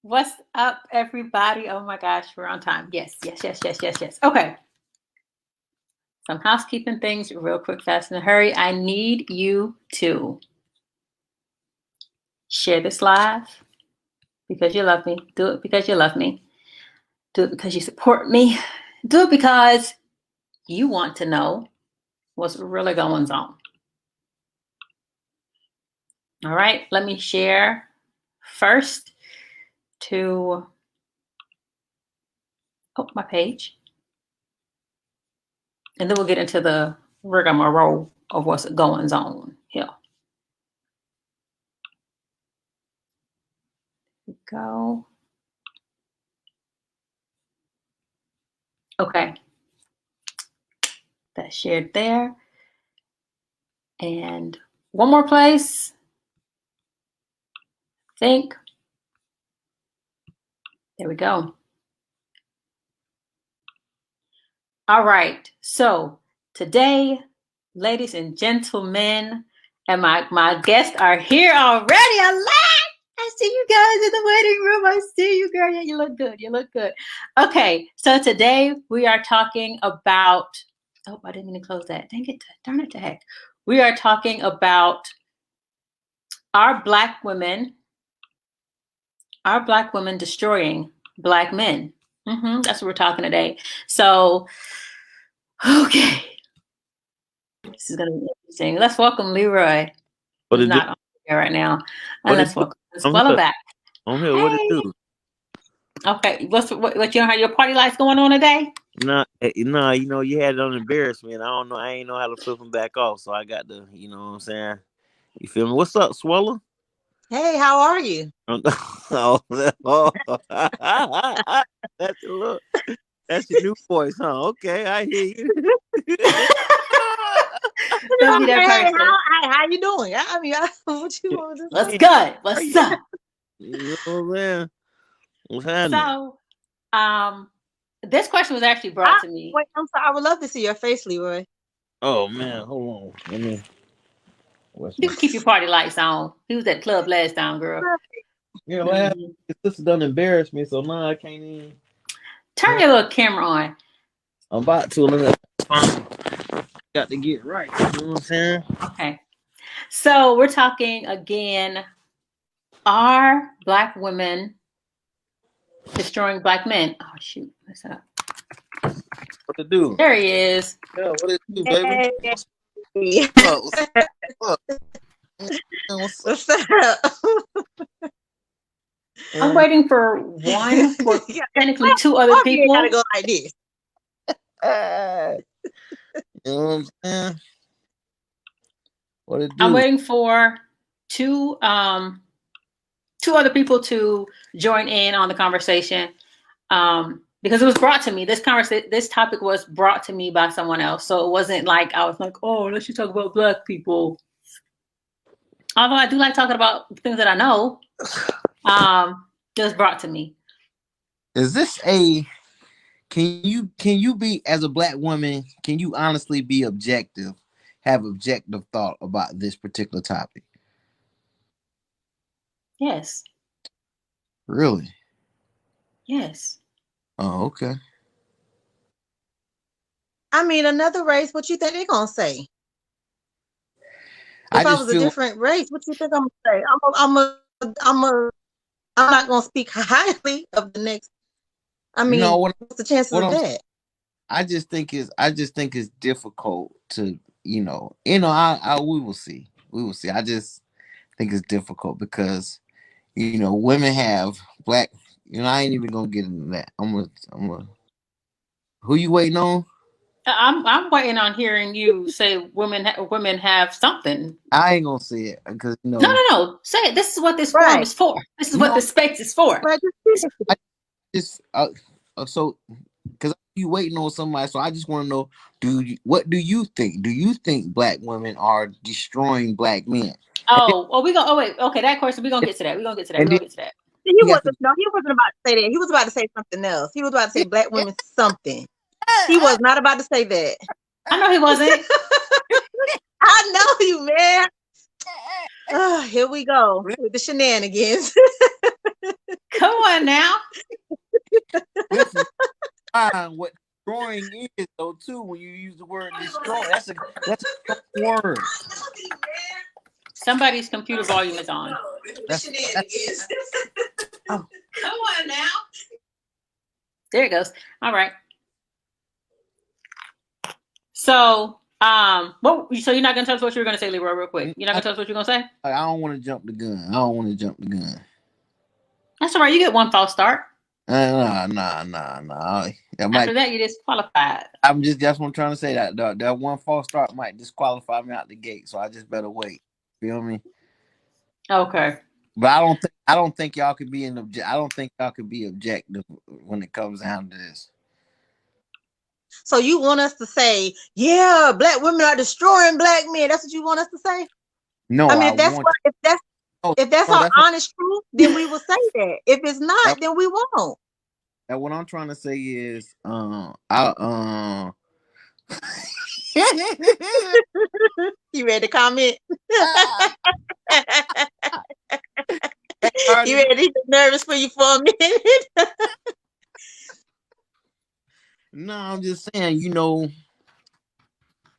What's up, everybody? Oh my gosh, we're on time. Yes, yes, yes, yes, yes, yes. Okay. Some housekeeping things real quick, fast in a hurry. I need you to share this live because you love me. Do it because you love me. Do it because you support me. Do it because you want to know what's really going on. All right, let me share first to my page. And then we'll get into the rigmarole of what's going on here. Go. Okay. That's shared there. And one more place. Think. There we go. All right. So today, ladies and gentlemen, and my guests are here already. I see you guys in the waiting room. I see you, girl. Yeah, you look good. You look good. Okay. So today we are talking about. Oh, I didn't mean to close that. Dang it. Darn it to heck. We are talking about our Black women destroying Black men. That's what we're talking today. So, okay. This is going to be interesting. Let's welcome Leroy. Who's not on here right now. And let's welcome Swella back. I'm here. What it do? Okay. What your party lights going on today? Nah, you know, you had it on embarrassment. I don't know. I ain't know how to flip them back off. So I got to, you know what I'm saying? You feel me? What's up, Swella? Hey, how are you? That's your look. That's your new voice, huh? Okay, I hear you. How you doing? I mean, what you want to What's good? What's up? You know what I'm saying? What's happening? So, this question was actually brought to me. Wait, I'm sorry. I would love to see your face, Leroy. Oh man, hold on. Let me. You can keep your party lights on. He was at club last time, girl. Yeah, last sister done embarrassed me, so now I can't even. Turn your little camera on. I'm about to. Got to get right. You know what I'm saying? Okay. So we're talking again. Are Black women destroying Black men? Oh shoot! What's up? What to do? There he is. Yeah, what it do, baby? Hey. What's up? I'm waiting for one, or technically two other people. Gotta go like this. You know what I'm saying? What it do? I'm waiting for two other people to join in on the conversation. Because it was brought to me. This topic was brought to me by someone else. So it wasn't like I was like, oh, let's just talk about Black people. Although I do like talking about things that I know. It was brought to me. Is this can you be, as a Black woman, can you honestly be objective, have objective thought about this particular topic? Yes. Really? Yes. Oh, okay. I mean, another race, what you think they're gonna say? If I was a different race, what you think I'm gonna say? I'm not gonna speak highly of the next. I mean, what's the chances of that? I just think it's difficult to, we will see. We will see. I just think it's difficult because, women have Black. I ain't even gonna get into that. I'm gonna. Who you waiting on? I'm waiting on hearing you say women have something. I ain't gonna say it because No. Say it. This is what this forum is for. This is what the space is for. So because you waiting on somebody, so I just want to know: what do you think? Do you think Black women are destroying Black men? Wait. Okay, that question we're gonna get to that. We're gonna get to that. He wasn't about to say that. He was about to say something else. He was about to say Black women something. He was not about to say that. I know he wasn't. I know you, man. Here we go with the shenanigans. Come on, on now. This is fine. What destroying is though too. When you use the word destroy, that's a word. Somebody's computer volume is on. That's oh. Come on now. There it goes. All right. So, so you're not gonna tell us what you were gonna say, Leroy, real quick. You're not gonna tell us what you're gonna say? I don't want to jump the gun. That's all right. You get one false start. Nah. After that, you're disqualified. That's what I'm trying to say. That one false start might disqualify me out the gate. So I just better wait. Feel me? Okay. But I don't think y'all could be objective when it comes down to this. So you want us to say, yeah, black women are destroying black men? That's what you want us to say? No, I mean, if that's our honest truth, then we will say that. If it's not, then we won't. And what I'm trying to say is, You ready to comment? You ready? He's nervous for you for a minute. No, I'm just saying,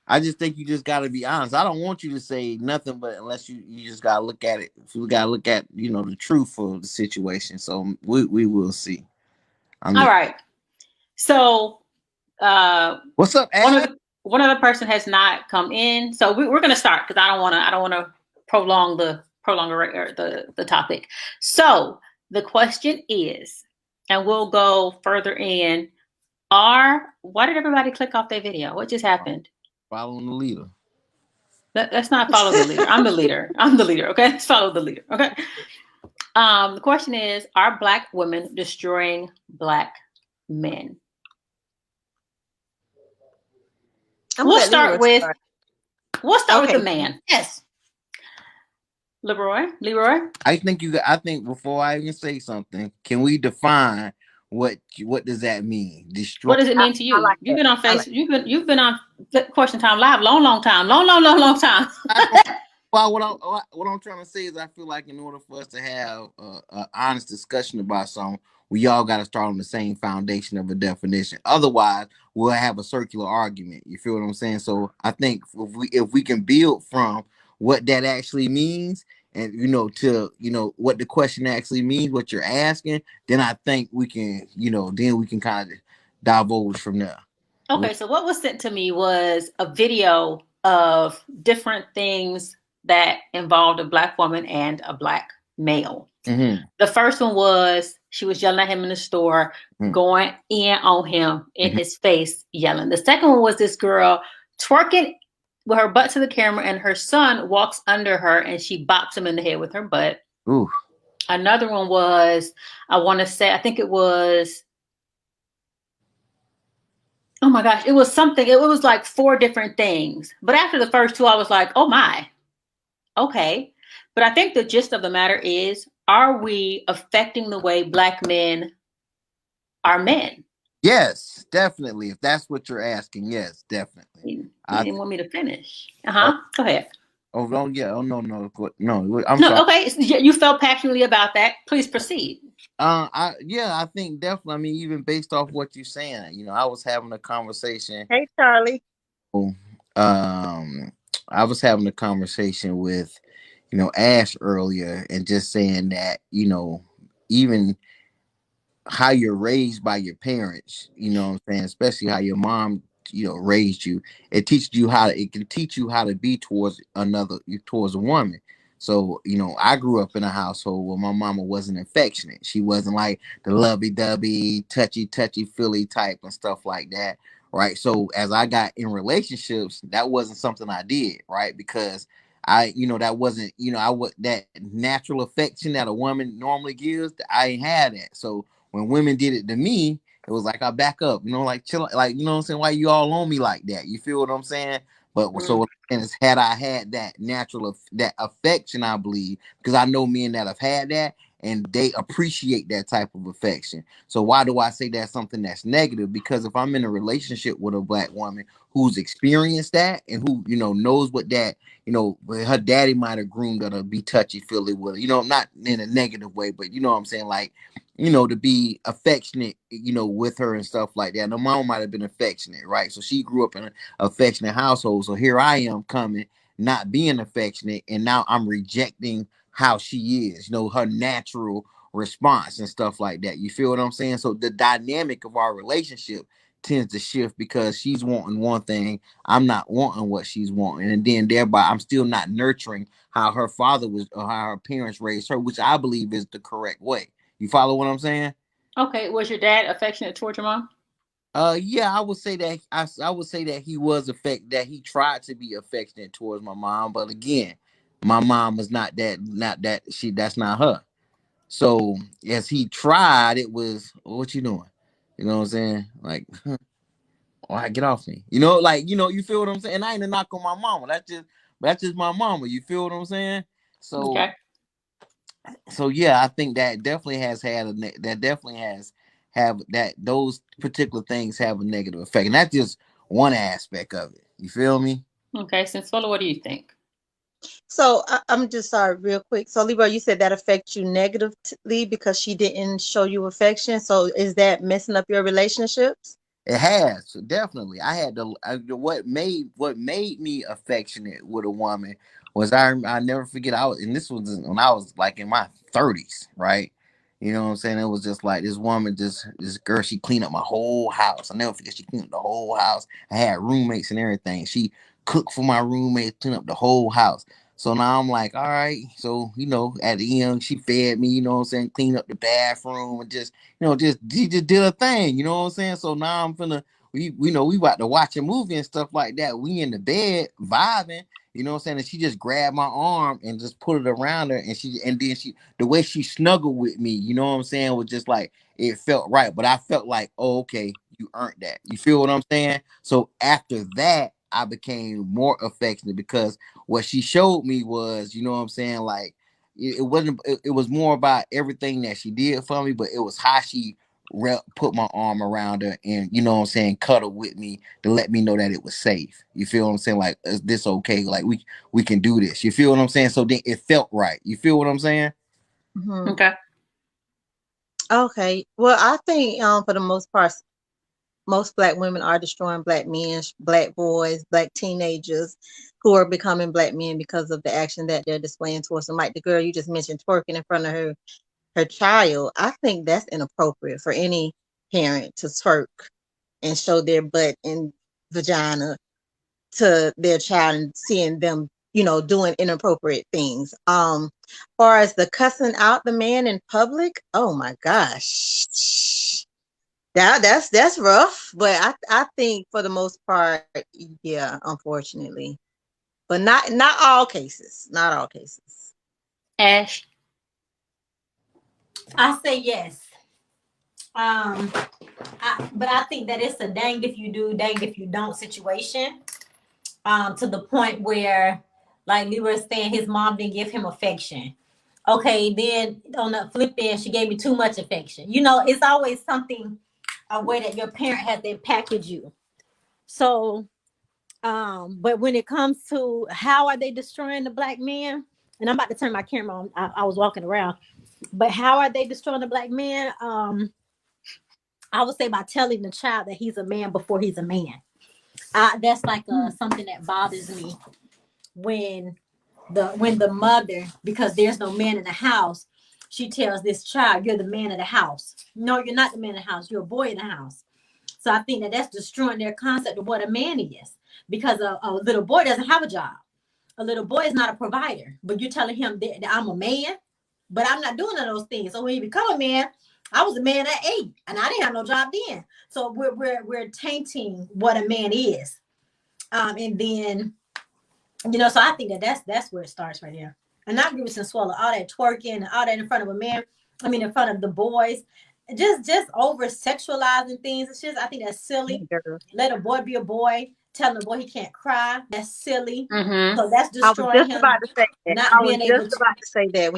I just think you just got to be honest. I don't want you to say nothing, but unless you just got to look at it. We got to look at, the truth of the situation. So we will see. All right. So, what's up, Ad? One other person has not come in. So we're going to start because I don't want to prolong the topic. So the question is, and we'll go further in, why did everybody click off their video? What just happened? Following the leader. Let's not follow the leader. I'm the leader. Okay, let's follow the leader. Okay. The question is, are black women destroying black men? We'll start with the man. Yes. Leroy. I think before I even say something, can we define what does that mean? Destroy. What does it mean to you? You've been on Facebook. You've been on Question Time Live long time. Long time. Well, what I'm trying to say is I feel like in order for us to have an honest discussion about something, we all got to start on the same foundation of a definition. Otherwise, we'll have a circular argument. You feel what I'm saying? So I think if we can build from what that actually means and, to what the question actually means, what you're asking, then I think we can, then we can kind of divulge from there. Okay, so what was sent to me was a video of different things that involved a black woman and a black male. Mm-hmm. The first one was she was yelling at him in the store, going in on him in his face, yelling. The second one was this girl twerking with her butt to the camera, and her son walks under her and she bops him in the head with her butt. Ooh. Another one was, I think it was, oh my gosh, it was something. It was like 4 different things. But after the first 2, I was like, oh my, okay. But I think the gist of the matter is, are we affecting the way black men are men? Yes, definitely. If that's what you're asking, yes, definitely. You didn't want me to finish. Go ahead. Oh, no, yeah. Oh, no. I'm sorry. Okay, you felt passionately about that. Please proceed. I think definitely. I mean, even based off what you're saying, I was having a conversation. Hey, Charlie. I was having a conversation with, Ash earlier, and just saying that, even how you're raised by your parents, what I'm saying, especially how your mom, raised you, it can teach you how to be towards a woman. So, I grew up in a household where my mama wasn't affectionate. She wasn't like the lovey-dovey, touchy feely type and stuff like that. Right. So as I got in relationships, that wasn't something I did, right? Because that wasn't, that natural affection that a woman normally gives, I ain't had that. So when women did it to me, it was like I back up, like chill, like, what I'm saying, why you all on me like that? You feel what I'm saying? But so had I had that natural that affection, I believe, because I know men that have had that, and they appreciate that type of affection. So why do I say that's something that's negative? Because if I'm in a relationship with a black woman who's experienced that and who, knows what that, her daddy might have groomed her to be touchy feely with her, not in a negative way, but you know what I'm saying, like, to be affectionate, with her and stuff like that. And the mom might have been affectionate, right? So she grew up in an affectionate household. So here I am coming, not being affectionate, and now I'm rejecting how she is, her natural response and stuff like that. You feel what I'm saying? So the dynamic of our relationship tends to shift because she's wanting one thing, I'm not wanting what she's wanting, and then thereby I'm still not nurturing how her father was or how her parents raised her, which I believe is the correct way. You follow what I'm saying? Okay. Was your dad affectionate towards your mom? Yeah, I would say that I would say that he tried to be affectionate towards my mom, but again, my mom was that's not her. So as he tried, it was, what you doing? You know what I'm saying? Like, all right, get off me. You feel what I'm saying? And I ain't a knock on my mama. That's just my mama. You feel what I'm saying? So Okay. so yeah, I think that definitely have that those particular things have a negative effect, and that's just one aspect of it. You feel me? Okay. Sensuela, what do you think? So I'm just sorry, real quick. So Libra, you said that affects you negatively because she didn't show you affection. So is that messing up your relationships? It has, definitely. I had to. What made me affectionate with a woman was I never forget. This was when I was like in my 30s, right? You know what I'm saying? It was just like this woman, this girl. She cleaned up my whole house. I never forget. She cleaned up the whole house. I had roommates and everything. She cooked for my roommates, cleaned up the whole house. So now I'm like, all right. So at the end, she fed me. You know what I'm saying? Cleaned up the bathroom and just she just did a thing, you know what I'm saying? So now we about to watch a movie and stuff like that. We in the bed vibing, you know what I'm saying? And she just grabbed my arm and just put it around her, and then the way she snuggled with me, you know what I'm saying, was just like, it felt right. But I felt like, oh, okay, you earned that. You feel what I'm saying? So after that, I became more affectionate because what she showed me was, you know what I'm saying, like, it was more about everything that she did for me, but it was how she put my arm around her and, you know what I'm saying, cuddle with me to let me know that it was safe. You feel what I'm saying? Like, is this okay? Like, we can do this. You feel what I'm saying? So then it felt right. You feel what I'm saying? Mm-hmm. Okay. Okay. Well, I think for the most part, most black women are destroying black men, black boys, black teenagers who are becoming black men because of the action that they're displaying towards them. Like the girl you just mentioned twerking in front of her child. I think that's inappropriate for any parent to twerk and show their butt and vagina to their child and seeing them, doing inappropriate things. Far as the cussing out the man in public, oh my gosh. That's rough, but I think for the most part, yeah, unfortunately, but not all cases, not all cases. Ash, I say yes. But I think that it's a dang if you do, dang if you don't situation. To the point where, like we were saying, his mom didn't give him affection. Okay, then on the flip end, she gave me too much affection. It's always something, a way that your parent has impacted you. So, but when it comes to how are they destroying the black man, and I'm about to turn my camera on. I was walking around, but how are they destroying the black man? I would say by telling the child that he's a man before he's a man. That's like something that bothers me when the mother, because there's no man in the house, she tells this child, "You're the man of the house." No, you're not the man of the house. You're a boy in the house. So I think that that's destroying their concept of what a man is, because a little boy doesn't have a job. A little boy is not a provider, but you're telling him that I'm a man, but I'm not doing none of those things. So when you become a man, I was a man at 8, and I didn't have no job then. So we're tainting what a man is, and then so I think that's where it starts right there. And I agree with Sensuela, all that twerking and all that in front of a man. I mean, in front of the boys, just over sexualizing things. It's just, I think that's silly. Let a boy be a boy. Telling the boy he can't cry. That's silly. Mm-hmm. So that's destroying him. I was just about to say that.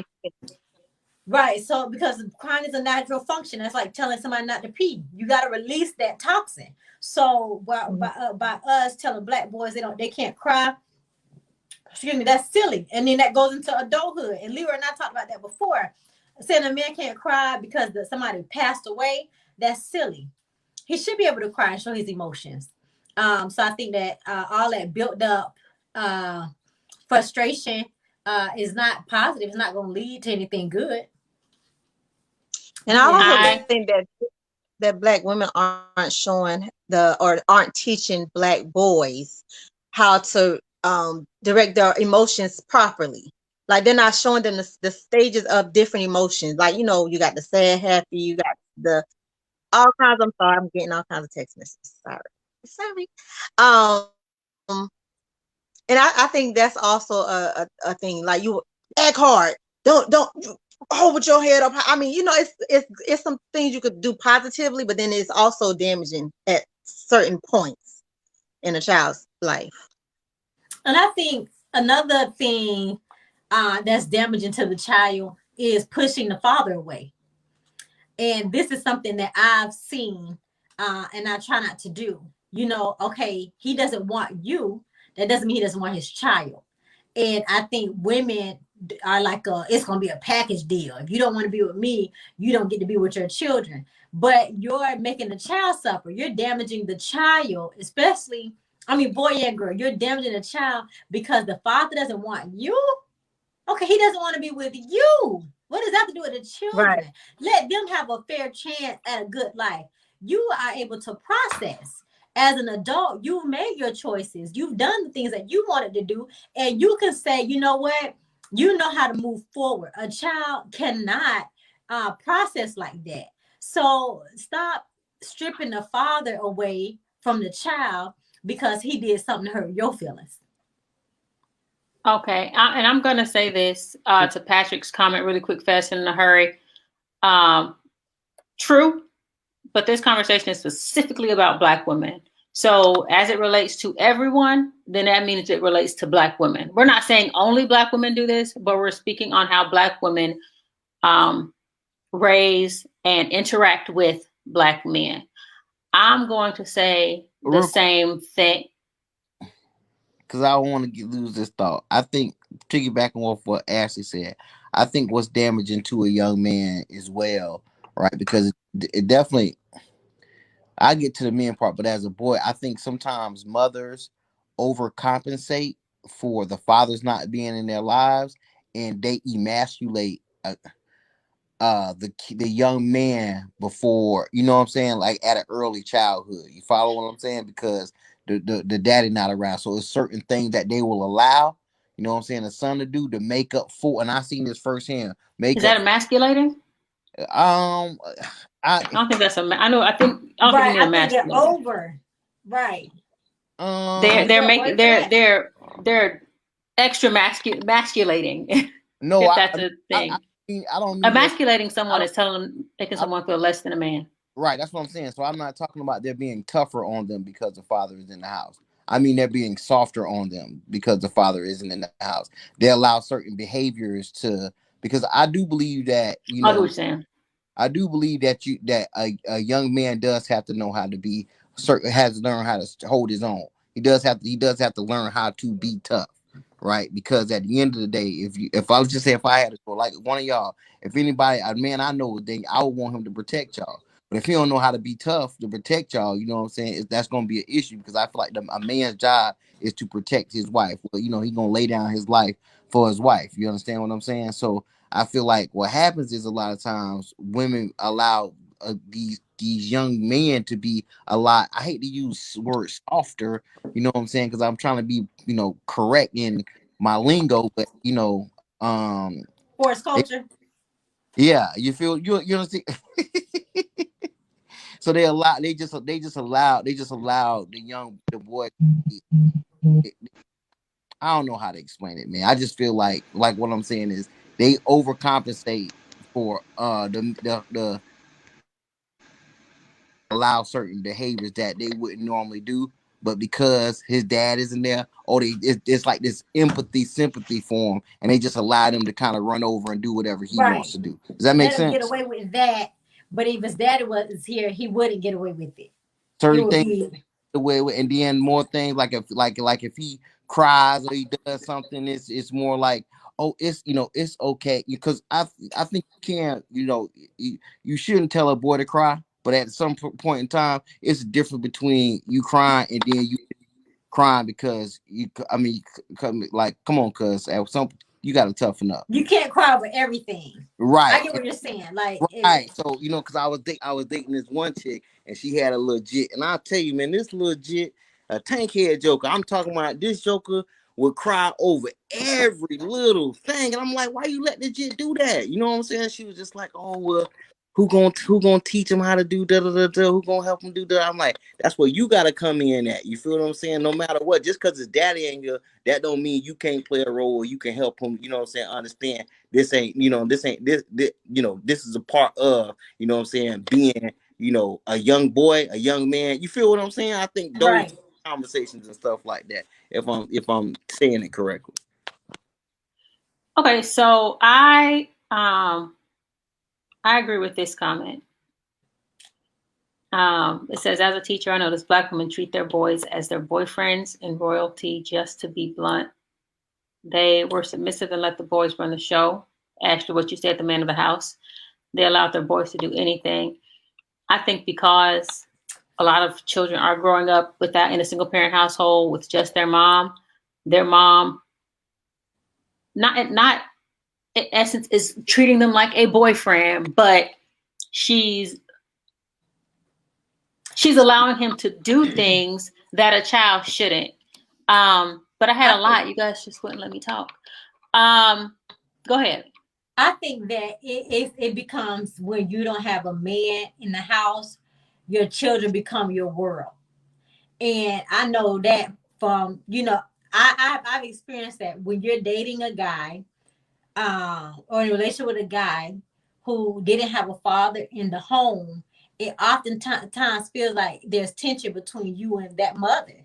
Right. So because crying is a natural function, that's like telling somebody not to pee. You got to release that toxin. So by us telling black boys they can't cry, excuse me, that's silly. And then that goes into adulthood. And Leroy and I talked about that before. Saying a man can't cry because somebody passed away, that's silly. He should be able to cry and show his emotions. So I think that all that built up frustration is not positive. It's not going to lead to anything good. And I also I think that black women aren't showing or aren't teaching black boys how to direct their emotions properly. Like they're not showing them the stages of different emotions. Like, you got the sad, happy, you got the all kinds. I'm sorry, I'm getting all kinds of text messages. Sorry. And I think that's also a thing. Like, you act hard. Don't hold with your head up. I mean, it's some things you could do positively, but then it's also damaging at certain points in a child's life. And I think another thing that's damaging to the child is pushing the father away. And this is something that I've seen and I try not to do. Okay, he doesn't want you. That doesn't mean he doesn't want his child. And I think women are like, it's going to be a package deal. If you don't want to be with me, you don't get to be with your children. But you're making the child suffer. You're damaging the child, especially, boy and girl. You're damaging the child because the father doesn't want you. Okay, he doesn't want to be with you. What does that have to do with the children? Right. Let them have a fair chance at a good life. You are able to process. As an adult, you've made your choices. You've done the things that you wanted to do. And you can say, you know what? You know how to move forward. A child cannot process like that. So stop stripping the father away from the child because he did something to hurt your feelings. Okay, and I'm going to say this to Patrick's comment really quick, fast, and in a hurry. True, but this conversation is specifically about Black women. So as it relates to everyone, then that means it relates to Black women. We're not saying only Black women do this, but we're speaking on how Black women raise and interact with Black men. I'm going to say the same thing. Because I don't want to lose this thought. I think, piggybacking off what Ashley said, I think what's damaging to a young man as well, right? Because it definitely, I get to the men part, but as a boy, I think sometimes mothers overcompensate for the fathers not being in their lives, and they emasculate the young man before, you know what I'm saying, like at an early childhood. You follow what I'm saying? Because the daddy not around, so it's certain things that they will allow, you know what I'm saying, the son to do to make up for. And I seen this firsthand. Is that emasculating? I don't think that's I don't think you mean emasculating. I think they're over. Right. They're extra masculating. No, if that's a thing. I don't emasculating someone is making someone feel less than a man. Right, that's what I'm saying. So I'm not talking about there being tougher on them because the father is in the house. I mean, they're being softer on them because the father isn't in the house. They allow certain behaviors to, because I do believe that, I know what you're saying. I do believe that a young man does have to know how to be certain, has to learn how to hold his own. He does have to learn how to be tough, right? Because at the end of the day, if I was just say, if I had to go like one of y'all, if anybody, a man I know, I would want him to protect y'all. But if he don't know how to be tough to protect y'all, you know what I'm saying, that's going to be an issue, because I feel like a man's job is to protect his wife. Well, he's going to lay down his life for his wife. You understand what I'm saying? So I feel like what happens is a lot of times women allow these young men to be a lot, I hate to use the word softer, you know what I'm saying, because I'm trying to be, correct in my lingo, but forced culture. Yeah, you feel you understand. So they just allow the boy. I don't know how to explain it, man. I just feel like what I'm saying is they overcompensate for the allow certain behaviors that they wouldn't normally do but because his dad isn't there, or it's like this empathy, sympathy for him, and they just allow him to kind of run over and do whatever he wants to do. Does that make Let him get sense? away with that. But if his daddy was here, he wouldn't get away with it. It Certain would things be the way, and then more things like if he cries or he does something, it's more like, oh, it's it's okay, because I think you can't, you shouldn't tell a boy to cry, but at some point in time, it's different between you crying and then you crying because like, come on, cuz at some you got to toughen up. you can't cry over everything. I Right. get what you're saying. Like Right. So, because I was dating this one chick and she had a legit, and I'll tell you, man, this legit a tank head joker. I'm talking about this joker would cry over every little thing. And I'm like, why you let the jit do that? You know what I'm saying? She was just like, oh, well, who gonna teach him how to do da da da da? Who gonna help him do that? I'm like, that's where you gotta come in at. You feel what I'm saying? No matter what, just because his daddy ain't here, that don't mean you can't play a role or you can help him, you know what I'm saying, understand this ain't, this is a part of, you know what I'm saying, being, a young boy, a young man. You feel what I'm saying? I think those conversations and stuff like that, if I'm saying it correctly. Okay, so I agree with this comment. It says, as a teacher, I notice Black women treat their boys as their boyfriends and royalty. Just to be blunt, they were submissive and let the boys run the show. Actually, what you said, the man of the house. They allowed their boys to do anything. I think because a lot of children are growing up without, in a single parent household with just their mom not in essence is treating them like a boyfriend, but she's allowing him to do things that a child shouldn't. But I had a lot. You guys just wouldn't let me talk. Go ahead. I think that it becomes when you don't have a man in the house, your children become your world. And I know that from, I've experienced that when you're dating a guy, or in a relationship with a guy who didn't have a father in the home, it oftentimes feels like there's tension between you and that mother,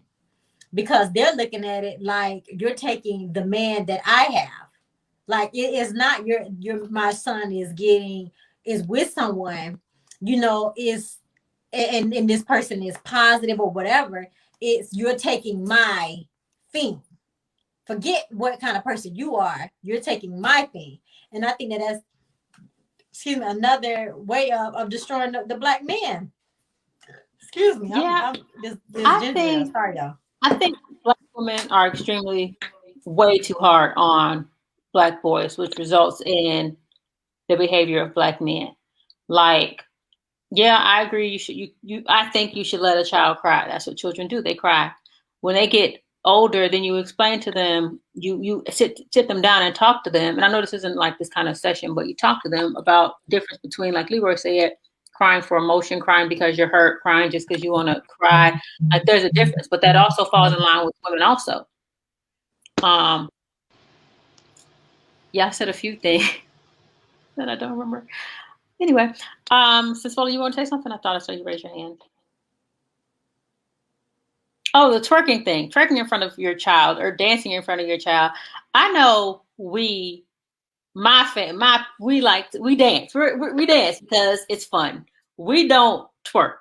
because they're looking at it like you're taking the man that I have. Like, it is not my son is with someone, is, and this person is positive or whatever. It's you're taking my thing. Forget what kind of person you are. You're taking my thing. And I think that's, another way of destroying the Black man. Excuse me. Yeah, Sorry, y'all. I think Black women are extremely way too hard on Black boys, which results in the behavior of Black men. Like, yeah, I agree. I think you should let a child cry. That's what children do. They cry. When they get older, then you explain to them, you sit them down and talk to them. And I know this isn't like this kind of session, but you talk to them about the difference between, like Leroy said, crying for emotion, crying because you're hurt, crying just because you want to cry. Like, there's a difference, but that also falls in line with women also. Yeah, I said a few things that I don't remember. Anyway, Sisfola, you want to say something? I thought I saw you raise your hand. Oh, the twerking thing, twerking in front of your child or dancing in front of your child. I know we dance. We dance because it's fun. We don't twerk.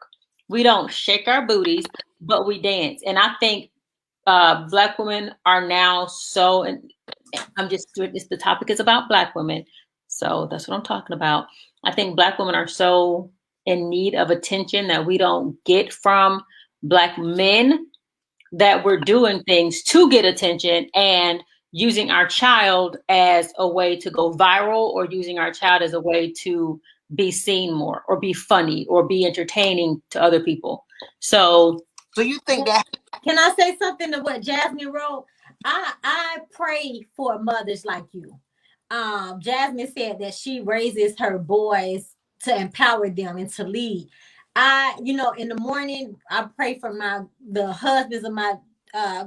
We don't shake our booties, but we dance. And I think Black women are now so, and the topic is about Black women. So that's what I'm talking about. I think Black women are so in need of attention that we don't get from Black men, that we're doing things to get attention and using our child as a way to go viral, or using our child as a way to be seen more or be funny or be entertaining to other people. So you think that? Can I say something to what Jasmine wrote? I pray for mothers like you. Jasmine said that she raises her boys to empower them and to lead. In the morning, I pray for the husbands of my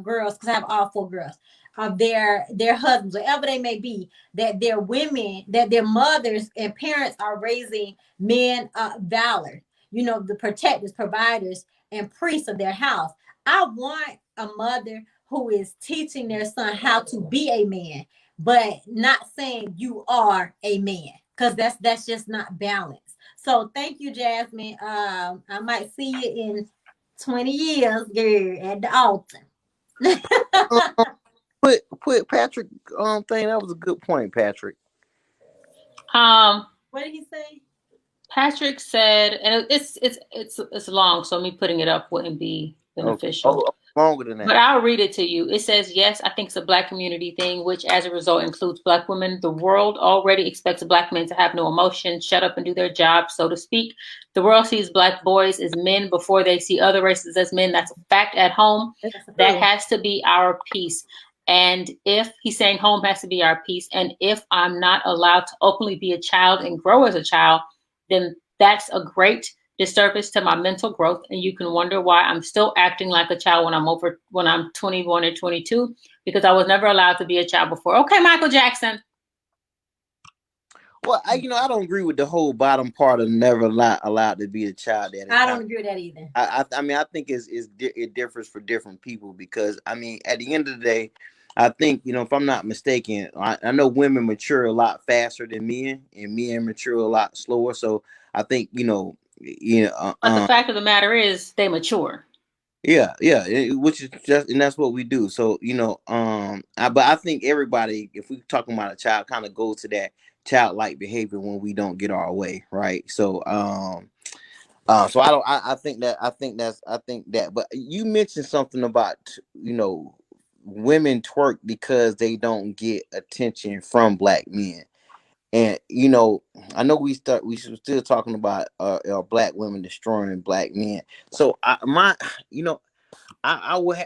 girls, because I have all 4 girls, of their husbands, whatever they may be, that their women, that their mothers and parents are raising men valor, the protectors, providers, and priests of their house. I want a mother who is teaching their son how to be a man, but not saying you are a man, because that's just not balanced. So thank you, Jasmine. I might see you in 20 years, girl, at the altar. Put Patrick thing. That was a good point, Patrick. What did he say? Patrick said, and it's long, so me putting it up wouldn't be beneficial. Oh, longer than that. But I'll read it to you. It says, yes, I think it's a Black community thing, which as a result includes Black women. The world already expects Black men to have no emotion, shut up and do their job, so to speak. The world sees Black boys as men before they see other races as men. That's a fact at home. That has to be our piece. And if he's saying home has to be our piece, and if I'm not allowed to openly be a child and grow as a child, then that's a great disservice to my mental growth. And you can wonder why I'm still acting like a child when I'm 21 or 22, because I was never allowed to be a child before. Okay, Michael Jackson. Well, I don't agree with the whole bottom part of never allowed to be a child. I don't agree with that either. I mean, I think it differs for different people, because I mean, at the end of the day, I think, if I'm not mistaken, I know women mature a lot faster than men, and men mature a lot slower. So I think, but the fact of the matter is they mature. Yeah, which is just, and that's what we do. So, but I think everybody, if we're talking about a child, kind of goes to that childlike behavior when we don't get our way, right? So, so I think that, but you mentioned something about, women twerk because they don't get attention from Black men. And I know we should still talking about Black women destroying Black men. So I would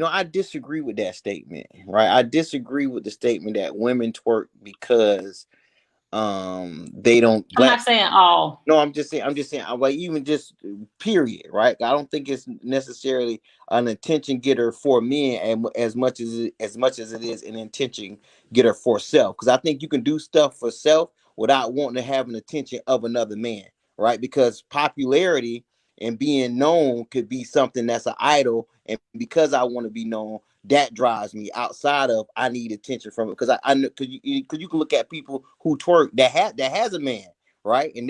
I disagree with that statement, right? I disagree with the statement that women twerk because they don't. I'm not saying all. No, I'm just saying like, even just period, right? I don't think it's necessarily an attention getter for men, and as much as it is an attention getter for self, because I think you can do stuff for self without wanting to have an attention of another man, right? Because popularity and being known could be something that's an idol, and because I want to be known, that drives me outside of I need attention from it. Because I know, because you can look at people who twerk that has a man, right? And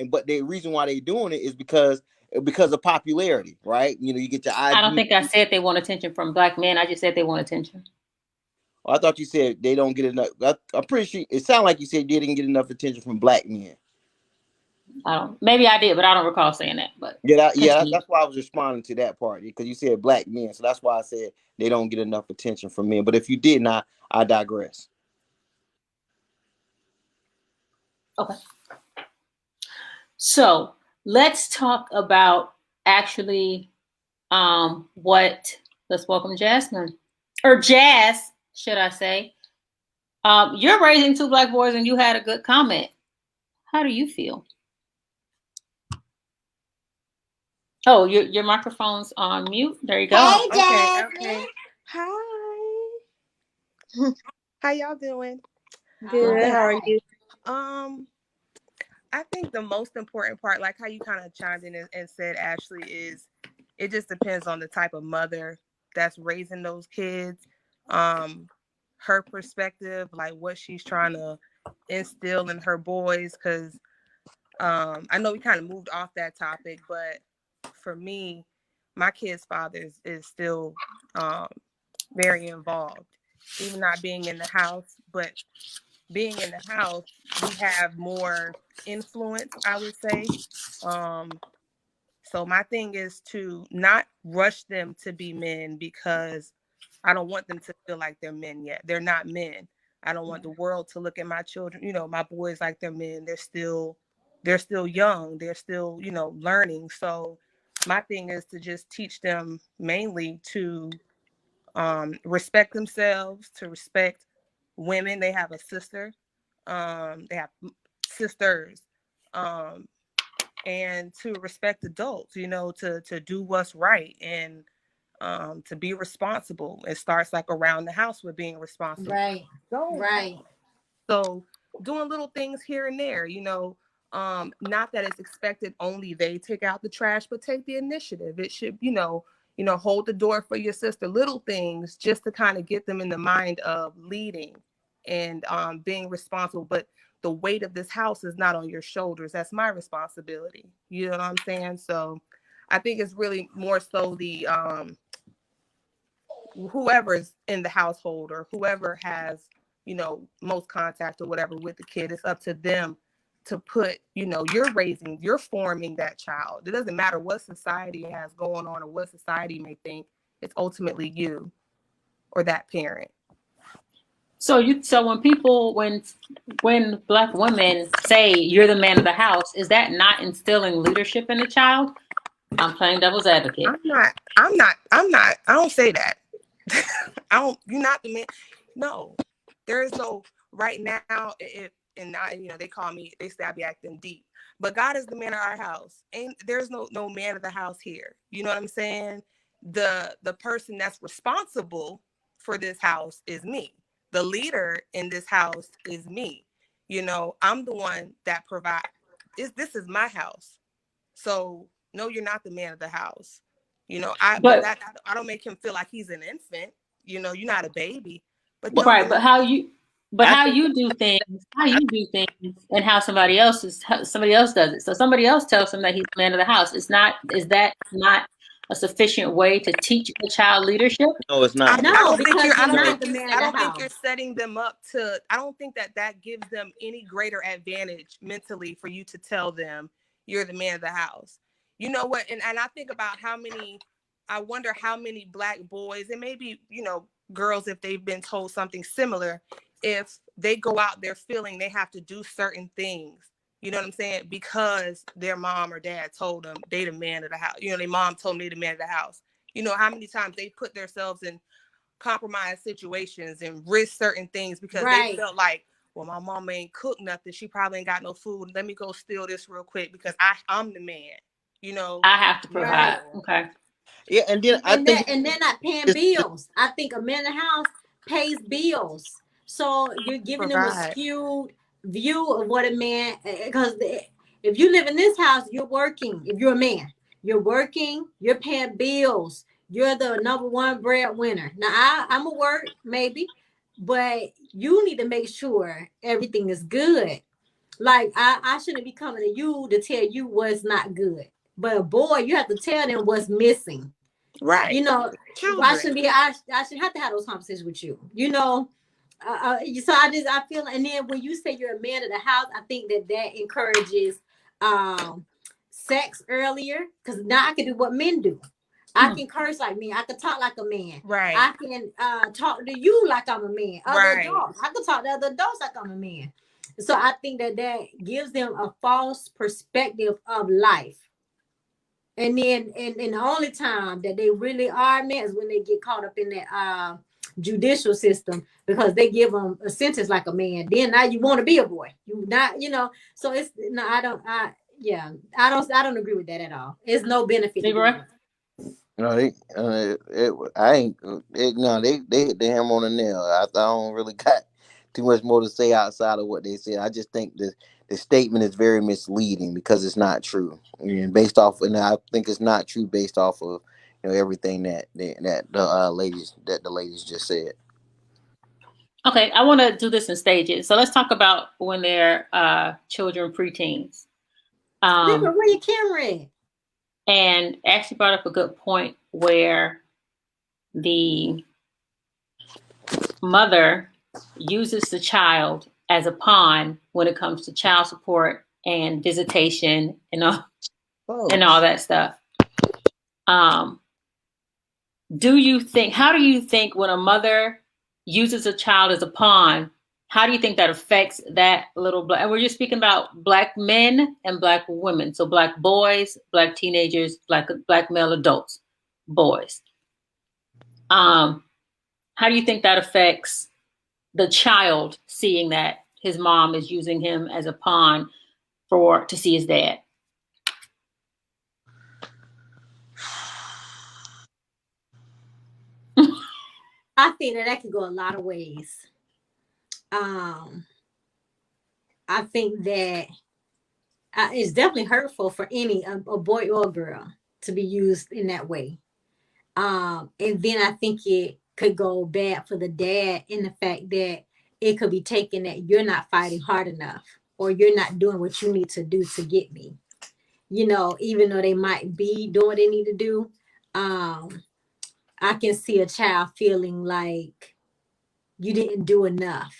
but the reason why they're doing it is because of popularity, right? You get your IG. I don't think I said they want attention from Black men. I just said they want attention. Oh, I thought you said they don't get enough. I'm pretty sure it sounded like you said they didn't get enough attention from Black men. Maybe I did, but I don't recall saying that. But that's why I was responding to that part, because you said Black men, so that's why I said they don't get enough attention from men. But if you did not, I digress. Okay. So let's talk about actually let's welcome Jasmine, or Jazz, should I say. You're raising 2 Black boys and you had a good comment. How do you feel? Oh, your microphone's on mute. There you go. Hey, Okay. Hi. How y'all doing? Good. How are you? I think the most important part, like how you kind of chimed in and said, Ashley, is it just depends on the type of mother that's raising those kids. Her perspective, like what she's trying to instill in her boys, because I know we kind of moved off that topic, but for me, my kid's father is still very involved, even not being in the house, but being in the house, we have more influence, I would say. So my thing is to not rush them to be men, because I don't want them to feel like they're men yet. They're not men. I don't want the world to look at my children, my boys, like they're men. They're still young. They're still, learning. So my thing is to just teach them mainly to respect themselves, to respect women. They have a sister. They have sisters. And to respect adults, to do what's right, and to be responsible. It starts like around the house with being responsible. Right. Right. So doing little things here and there, not that it's expected only they take out the trash, but take the initiative. It should, hold the door for your sister, little things just to kind of get them in the mind of leading and being responsible. But the weight of this house is not on your shoulders. That's my responsibility. You know what I'm saying? So I think it's really more so the whoever's in the household or whoever has, most contact or whatever with the kid, it's up to them to put, you're forming that child. It doesn't matter what society has going on or what society may think. It's ultimately you or that parent. So when Black women say you're the man of the house, is that not instilling leadership in the child? I'm playing devil's advocate. I don't say that. You're not the man. No, there is no right now. They call me, they say I be acting deep, but God is the man of our house. There's no man of the house here. You know what I'm saying? The person that's responsible for this house is me. The leader in this house is me. I'm the one that provides. This is my house. So no, you're not the man of the house. I don't make him feel like he's an infant. You're not a baby. But no, right, but how you do things, and how somebody else does it. So somebody else tells him that he's the man of the house. Is that not a sufficient way to teach a child leadership? No, it's not. No, I don't because think you're setting them up to. I don't think that gives them any greater advantage mentally for you to tell them you're the man of the house. You know what? And I think about I wonder how many Black boys, and maybe, girls, if they've been told something similar, if they go out there feeling they have to do certain things, you know what I'm saying? Because their mom or dad told them they the man of the house. Their mom told them they the man of the house. How many times they put themselves in compromised situations and risk certain things because they felt like, well, my mom ain't cooked nothing. She probably ain't got no food. Let me go steal this real quick because I'm the man. I have to provide. Right. Okay. Yeah, and then I think they're not paying bills. I think a man in the house pays bills. So you're giving them a skewed view of what a man, because if you live in this house, you're working. If you're a man, you're working, you're paying bills. You're the number one breadwinner. Now I'm gonna work maybe, but you need to make sure everything is good. Like I shouldn't be coming to you to tell you what's not good. But boy, you have to tell them what's missing. Right. I should have to have those conversations with you. So I feel, and then when you say you're a man of the house, I think that encourages sex earlier, because now I can do what men do. I can curse like men. I can talk like a man. Right. I can talk to you like I'm a man. Other adults. I can talk to other adults like I'm a man. So I think that gives them a false perspective of life. And then, and the only time that they really are men is when they get caught up in that judicial system, because they give them a sentence like a man. Then now you want to be a boy. You not, So it's no, I don't agree with that at all. It's no benefit. no, they hit the hammer on the nail. I don't really got too much more to say outside of what they said. I just think the statement is very misleading because it's not true, and I think it's not true based off of everything that the ladies just said. Okay, I want to do this in stages. So let's talk about when they're children, preteens. Where your camera at? And actually brought up a good point where the mother uses the child as a pawn when it comes to child support and visitation and all that stuff. How do you think when a mother uses a child as a pawn, how do you think that affects that little and we're just speaking about Black men and Black women. So Black boys, Black teenagers, Black male adults, boys. How do you think that affects the child seeing that his mom is using him as a pawn to see his dad? I think that could go a lot of ways. I think that it's definitely hurtful for any a boy or a girl to be used in that way. And then I think it could go bad for the dad in the fact that it could be taken that you're not fighting hard enough or you're not doing what you need to do to get me. You know, even though they might be doing what they need to do, I can see a child feeling like you didn't do enough.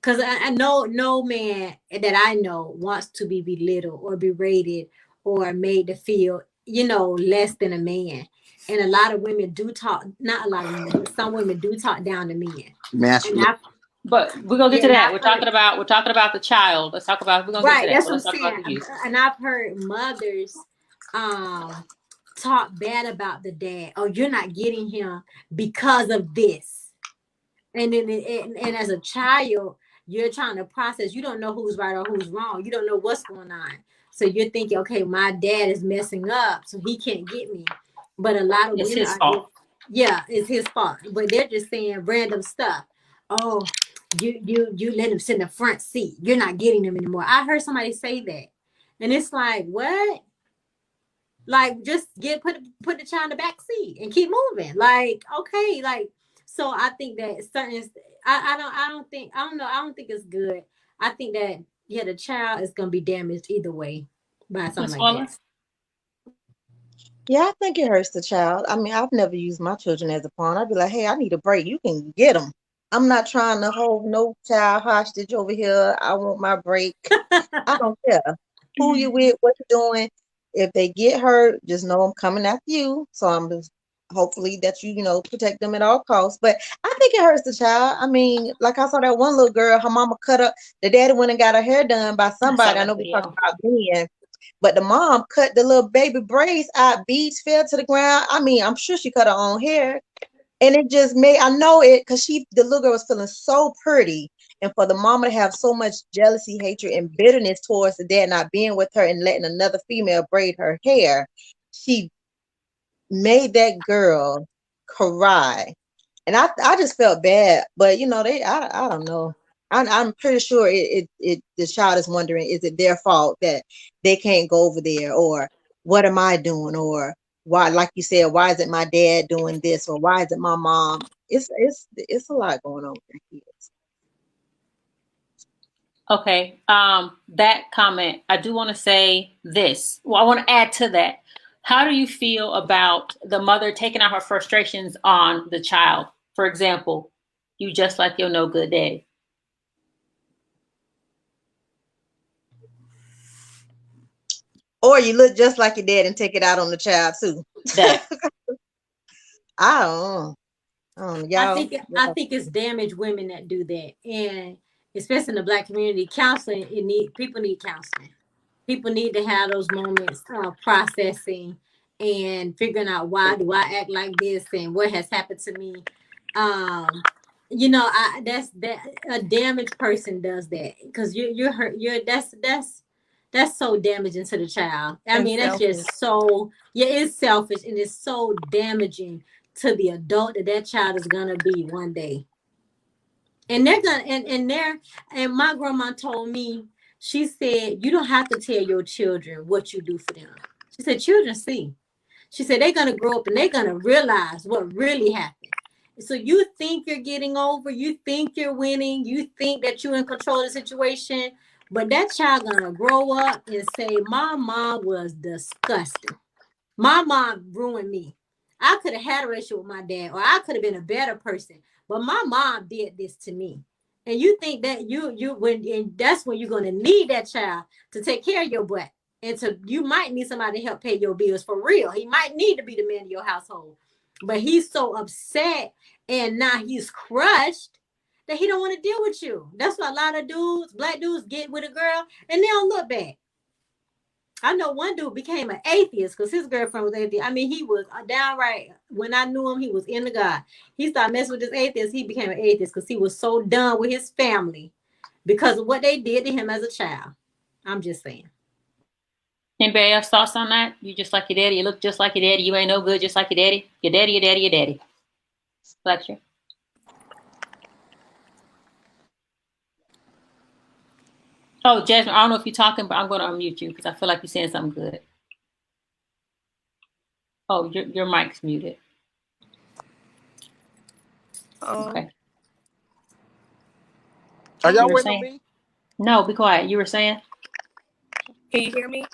Because I know no man that I know wants to be belittled or berated or made to feel, you know, less than a man. And a lot of women do talk, not a lot of women, but some women do talk down to men. And Masculine. But we're gonna get Yeah, to and that. I've We're heard- talking about the child. Let's talk about. We're gonna right, get to that. that's But what let's I'm talk about the saying. youth. And I've heard mothers talk bad about the dad. Oh, you're not getting him because of this. And then and as a child, you're trying to process. You don't know who's right or who's wrong. You don't know what's going on. So you're thinking, okay, my dad is messing up, so he can't get me. But a lot of It's women his are fault. yeah, it's his fault. But they're just saying random stuff. Oh, you let him sit in the front seat. You're not getting him anymore. I heard somebody say that. And it's like, what? Like, just put the child in the back seat and keep moving. Like, okay, like, so I think that certain I don't think it's good. I think that yeah, the child is gonna be damaged either way by something Miss like Wallace? that. Yeah, I think it hurts the child. I mean, I've never used my children as a pawn. I'd be like, hey, I need a break. You can get them. I'm not trying to hold no child hostage over here. I want my break. I don't care who you with, what you're doing. If they get hurt, just know I'm coming after you. So I'm just hopefully that you know, protect them at all costs. But I think it hurts the child. I mean, like I saw that one little girl, her mama cut up, the daddy went and got her hair done by I saw somebody. I that know we talking video. about men, but the mom cut the little baby braids out, beads fell to the ground. I mean, I'm sure she cut her own hair. And it just made, I know it, because the little girl was feeling so pretty. And for the mama to have so much jealousy, hatred, and bitterness towards the dad not being with her and letting another female braid her hair, she made that girl cry. And I just felt bad. But you know, I don't know. I'm pretty sure the child is wondering, is it their fault that they can't go over there, or what am I doing, or why, like you said, why isn't my dad doing this, or why isn't my mom? It's a lot going on with kids. Okay. That comment, I do want to say this. Well, I want to add to that. How do you feel about the mother taking out her frustrations on the child? For example, you just like your no good daddy. Or you look just like your dad and take it out on the child too. That I don't know. Y'all. I think it's damaged women that do that. And especially in the Black community, counseling, people need counseling. People need to have those moments of processing and figuring out, why do I act like this and what has happened to me. You know, that's that a damaged person does that, because you're hurt. That's so damaging to the child. I And mean, that's selfish. just so, yeah, it's selfish and it's so damaging to the adult that child is gonna be one day. And they're gonna and my grandma told me, she said, you don't have to tell your children what you do for them. She said, children see. She said, they're gonna grow up and they're gonna realize what really happened. So you think you're getting over, you think you're winning, you think that you're in control of the situation, but that child gonna grow up and say, my mom was disgusting. My mom ruined me. I could have had a relationship with my dad, or I could have been a better person, but my mom did this to me. And you think that and that's when you're gonna need that child to take care of your butt. And you might need somebody to help pay your bills for real. He might need to be the man of your household. But he's so upset and now he's crushed that he don't want to deal with you. That's why a lot of dudes, black dudes, get with a girl and they don't look back. I know one dude became an atheist because his girlfriend was atheist. I mean, he was downright, when I knew him, he was into God. He started messing with this atheist. He became an atheist because he was so done with his family because of what they did to him as a child. I'm just saying. Anybody else thoughts on that? You just like your daddy. You look just like your daddy. You ain't no good, just like your daddy. Your daddy, your daddy, your daddy. Fletcher. Oh, Jasmine, I don't know if you're talking, but I'm going to unmute you because I feel like you're saying something good. Oh, your mic's muted. Okay. Are You y'all were waiting on saying? me? No, be quiet. You were saying? Can you hear me?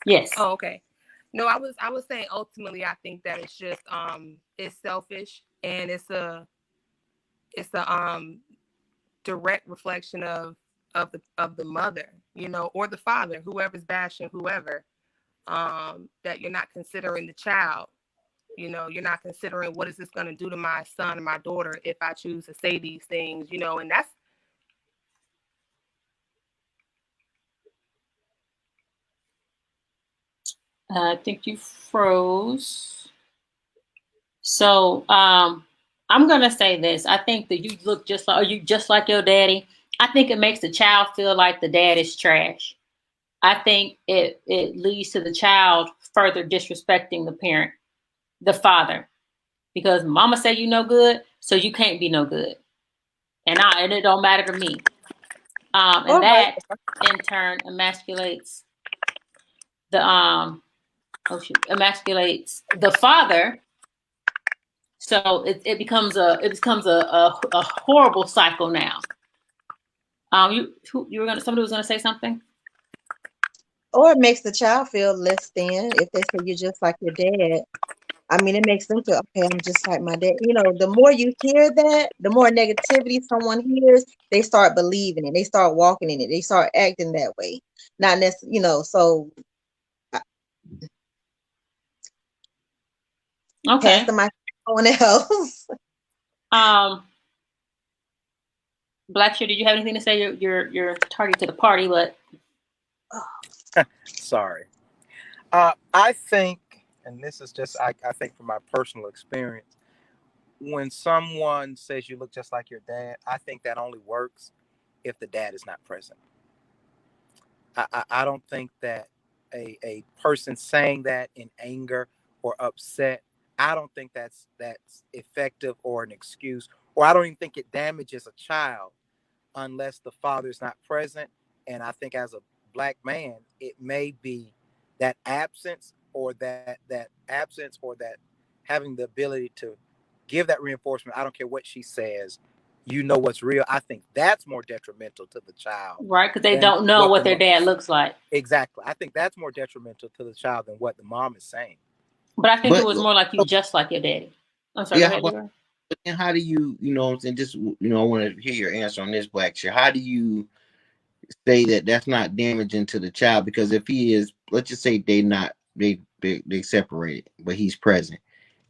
Yes. Oh, okay. No, I was saying ultimately I think that it's just it's selfish, and it's a direct reflection of the mother, you know, or the father, whoever's bashing whoever, that you're not considering the child. You know, you're not considering what is this going to do to my son and my daughter if I choose to say these things, you know, and that's I think you froze. So I'm gonna say this. I think that you look just like, are you just like your daddy? I think it makes the child feel like the dad is trash. I think it leads to the child further disrespecting the parent, the father, because mama said you no good, so you can't be no good, and it don't matter to me. And All right. that in turn emasculates the emasculates the father. So it becomes a horrible cycle now. You were gonna, somebody was gonna say something. Or it makes the child feel less than if they say you're just like your dad. I mean, it makes them feel, okay, I'm just like my dad. You know, the more you hear that, the more negativity someone hears, they start believing it. They start walking in it. They start acting that way. Not necessarily, you know, so pass Okay. the mic to someone else. Um, Blackshear, did you have anything to say? You're tardy to the party, but Sorry. I think, and this is just I think from my personal experience, when someone says you look just like your dad, I think that only works if the dad is not present. I don't think that a person saying that in anger or upset, I don't think that's effective or an excuse, or I don't even think it damages a child unless the father is not present. And I think as a black man, it may be that absence or that absence or that having the ability to give that reinforcement. I don't care what she says, you know what's real. I think that's more detrimental to the child right, because they than don't know what what the their dad looks like. exactly. I think that's more detrimental to the child than what the mom is saying. But I think it But was more like you just like your daddy. I'm sorry. Go yeah, ahead, Leroy. but then how do you know what I'm saying? Just I want to hear your answer on this, Blackshear. How do you say that that's not damaging to the child? Because if he is, let's just say they separated, but he's present,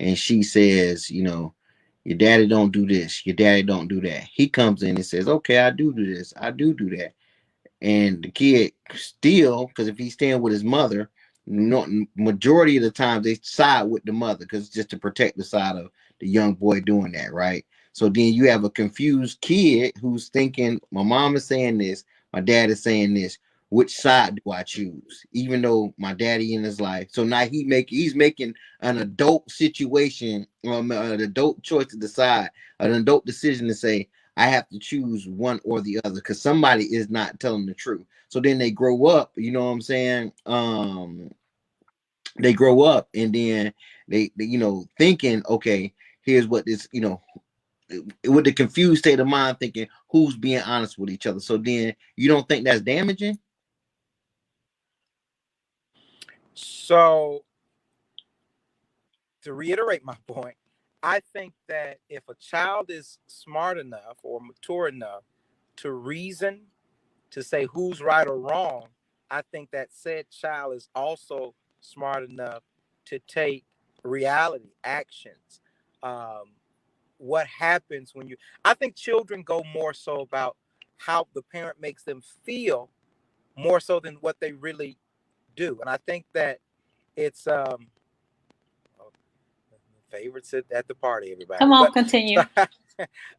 and she says, your daddy don't do this, your daddy don't do that. He comes in and says, okay, I do this, I do that, and the kid still, because if he's staying with his mother, not majority of the time they side with the mother because just to protect the side of the young boy doing that, right? So then you have a confused kid who's thinking, my mom is saying this, my dad is saying this, which side do I choose, even though my daddy in his life? So now he's making an adult situation, an adult choice to decide, an adult decision to say, I have to choose one or the other because somebody is not telling the truth. So then they grow up, you know what I'm saying? They grow up and then they thinking, okay, here's what this, with the confused state of mind, thinking who's being honest with each other. So then you don't think that's damaging? So to reiterate my point, I think that if a child is smart enough or mature enough to reason, to say who's right or wrong, I think that said child is also smart enough to take reality actions. Um, what happens when I think children go more so about how the parent makes them feel more so than what they really do. And I think that it's favorites at the party, Come everybody. on, But continue.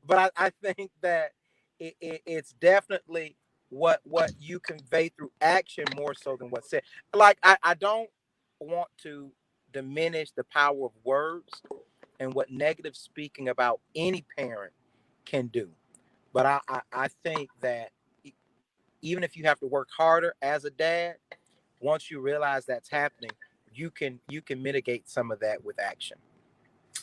but I think that it's definitely what you convey through action more so than what's said. Like I don't want to diminish the power of words and what negative speaking about any parent can do. But I think that even if you have to work harder as a dad, once you realize that's happening, you can mitigate some of that with action.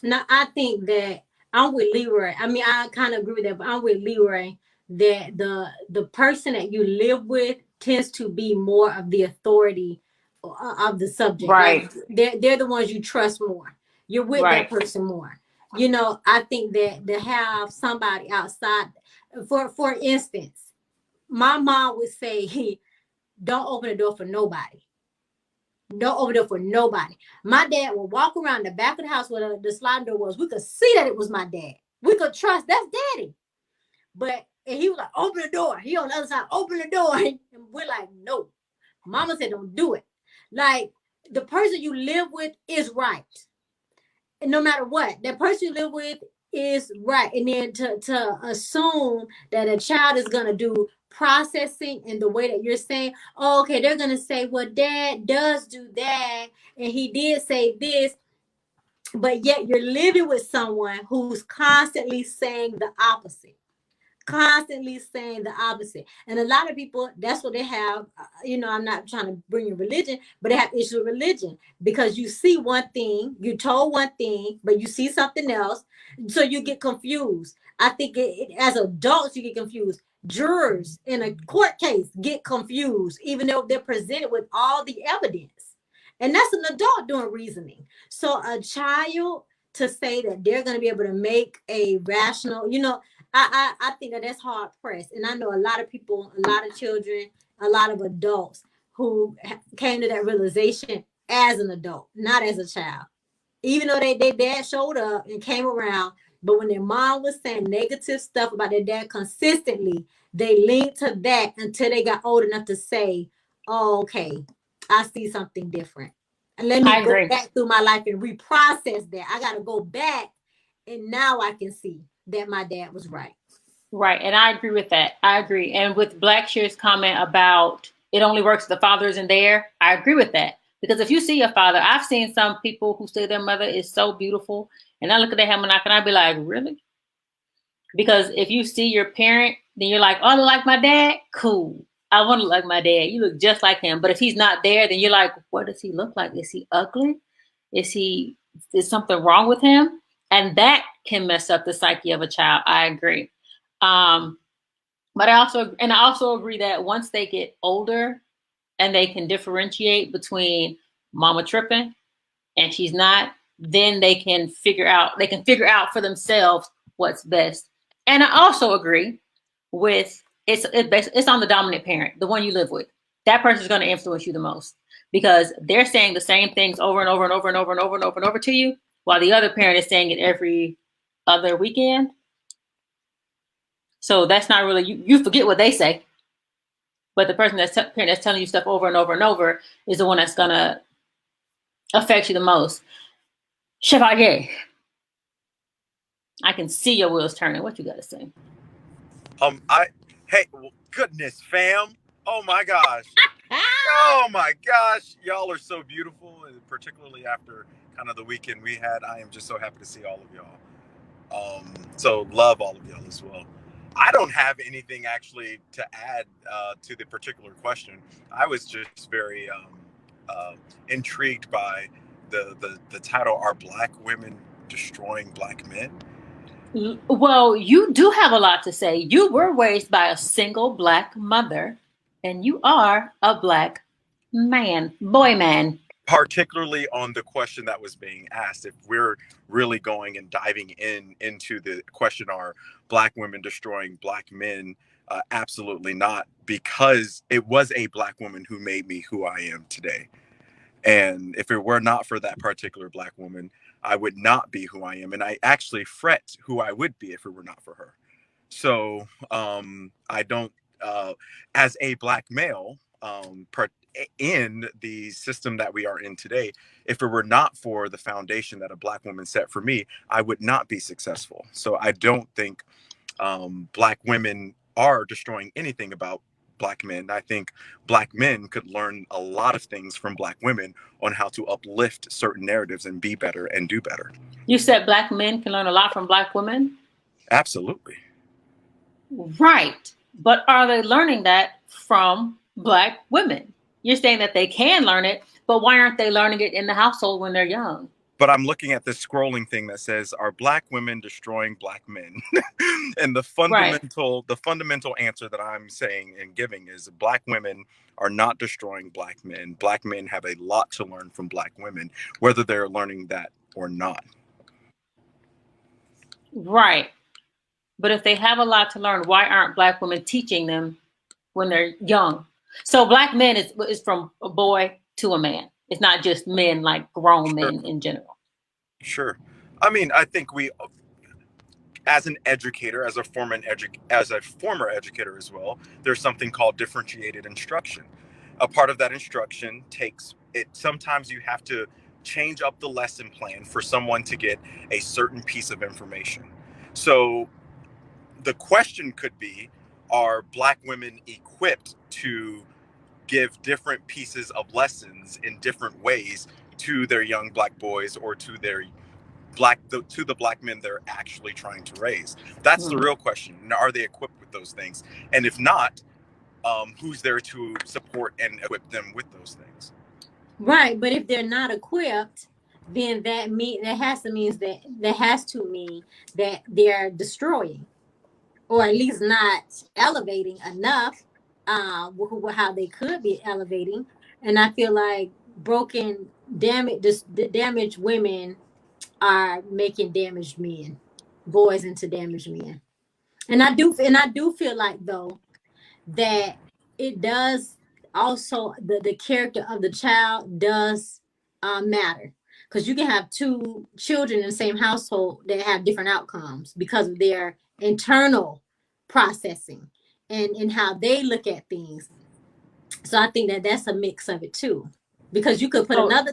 Now, I think that I'm with Leroy. I mean, I kind of agree with that, but I'm with Leroy that the person that you live with tends to be more of the authority of the subject. Right. Like they're the ones you trust more. You're with Right. that person more. You know, I think that to have somebody outside, for instance, my mom would say, "Don't open the door for nobody. Don't open the door for nobody." My dad would walk around the back of the house where the sliding door was. We could see that it was my dad. We could trust that's daddy. But and he was like, "Open the door." He on the other side, "Open the door." And we're like, "No." Mama said, "Don't do it." Like the person you live with is right. And no matter what, that person you live with is right. And then to assume that a child is gonna do processing in the way that you're saying, oh, okay, they're gonna say, well, dad does do that, and he did say this, but yet you're living with someone who's constantly saying the opposite. Constantly saying the opposite. And a lot of people, that's what they have. You know, I'm not trying to bring in religion, but they have issues with religion because you see one thing, you told one thing, but you see something else. So you get confused. I think as adults, you get confused. Jurors in a court case get confused, even though they're presented with all the evidence. And that's an adult doing reasoning. So a child to say that they're going to be able to make a rational, you know, I think that that's hard pressed. And I know a lot of people, a lot of children, a lot of adults who came to that realization as an adult, not as a child. Even though their dad showed up and came around, but when their mom was saying negative stuff about their dad consistently, they linked to that until they got old enough to say, oh, okay, I see something different. And let me I go agree. back through my life and reprocess that. I got to go back and now I can see that my dad was right. Right. And I agree with that. I agree. And with Blackshear's comment about it only works if the father isn't there, I agree with that. Because if you see your father, I've seen some people who say their mother is so beautiful. And I look at their Hamanach and I be like, really? Because if you see your parent, then you're like, oh, I look like my dad? Cool. I want to look like my dad. You look just like him. But if he's not there, then you're like, what does he look like? Is he ugly? Is something wrong with him? And that can mess up the psyche of a child. I agree. But I also agree that once they get older and they can differentiate between mama tripping and she's not, then they can figure out for themselves what's best. And I also agree with it's on the dominant parent, the one you live with. That person is going to influence you the most because they're saying the same things over and over and over and over and over and over and over to you, while the other parent is saying it every other weekend. So that's not really, you forget what they say, but the person that's telling you stuff over and over and over is the one that's going to affect you the most. Chevalier, I can see your wheels turning. What you got to say? Hey, goodness, fam. Oh my gosh. Oh my gosh. Y'all are so beautiful. And particularly after kind of the weekend we had, I am just so happy to see all of y'all. So love all of y'all as well. I don't have anything actually to add to the particular question. I was just very intrigued by the title, Are Black Women Destroying Black Men? Well, you do have a lot to say. You were raised by a single Black mother, and you are a Black man, boy man. Particularly on the question that was being asked, if we're really going and diving into the question, are Black women destroying Black men? Absolutely not, because it was a Black woman who made me who I am today. And if it were not for that particular Black woman, I would not be who I am. And I actually fret who I would be if it were not for her. So I don't, as a Black male, in the system that we are in today, if it were not for the foundation that a Black woman set for me, I would not be successful. So I don't think Black women are destroying anything about Black men. I think Black men could learn a lot of things from Black women on how to uplift certain narratives and be better and do better. You said Black men can learn a lot from Black women? Absolutely. Right. But are they learning that from Black women? You're saying that they can learn it, but why aren't they learning it in the household when they're young? but I'm looking at this scrolling thing that says, "Are black women destroying black men?" And the fundamental answer that I'm saying and giving is black women are not destroying black men. Black men have a lot to learn from black women, whether they're learning that or not. Right. But if they have a lot to learn, why aren't black women teaching them when they're young? So black men is from a boy to a man. It's not just men, like grown men in general. Sure. I mean, I think we, as an educator, as a former educator as well, there's something called differentiated instruction. A part of that instruction sometimes you have to change up the lesson plan for someone to get a certain piece of information. So the question could be, are black women equipped to give different pieces of lessons in different ways to their young black boys or to their to the black men they're actually trying to raise? That's the real question. Are they equipped with those things? And if not, who's there to support and equip them with those things? Right, but if they're not equipped, then that has to mean that they're destroying, or at least not elevating enough, how they could be elevating. And I feel like damaged women are making damaged men, boys into damaged men. And I do feel like, though, that it does also, the character of the child does matter, because you can have two children in the same household that have different outcomes because of their internal processing and how they look at things. So I think that that's a mix of it too, because you could put another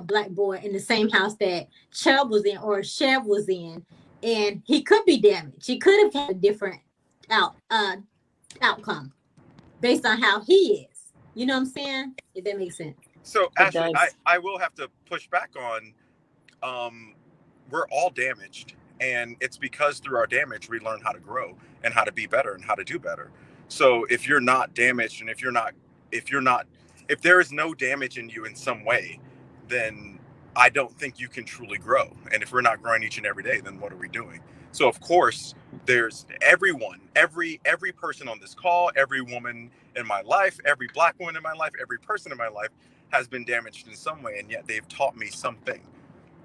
black boy in the same house that Chubb was in or Chev was in, and he could be damaged. He could have had a different outcome based on how he is. You know what I'm saying? If that makes sense. So Ashley, I will have to push back on, we're all damaged, and it's because through our damage we learn how to grow and how to be better and how to do better. So if you're not damaged, and if there is no damage in you in some way, then I don't think you can truly grow. And if we're not growing each and every day, then what are we doing? So of course, there's every person on this call, every woman in my life, every black woman in my life, every person in my life has been damaged in some way, and yet they've taught me something.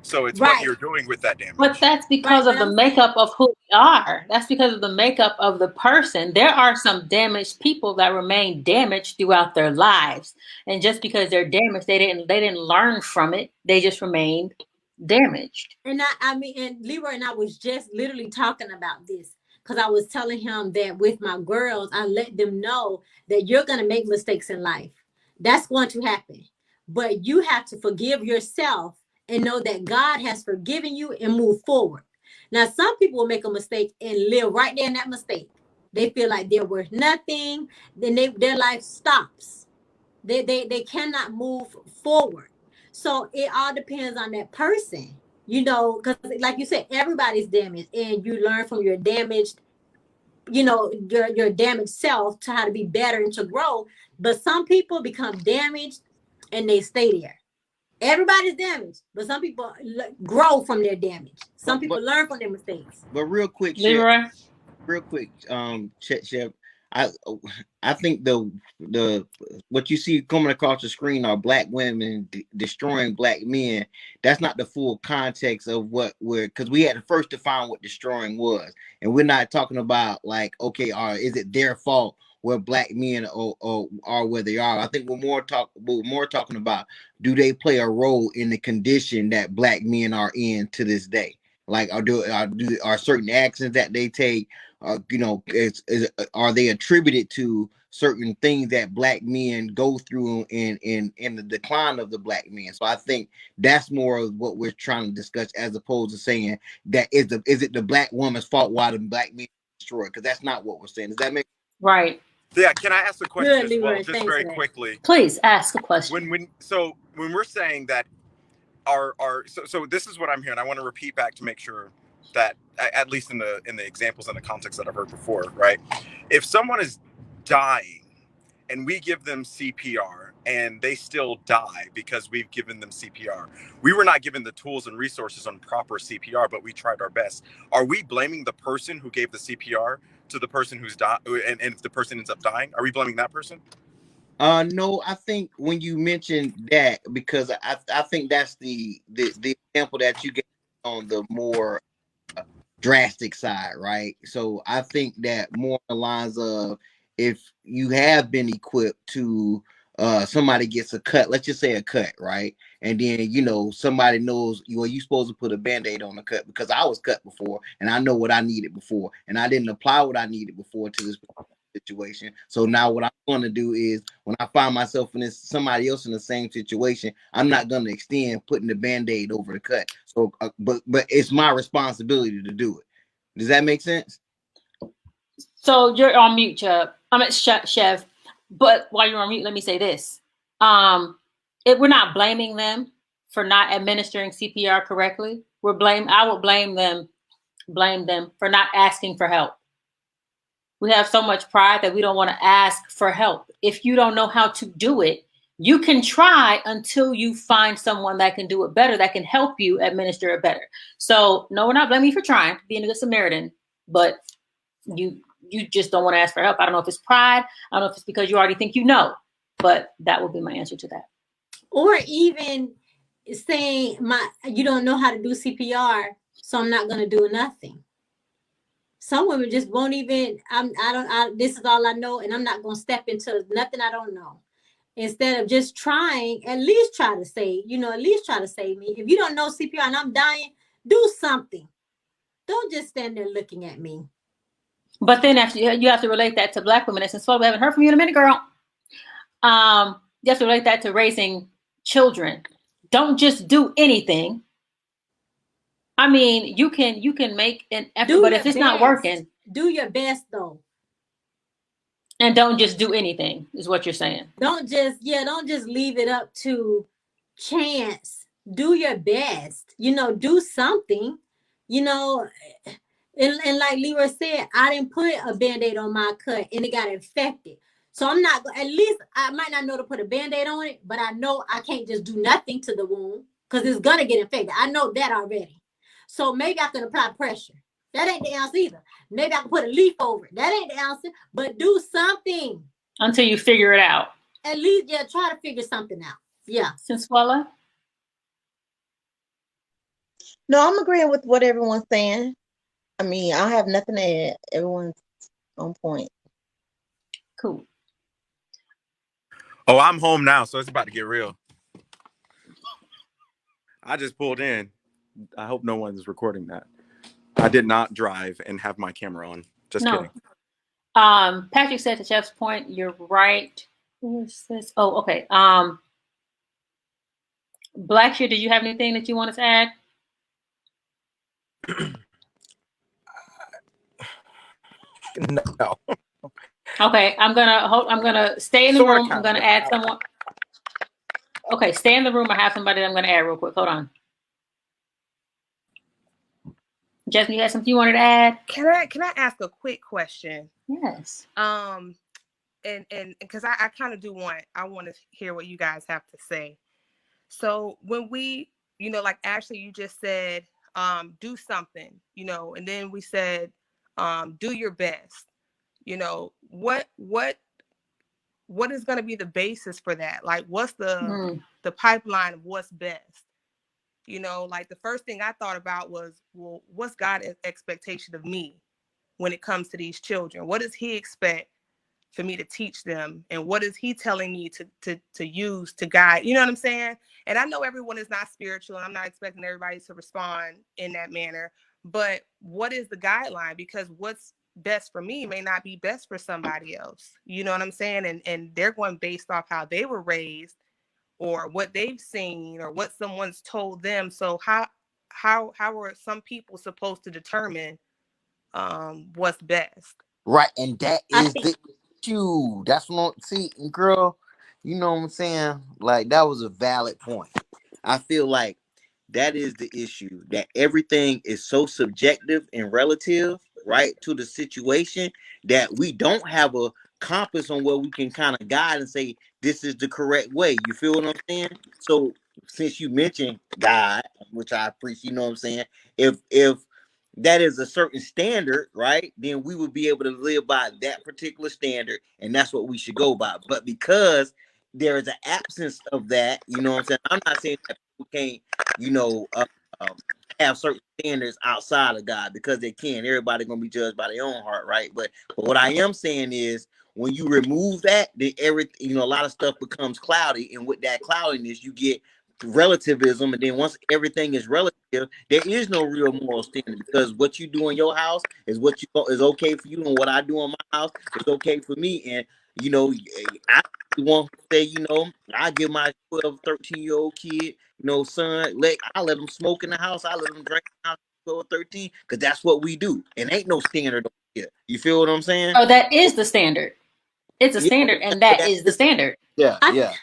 So it's what you're doing with that damage. But that's because of the makeup of who we are. That's because of the makeup of the person. There are some damaged people that remain damaged throughout their lives. And just because they're damaged, they didn't learn from it. They just remained damaged. And and Leroy and I was just literally talking about this, because I was telling him that with my girls, I let them know that you're going to make mistakes in life. That's going to happen. But you have to forgive yourself and know that God has forgiven you and move forward. Now, some people will make a mistake and live right there in that mistake. They feel like they're worth nothing. Then their life stops. They cannot move forward. So it all depends on that person, because like you said, everybody's damaged, and you learn from your damaged, your damaged self to how to be better and to grow. But some people become damaged and they stay there. Everybody's damaged, but some people grow from their damage. Some people learn from their mistakes. But real quick, Leroy, Chef, I think the what you see coming across the screen are black women destroying black men. That's not the full context of what because we had to first define what destroying was, and we're not talking about like, okay, is it their fault where black men are where they are? I think we're more talking about, do they play a role in the condition that black men are in to this day? Like, are certain actions that they take, are they attributed to certain things that black men go through in the decline of the black men? So I think that's more of what we're trying to discuss, as opposed to saying that is it the black woman's fault why the black men destroyed? Because that's not what we're saying. Does that make sense? Right? Yeah, can I ask a question as well, just very quickly? Please ask a question. When we're saying that so this is what I'm hearing. I want to repeat back to make sure that, at least in the examples and the context that I've heard before, right? If someone is dying and we give them CPR and they still die because we've given them CPR. We were not given the tools and resources on proper CPR, but we tried our best. Are we blaming the person who gave the CPR to the person who's died, and if the person ends up dying, are we blaming that person? No, I think when you mentioned that, because I think that's the example that you get on the more drastic side, right? So I think that more on the lines of, if you have been equipped to somebody gets a cut, let's just say a cut, right? And then, you know, somebody knows you're supposed to put a band-aid on the cut, because I was cut before and I know what I needed before, and I didn't apply what I needed before to this situation. So now what I'm going to do is, when I find myself in somebody else in the same situation, I'm not going to extend putting the band-aid over the cut. So but it's my responsibility to do it. Does that make sense? So you're on mute, Chef. But while you're on mute, let me say this. We're not blaming them for not administering CPR correctly. I would blame them for not asking for help. We have so much pride that we don't want to ask for help. If you don't know how to do it, you can try until you find someone that can do it better, that can help you administer it better. So no, we're not blaming you for trying, being a good Samaritan, but you just don't want to ask for help. I don't know if it's pride. I don't know if it's because you already think you know, but that would be my answer to that. Or even saying, you don't know how to do CPR, so I'm not going to do nothing. Some women just won't even, this is all I know, and I'm not going to step into nothing I don't know. Instead of just trying, at least try to save me. If you don't know CPR and I'm dying, do something. Don't just stand there looking at me. But then after you have to relate that to Black women. And since we haven't heard from you in a minute, girl, you have to relate that to raising children. Don't just do anything. I mean, you can make an effort, but if it's not working, do your best though. And don't just do anything, is what you're saying. Don't just leave it up to chance. Do your best. Do something. And like Leroy said, I didn't put a Band-Aid on my cut and it got infected. So I'm not, at least I might not know to put a Band-Aid on it, but I know I can't just do nothing to the wound because it's going to get infected. I know that already. So maybe I can apply pressure. That ain't the answer either. Maybe I can put a leaf over it. That ain't the answer, but do something. Until you figure it out. At least, try to figure something out. Yeah. Sensuela? No, I'm agreeing with what everyone's saying. I mean, I have nothing to add. Everyone's on point. Cool. Oh, I'm home now, so it's about to get real. I just pulled in. I hope no one's recording that. I did not drive and have my camera on. Just kidding. Patrick said to Jeff's point, you're right. Where's this? Oh, okay. Blackshear, did you have anything that you wanted to add? No. Okay, I'm gonna stay in the room. I'm gonna add someone. Okay, stay in the room. I have somebody that I'm gonna add real quick. Hold on. Jasmine, you had something you wanted to add? Can I ask a quick question? Yes. And because I kind of I want to hear what you guys have to say. So when we, like Ashley, you just said, do something, and then we said, do your best. What is going to be the basis for that? Like, what's the pipeline of what's best? Like the first thing I thought about was, well, what's God's expectation of me when it comes to these children? What does he expect for me to teach them? And what is he telling me to use to guide? You know what I'm saying? And I know everyone is not spiritual, and I'm not expecting everybody to respond in that manner, but what is the guideline? Because what's best for me may not be best for somebody else. You know what I'm saying? And they're going based off how they were raised, or what they've seen, or what someone's told them. So how are some people supposed to determine what's best? Right, and that is the issue. That's what girl, you know what I'm saying? Like, that was a valid point. I feel like that is the issue, that everything is so subjective and relative, right, to the situation, that we don't have a compass on where we can kind of guide and say, this is the correct way. You feel what I'm saying? So since you mentioned God, which I appreciate, you know what I'm saying? If that is a certain standard, right? Then we would be able to live by that particular standard, and that's what we should go by. But because there is an absence of that, you know what I'm saying? I'm not saying that people can't, you know, um, have certain standards outside of God, because they can. Everybody gonna be judged by their own heart, right? But what I am saying is, when you remove that, then everything, you know, a lot of stuff becomes cloudy, and with that cloudiness, you get relativism. And then once everything is relative, there is no real moral standard, because what you do in your house is what you is okay for you, and what I do in my house is okay for me. And you know, I want to say, you know, I give my 12, 13-year-old kid, you know, son, I let them smoke in the house, I let them drink in the house, 12, 13, because that's what we do, and ain't no standard here. You feel what I'm saying? Oh, that is the standard. It's a Yeah, standard, and that is the standard. yeah, I, yeah.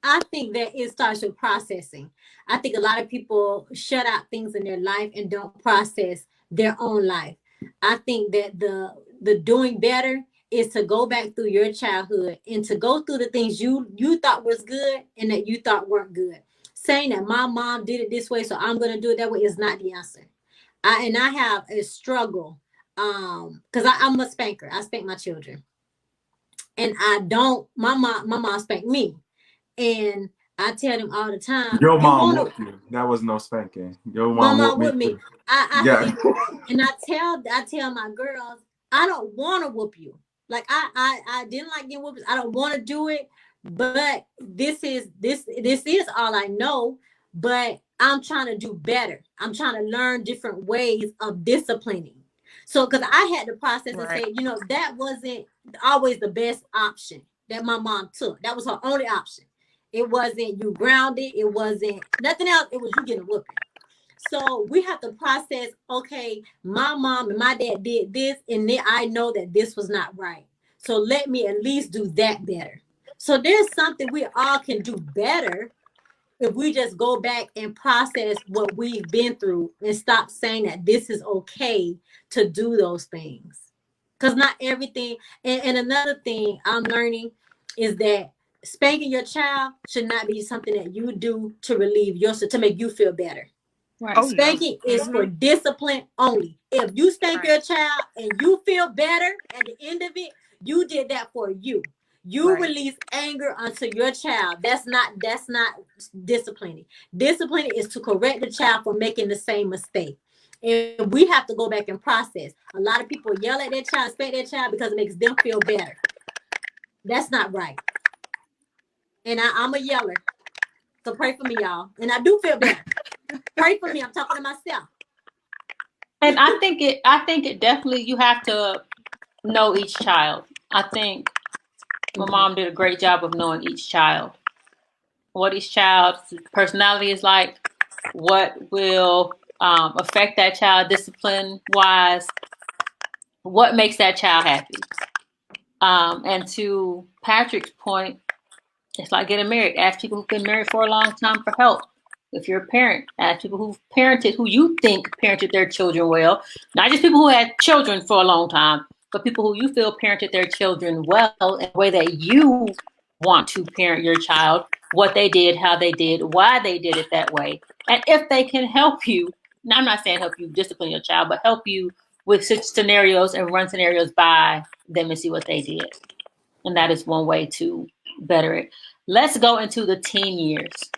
I think that it starts with processing. I think a lot of people shut out things in their life and don't process their own life. I think that the doing better is to go back through your childhood and to go through the things you thought was good and that you thought weren't good. Saying that my mom did it this way, so I'm gonna do it that way is not the answer. I have a struggle because I'm a spanker. I spank my children, and I don't. My mom spanked me, and I tell them all the time, Your you mom want whooped you. That was no spanking. Your my mom whooped mom me with me. too. I Yeah. and I tell my girls, I don't want to whoop you. Like I didn't like getting whooped. I don't want to do it, but this is all I know. But I'm trying to do better. I'm trying to learn different ways of disciplining. So because I had to process and Right. say, you know, that wasn't always the best option that my mom took. That was her only option. It wasn't you grounded. It wasn't nothing else. It was you getting whooping. So we have to process, okay, my mom and my dad did this, and then I know that this was not right. So let me at least do that better. So there's something we all can do better if we just go back and process what we've been through and stop saying that this is okay to do those things. Because not everything, and another thing I'm learning is that spanking your child should not be something that you do to relieve yourself, to make you feel better. Right. Oh, no. Spanking is for discipline only. If you spank your child and you feel better at the end of it, you did that for you. You Right. release anger onto your child. That's not disciplining. Disciplining is to correct the child for making the same mistake. And we have to go back and process. A lot of people yell at their child, spank their child because it makes them feel better. That's not right. And I'm a yeller. So pray for me, y'all. And I do feel better. Pray for me. I'm talking to myself. And I think it definitely, you have to know each child. I think my mom did a great job of knowing each child, what each child's personality is like, what will affect that child discipline wise, what makes that child happy. And to Patrick's point, it's like getting married. Ask people who've been married for a long time for help. If you're a parent, ask people who've parented, who you think parented their children well. Not just people who had children for a long time, but people who you feel parented their children well in the way that you want to parent your child, what they did, how they did, why they did it that way. And if they can help you, now I'm not saying help you discipline your child, but help you with such scenarios and run scenarios by them and see what they did. And that is one way to better it. Let's go into the teen years.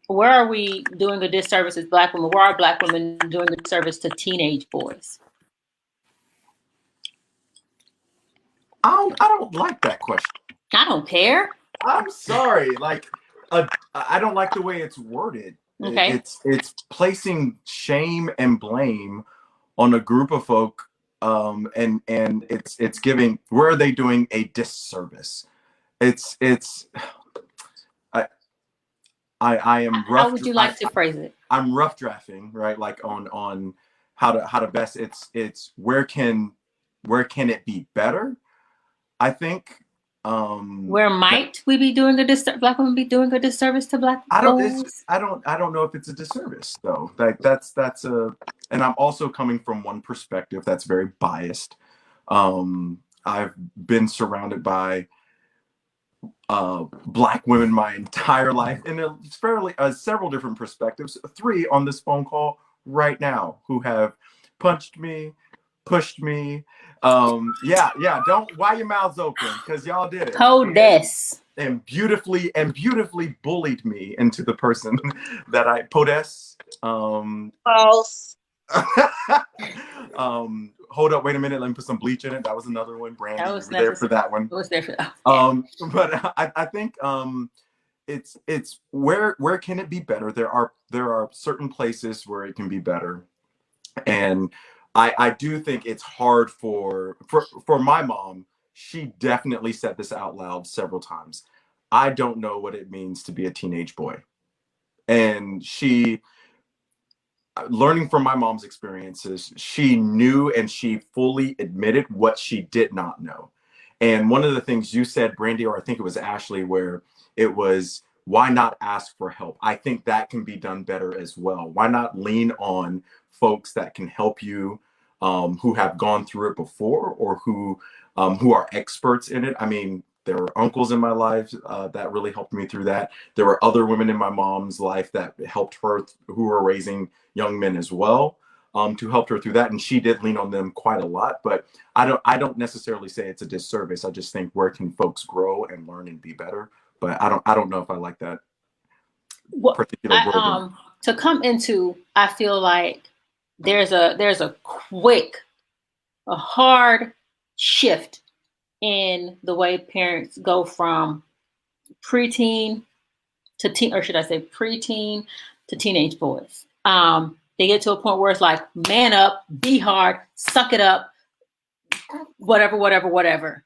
Where are we doing a disservice as Black women? Where are Black women doing a disservice to teenage boys? I don't like that question. I don't care. I'm sorry. Like, I don't like the way it's worded. Okay. It's placing shame and blame on a group of folk, and it's giving. Where are they doing a disservice? I am rough. How would you like to phrase it? I'm rough drafting, right? Like on how to best. It's where can it be better? I think. Where might we be doing a disservice? Black women be doing a disservice to Black boys? I don't know if it's a disservice though. Like that's and I'm also coming from one perspective that's very biased. I've been surrounded by Black women my entire life, and it's fairly several different perspectives. 3 on this phone call right now who have punched me, pushed me. Yeah. Don't, why your mouths open? Because y'all did it. Podess. And beautifully bullied me into the person that I Podess. False. Hold up, wait a minute. Let me put some bleach in it. That was another one. Brandy, That you was were there for that one. It was there for that. But I think it's where can it be better? There are certain places where it can be better, and I do think it's hard for my mom. She definitely said this out loud several times. I don't know what it means to be a teenage boy, and she, learning from my mom's experiences, she knew and she fully admitted what she did not know. And one of the things you said, Brandy, or I think it was Ashley, where it was, why not ask for help? I think that can be done better as well. Why not lean on folks that can help you, who have gone through it before, or who are experts in it? I mean, there were uncles in my life that really helped me through that. There were other women in my mom's life that helped her, who were raising young men as well, to help her through that. And she did lean on them quite a lot. But I don't necessarily say it's a disservice. I just think, where can folks grow and learn and be better? But I don't know if I like that particular word. To come into, I feel like there's a hard shift in the way parents go from preteen to teen, or should I say preteen to teenage boys. They get to a point where it's like, man up, be hard, suck it up, whatever.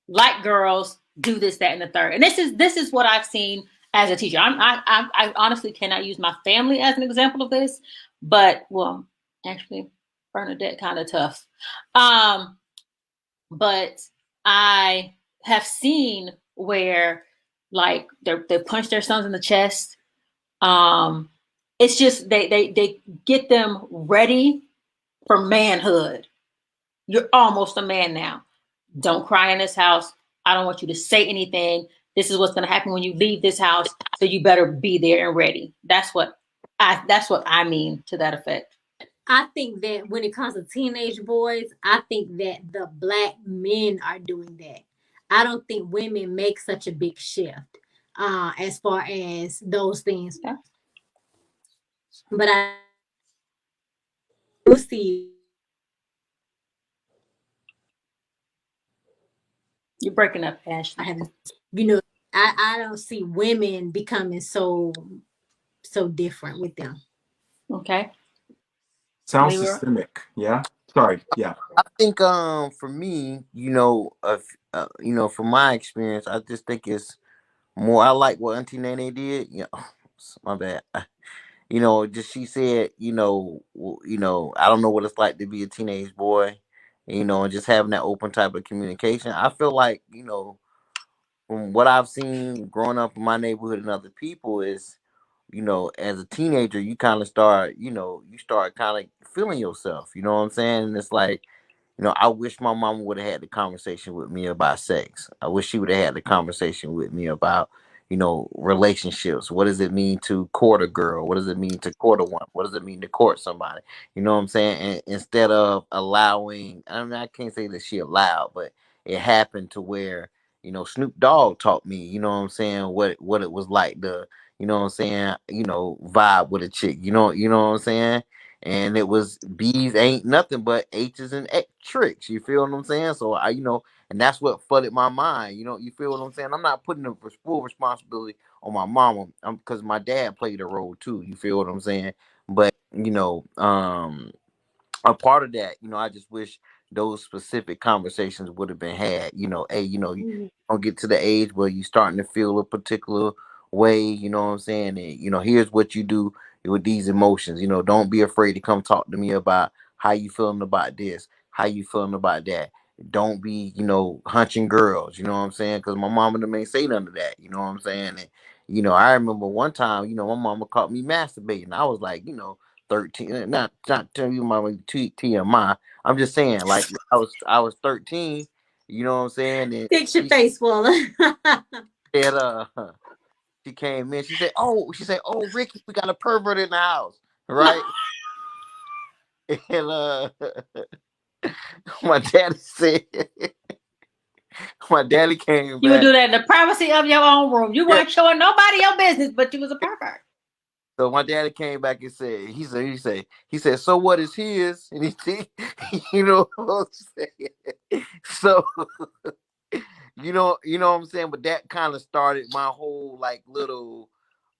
Like girls, do this, that, and the third. And this is what I've seen as a teacher. I honestly cannot use my family as an example of this, but well, actually, Bernadette kind of tough. But I have seen where, like, they punch their sons in the chest. It's just they get them ready for manhood. You're almost a man now. Don't cry in this house. I don't want you to say anything. This is what's going to happen when you leave this house. So you better be there and ready. That's what I mean to that effect. I think that when it comes to teenage boys, I think that the Black men are doing that. I don't think women make such a big shift as far as those things. Yeah. But I do see. You're breaking up, Ash. I don't see women becoming so different with them. Okay. Sounds systemic. Yeah. Sorry. Yeah. I think for me, from my experience, I just think it's more. I like what Auntie Nene did. My bad. Just she said, I don't know what it's like to be a teenage boy, and just having that open type of communication. I feel like, from what I've seen growing up in my neighborhood and other people is, as a teenager, you kind of start, you start kind of feeling yourself, you know what I'm saying? And it's like, I wish my mama would have had the conversation with me about sex. I wish she would have had the conversation with me about, relationships. What does it mean to court a girl? What does it mean to court a woman? What does it mean to court somebody? You know what I'm saying? And instead of allowing, I mean, I can't say that she allowed, but it happened to where, Snoop Dogg taught me, you know what I'm saying, what it was like to, what I'm saying, vibe with a chick, you know what I'm saying? And it was B's ain't nothing but H's and X tricks. You feel what I'm saying? So and that's what flooded my mind. You feel what I'm saying? I'm not putting the full responsibility on my mama, because my dad played a role too. You feel what I'm saying? But a part of that, I just wish those specific conversations would have been had. You don't get to the age where you starting to feel a particular way, you know what I'm saying? And here's what you do with these emotions. Don't be afraid to come talk to me about how you feeling about this, how you feeling about that. Don't be, hunching girls, you know what I'm saying? Because my mama may say none of that, you know what I'm saying? And I remember one time, my mama caught me masturbating. I was like, 13, not telling you my TMI. I'm just saying, like, I was 13, You know what I'm saying? And Fix your face, Fuller. said, she came in. She said, "Oh, Ricky, we got a pervert in the house, right?" And my daddy said, my daddy came You would back. do that in the privacy of your own room. You Yeah. weren't showing nobody your business, but you was a pervert. So my daddy came back and said, he said, "So what is his?" And he you know what I'm saying? So you know what I'm saying? But that kind of started my whole like little,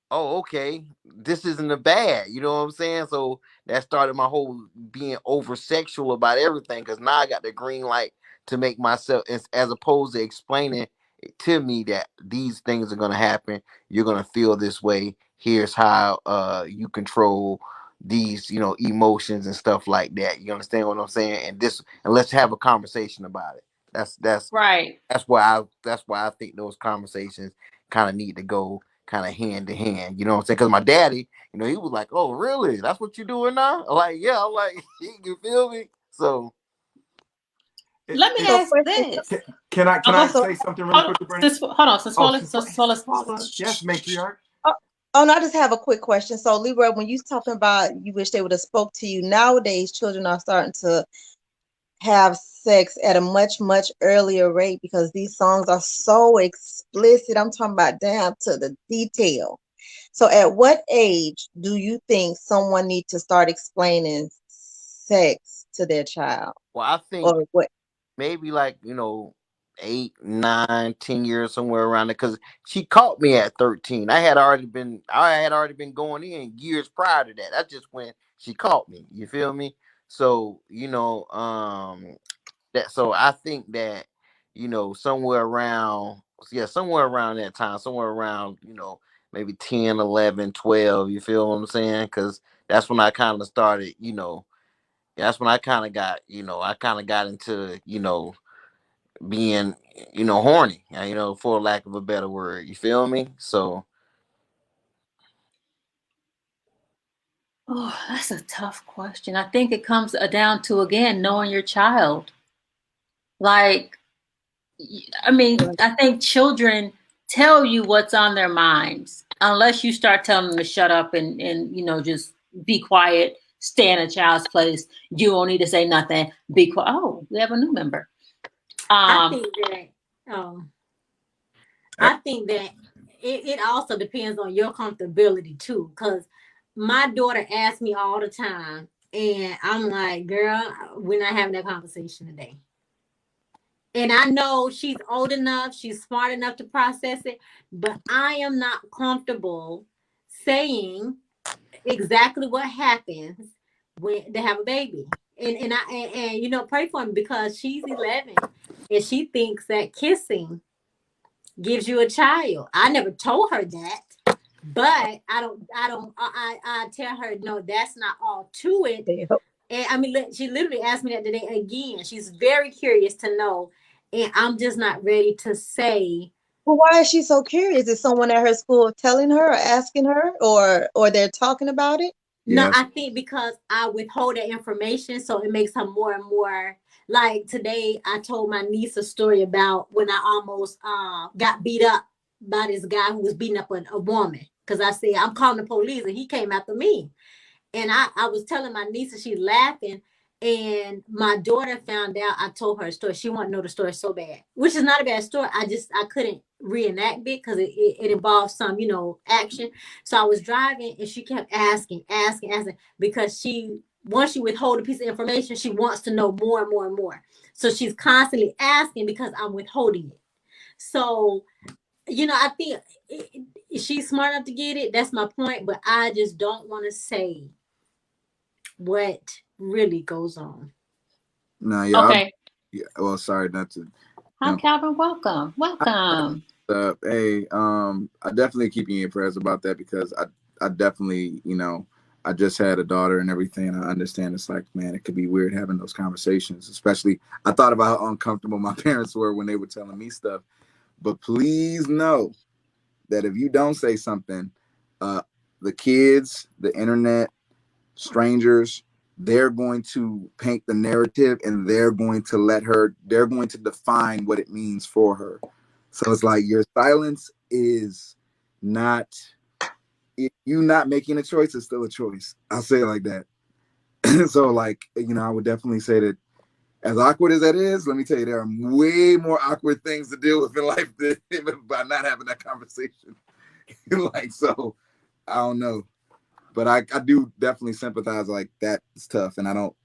oh, okay, this isn't a bad, you know what I'm saying? So that started my whole being over sexual about everything, because now I got the green light to make myself, as opposed to explaining it to me that these things are gonna happen, you're gonna feel this way. Here's how you control these, emotions and stuff like that. You understand what I'm saying? And let's have a conversation about it. That's Right. that's why I think those conversations kind of need to go kind of hand to hand. You know what I'm saying? Because my daddy, he was like, "Oh, really? That's what you're doing now?" I'm like, yeah. I'm like, you feel me? So Let me So ask question, this. Can I Oh, so say something really quickly, Brandon? hold on, since Oh, Swallow. yes, matriarch. oh no, I just have a quick question. So Libra, when you talking about you wish they would have spoke to you, nowadays children are starting to have sex at a much, much earlier rate because these songs are so explicit. I'm talking about down to the detail. So at what age do you think someone needs to start explaining sex to their child? well, I think Or what? maybe like 8, 9, 10 years, somewhere around there, because she caught me at 13. I had already been going in years prior to that. That's just when she caught me. You feel me? So so I think that somewhere around that time, somewhere around maybe 10, 11, 12. You feel what I'm saying? Because that's when I kind of started, that's when I kind of got, into being horny, for lack of a better word. You feel me? So Oh, that's a tough question. I think it comes down to, again, knowing your child. Like, I mean, I think children tell you what's on their minds unless you start telling them to shut up and just be quiet, stay in a child's place. You don't need to say nothing. Be quiet. Oh, we have a new member. I think that it also depends on your comfortability too. Because my daughter asks me all the time, and I'm like, girl, we're not having that conversation today. And I know she's old enough, she's smart enough to process it, but I am not comfortable saying exactly what happens when they have a baby. And pray for me because she's 11 and she thinks that kissing gives you a child. I never told her that, but I tell her, no, that's not all to it. And I mean, she literally asked me that today again. She's very curious to know, and I'm just not ready to say. Well, why is she so curious? Is someone at her school telling her or asking her, or they're talking about it? No, Yes. I think because I withhold that information, so it makes her more and more. Like today, I told my niece a story about when I almost got beat up by this guy who was beating up a woman. Because I said, I'm calling the police, and he came after me. And I was telling my niece, and she's laughing. And my daughter found out. I told her a story. She wanted to know the story so bad, which is not a bad story. I couldn't reenact it because it involved some, action. So I was driving, and she kept asking, because once you withhold a piece of information, she wants to know more and more and more. So she's constantly asking because I'm withholding it. So, I think she's smart enough to get it. That's my point. But I just don't want to say what really goes on. No, yeah. Okay. Well, sorry not to. Hi, Calvin. Welcome. Hey, I definitely keep you in prayers about that because I definitely, I just had a daughter and everything. And I understand it's like, man, it could be weird having those conversations, especially I thought about how uncomfortable my parents were when they were telling me stuff. But please know that if you don't say something, the kids, the internet, strangers, they're going to paint the narrative and they're going to define what it means for her. So it's like your silence is not, you not making a choice is still a choice. I'll say it like that. So like, I would definitely say that as awkward as that is, let me tell you, there are way more awkward things to deal with in life than by not having that conversation. Like, so I don't know, but I do definitely sympathize. Like, that's tough. And I don't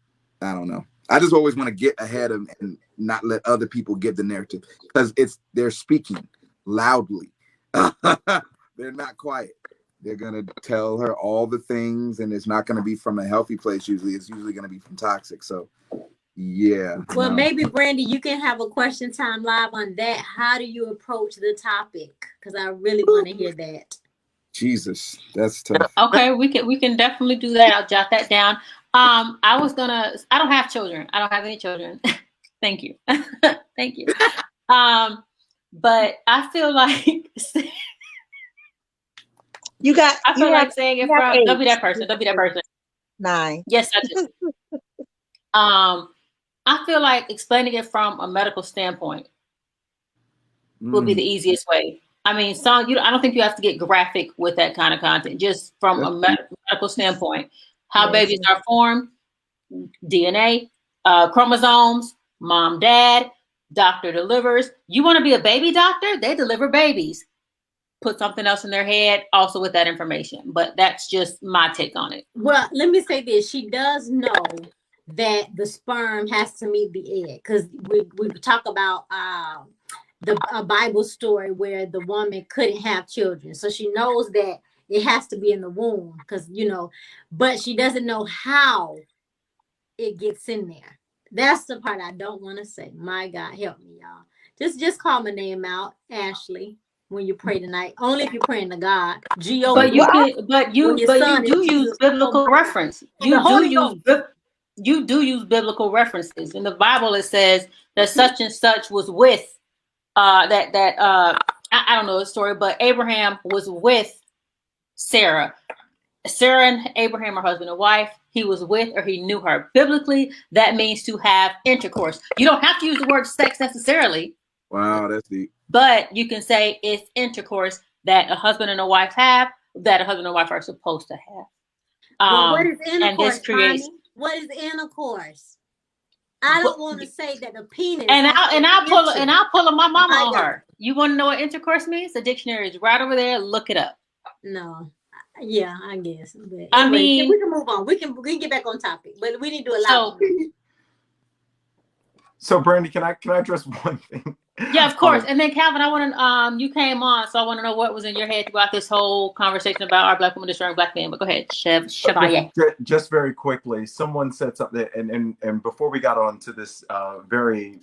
know. I just always want to get ahead of and not let other people give the narrative, because they're speaking loudly. They're not quiet. They're going to tell her all the things, and it's not going to be from a healthy place. Usually it's usually going to be from toxic. So yeah. Well, maybe Brandy, you can have a question time live on that. How do you approach the topic? Because I really want to hear that. Jesus, that's tough. Okay, we can definitely do that. I'll jot that down. I don't have children. I don't have any children. Thank you. Thank you. But I feel like I feel like saying it from, don't be that person. Don't be that person. 9. Yes, I do. I feel like explaining it from a medical standpoint would be the easiest way. I mean, I don't think you have to get graphic with that kind of content. Just from a medical standpoint, how babies are formed, DNA, chromosomes, mom, dad, doctor delivers. You want to be a baby doctor? They deliver babies. Put something else in their head also with that information. But that's just my take on it. Well, let me say this. She does know that the sperm has to meet the egg, because we talk about a Bible story where the woman couldn't have children. So she knows that it has to be in the womb, because, but she doesn't know how it gets in there. That's the part I don't want to say. My God, help me, y'all. Just call my name out, Ashley, when you pray tonight. Only if you're praying to God. But you do use biblical reference. You do use biblical references. In the Bible, it says that such and such was with I don't know the story, but Abraham was with Sarah. Sarah and Abraham are husband and wife. He was with, or he knew her. Biblically, that means to have intercourse. You don't have to use the word sex necessarily. Wow, that's deep. But you can say it's intercourse that a husband and a wife have, that a husband and wife are supposed to have. Well, what is intercourse? And this creates. What is intercourse? I don't want to say that the penis. And I'll pull my mama on her. You want to know what intercourse means? The dictionary is right over there. Look it up. No. Yeah, I guess. But I mean, we can move on. We can get back on topic, but we need to do a lot. So, Brandy, can I address one thing? Yeah, of course. And then Calvin, I want to you came on, so I want to know what was in your head throughout this whole conversation about our Black women destroying Black men. But go ahead, Chevalier. Just very quickly, someone said something, and before we got on to this very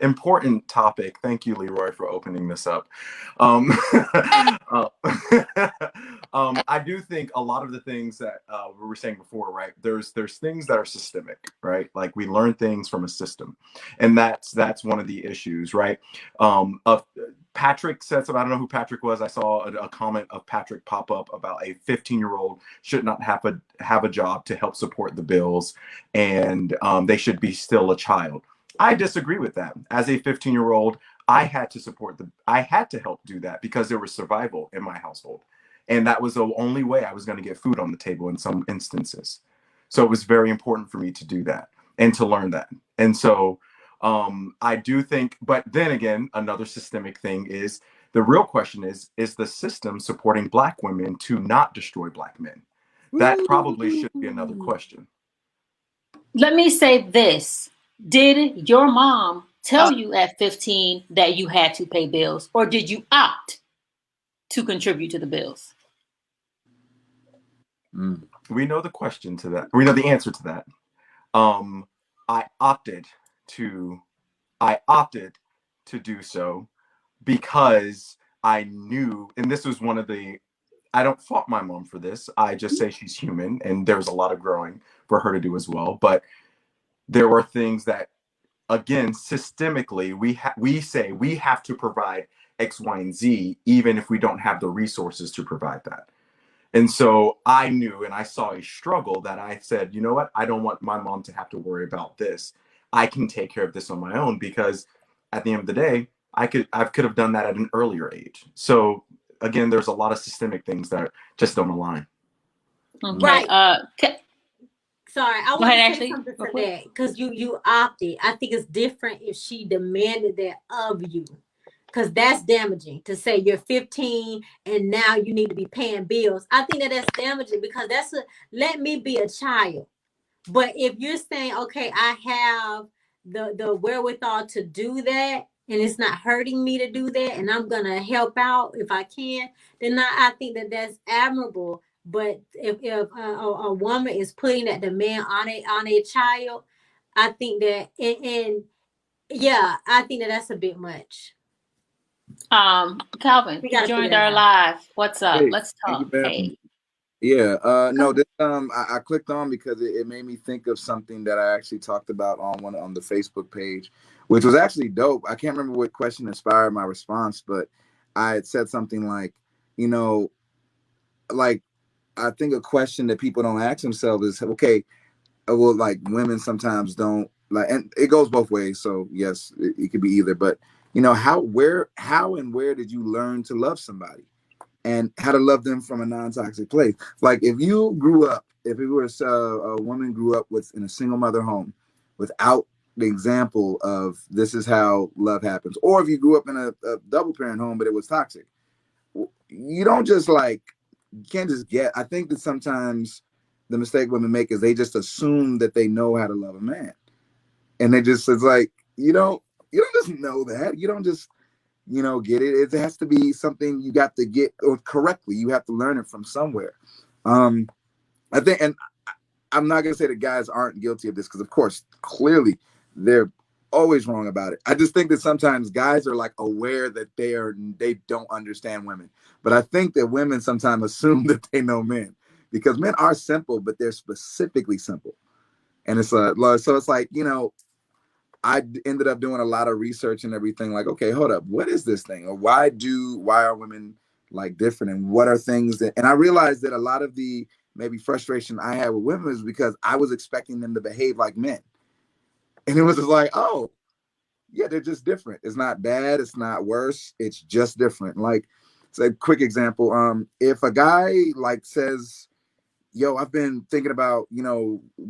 important topic, thank you, Leroy, for opening this up. I do think a lot of the things that we were saying before, right? There's things that are systemic, right? Like we learn things from a system, and that's one of the issues, right? Patrick said something. I don't know who Patrick was. I saw a comment of Patrick pop up about a 15-year-old should not have a job to help support the bills, and they should be still a child. I disagree with that. As a 15-year-old, I had to help do that because there was survival in my household. And that was the only way I was going to get food on the table in some instances. So it was very important for me to do that and to learn that. And so I do think, but then again, another systemic thing is the real question is the system supporting Black women to not destroy Black men? That probably should be another question. Let me say this. Did your mom tell you at 15 that you had to pay bills, or did you opt to contribute to the bills? We know the question to that. We know the answer to that. I opted to do so because I knew, and this was one of the, I don't fault my mom for this. I just say she's human, and there's a lot of growing for her to do as well. But there were things that, again, systemically, we say we have to provide X, Y, and Z, even if we don't have the resources to provide that. And so I knew, and I saw a struggle that I said, you know what? I don't want my mom to have to worry about this. I can take care of this on my own, because at the end of the day, I could have done that at an earlier age. So again, there's a lot of systemic things that just don't align. Okay. Right. Sorry, I Go want ahead, to say Ashley. something Real to quick. that because you opted. I think it's different if she demanded that of you, because that's damaging to say you're 15 and now you need to be paying bills. I think that that's damaging because let me be a child. But if you're saying, okay, I have the wherewithal to do that and it's not hurting me to do that and I'm gonna help out if I can, then I think that that's admirable. But if a woman is putting that demand on a child, I think that and yeah, I think that that's a bit much. Calvin, We you gotta figure joined that our out. live. What's up? Hey, Let's thank you talk. for having Hey. me. Yeah, no, this I clicked on because it made me think of something that I actually talked about on the Facebook page, which was actually dope. I can't remember what question inspired my response, but I had said something like, you know, like I think a question that people don't ask themselves is, okay, well, like women sometimes don't like, and it goes both ways. So yes, it could be either, but you know, how and where did you learn to love somebody? And how to love them from a non-toxic place. Like if you grew up, if it was a woman grew up in a single mother home without the example of this is how love happens, or if you grew up in a double parent home but it was toxic, you don't just like, you can't just get. I think that sometimes the mistake women make is they just assume that they know how to love a man, and it's like you don't just know that. You don't just get it. It has to be something you got to get correctly. You have to learn it from somewhere. I think, and I'm not gonna say that guys aren't guilty of this because, of course, clearly they're always wrong about it. I just think that sometimes guys are like aware that they don't understand women, but I think that women sometimes assume that they know men because men are simple, but they're specifically simple, and it's so it's like I ended up doing a lot of research and everything. Like, okay, hold up, what is this thing, or why are women like different, and what are things that? And I realized that a lot of the maybe frustration I had with women is because I was expecting them to behave like men, and it was just like, oh, yeah, they're just different. It's not bad. It's not worse. It's just different. Like, it's a quick example. If a guy like says, yo, I've been thinking about,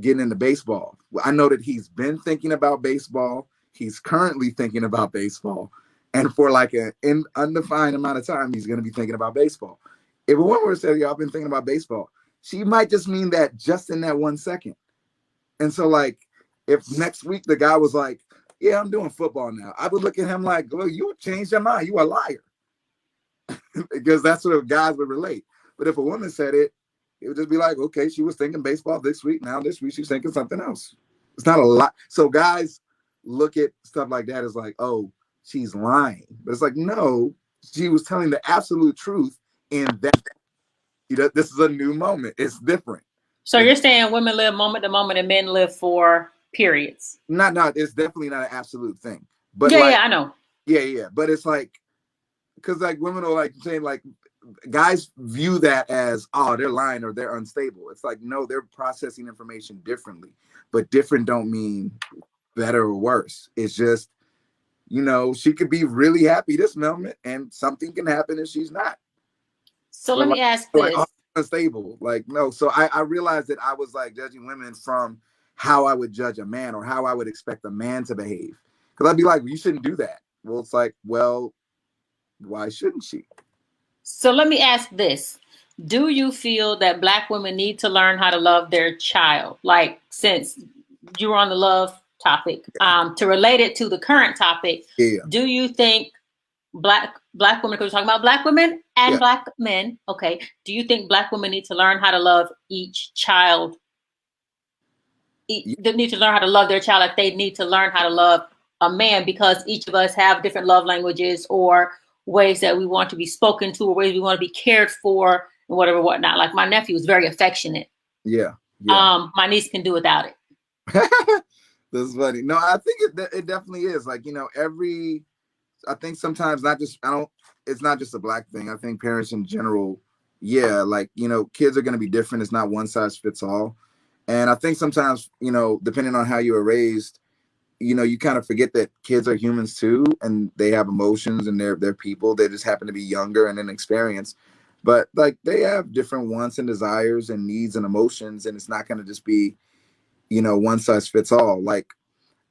getting into baseball. Well, I know that he's been thinking about baseball. He's currently thinking about baseball. And for like an undefined amount of time, he's going to be thinking about baseball. If a woman were to say, yo, I've been thinking about baseball, she might just mean that just in that 1 second. And so like, if next week the guy was like, yeah, I'm doing football now, I would look at him like, well, you changed your mind. You a liar. Because that's what guys would relate. But if a woman said it, it would just be like, okay, she was thinking baseball this week. Now this week she's thinking something else. It's not a lot. So guys look at stuff like that as like, oh, she's lying. But it's like, no, she was telling the absolute truth in that. This is a new moment. It's different. So you're saying women live moment to moment and men live for periods? Not. It's definitely not an absolute thing. But yeah, I know. Yeah. But it's like, because like women are like saying like, guys view that as, oh, they're lying or they're unstable. It's like, no, they're processing information differently, but different don't mean better or worse. It's just, she could be really happy this moment and something can happen and she's not. So let me ask this. Oh, unstable. Like, no. So I realized that I was like judging women from how I would judge a man or how I would expect a man to behave. Because I'd be like, well, you shouldn't do that. Well, it's like, well, why shouldn't she? So let me ask this. Do you feel that Black women need to learn how to love their child? Like, since you were on the love topic, to relate it to the current topic, do you think Black women, because we're talking about Black women and Black men, okay, do you think Black women need to learn how to love each child? They need to learn how to love their child like they need to learn how to love a man, because each of us have different love languages or ways that we want to be spoken to or ways we want to be cared for and whatnot. Like my nephew is very affectionate. Yeah. My niece can do without it. That's funny. No, I think it definitely is. Like, I think sometimes it's not just a Black thing. I think parents in general yeah, like, you know, kids are going to be different. It's not one size fits all. And I think sometimes, you know, depending on how you were raised, you know, you kind of forget that kids are humans too, and they have emotions, and they're people. They just happen to be younger and inexperienced, but like they have different wants and desires and needs and emotions, and it's not going to just be, you know, one size fits all. Like,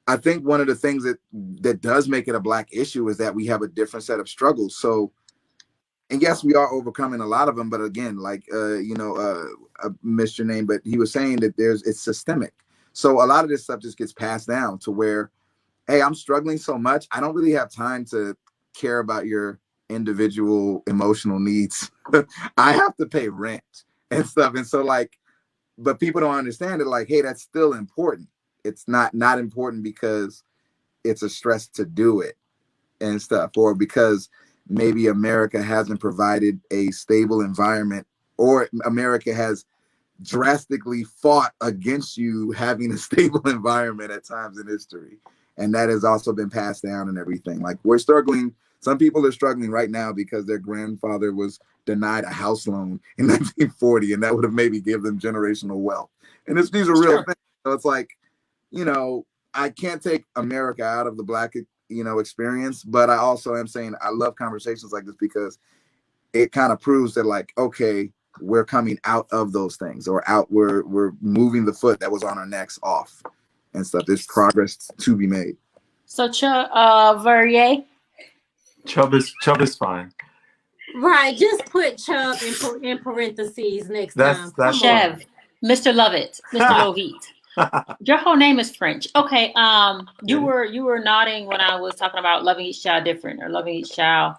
I think one of the things that does make it a Black issue is that we have a different set of struggles. So, and yes, we are overcoming a lot of them, but again, like I missed your name, but he was saying that it's systemic. So a lot of this stuff just gets passed down to where, hey, I'm struggling so much, I don't really have time to care about your individual emotional needs. I have to pay rent and stuff. And so like, but people don't understand it, like, hey, that's still important. It's not important because it's a stress to do it and stuff, or because maybe America hasn't provided a stable environment, or America has drastically fought against you having a stable environment at times in history. And that has also been passed down and everything. Like, we're struggling. Some people are struggling right now because their grandfather was denied a house loan in 1940, and that would have maybe given them generational wealth. And these are real things. So it's like, you know, I can't take America out of the Black, you know, experience, but I also am saying I love conversations like this because it kind of proves that, like, okay, we're coming out of those things, or we're moving the foot that was on our necks off and stuff. There's progress to be made. So Verrier. Chubb is fine. Right, just put Chubb in parentheses next time. That's Chev, Mr. Lovett, Mr. Lovett. Your whole name is French. Okay. You were nodding when I was talking about loving each child different, or loving each child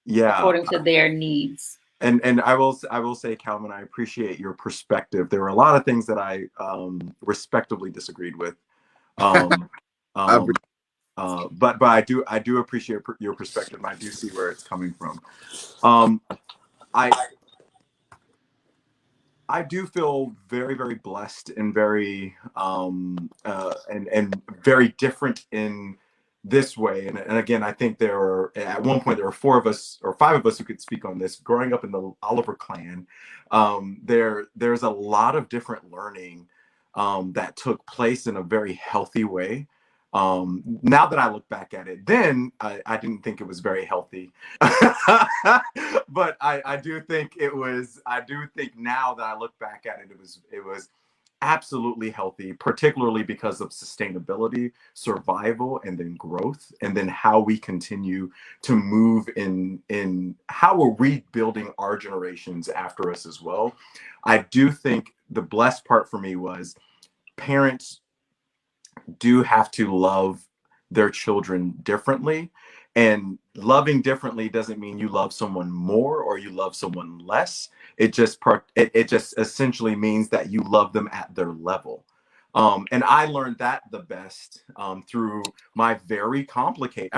according to their needs. And I will say, Calvin, I appreciate your perspective. There were a lot of things that I respectively disagreed with. But I do appreciate your perspective, and I do see where it's coming from. I do feel very, very blessed and very and very different in this way. And again, I think at one point there were 4 of us or 5 of us who could speak on this. Growing up in the Oliver clan, there's a lot of different learning that took place in a very healthy way. Now that I look back at it, then I didn't think it was very healthy, but I do think it was. I do think now that I look back at it, it was absolutely healthy, particularly because of sustainability, survival, and then growth, and then how we continue to move in how we're rebuilding our generations after us as well. I do think the blessed part for me was parents do have to love their children differently, and loving differently doesn't mean you love someone more or you love someone less. It just essentially means that you love them at their level. And I learned that the best through my very complicated,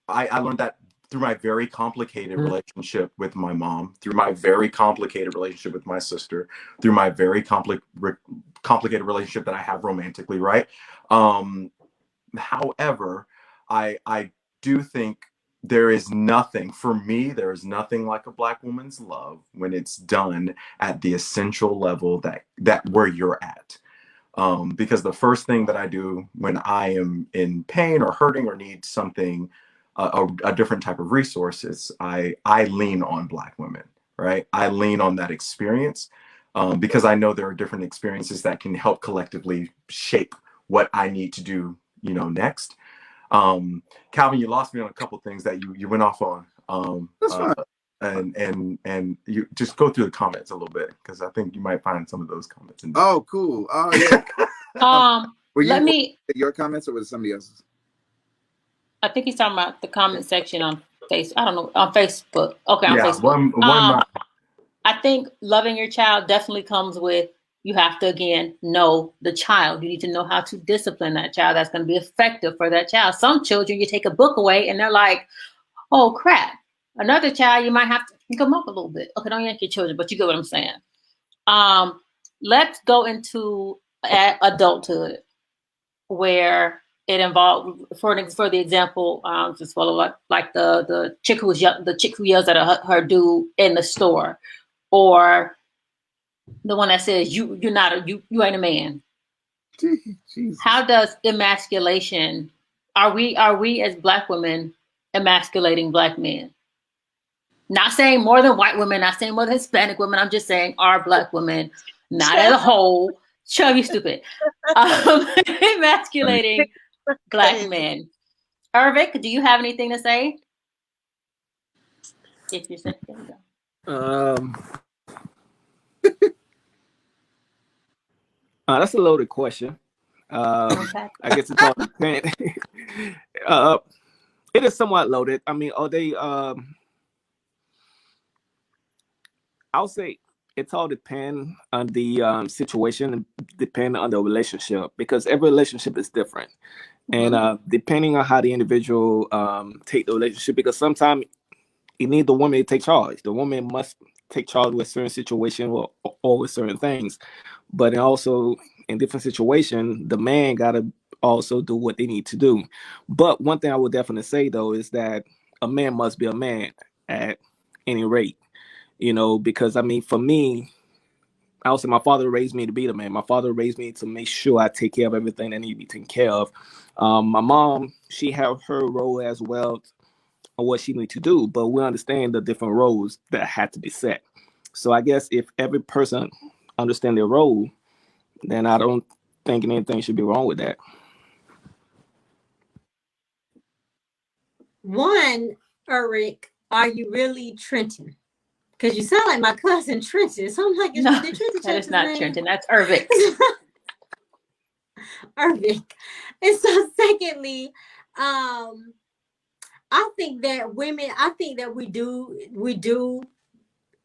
I learned that through my very complicated relationship with my mom, through my very complicated relationship with my sister, through my very complicated relationship that I have romantically, right? However, I do think there is nothing like a Black woman's love when it's done at the essential level that where you're at. Because the first thing that I do when I am in pain or hurting or need something, a different type of resources, I lean on Black women, right? I lean on that experience because I know there are different experiences that can help collectively shape what I need to do, next. Calvin, you lost me on a couple things that you went off on. That's fine. And you just go through the comments a little bit, because I think you might find some of those comments in there. Oh, cool. Oh, yeah. Were your comments, or was it somebody else's? I think he's talking about the comment section on on Facebook. Okay, on Facebook. One I think loving your child definitely comes with, you have to, again, know the child. You need to know how to discipline that child that's going to be effective for that child. Some children, you take a book away and they're like, oh, crap. Another child, you might have to pick them up a little bit. Okay, don't yank your children, but you get what I'm saying. Let's go into adulthood, where it involved, for the example, just follow like the chick who yells at her dude in the store, or the one that says you ain't a man. Jesus. How does emasculation? Are we as Black women emasculating Black men? Not saying more than white women, not saying more than Hispanic women. I'm just saying our Black women, not as a whole. Show you stupid. Emasculating Black men. Ervic, do you have anything to say? If you said, there you go. That's a loaded question. Okay. I guess it's all depend. It is somewhat loaded. I mean, are they? I'll say it's all depend on the situation and depend on the relationship, because every relationship is different, and depending on how the individual take the relationship, because sometimes you need the woman to take charge. The woman must take charge with certain situation or with certain things, but also in different situation, the man gotta also do what they need to do. But one thing I would definitely say though is that a man must be a man at any rate, because I mean, for me, I would say my father raised me to be the man. My father raised me to make sure I take care of everything that need to be taken care of. My mom, she had her role as well on what she needed to do, but we understand the different roles that had to be set. So I guess if every person understand their role, then I don't think anything should be wrong with that. One, Eric, are you really Trenton? Because you sound like my cousin Trenton. So I'm like, No, did Trenton that change is his not name? Trenton. That's Ervic. Irving. And so secondly, I think that we do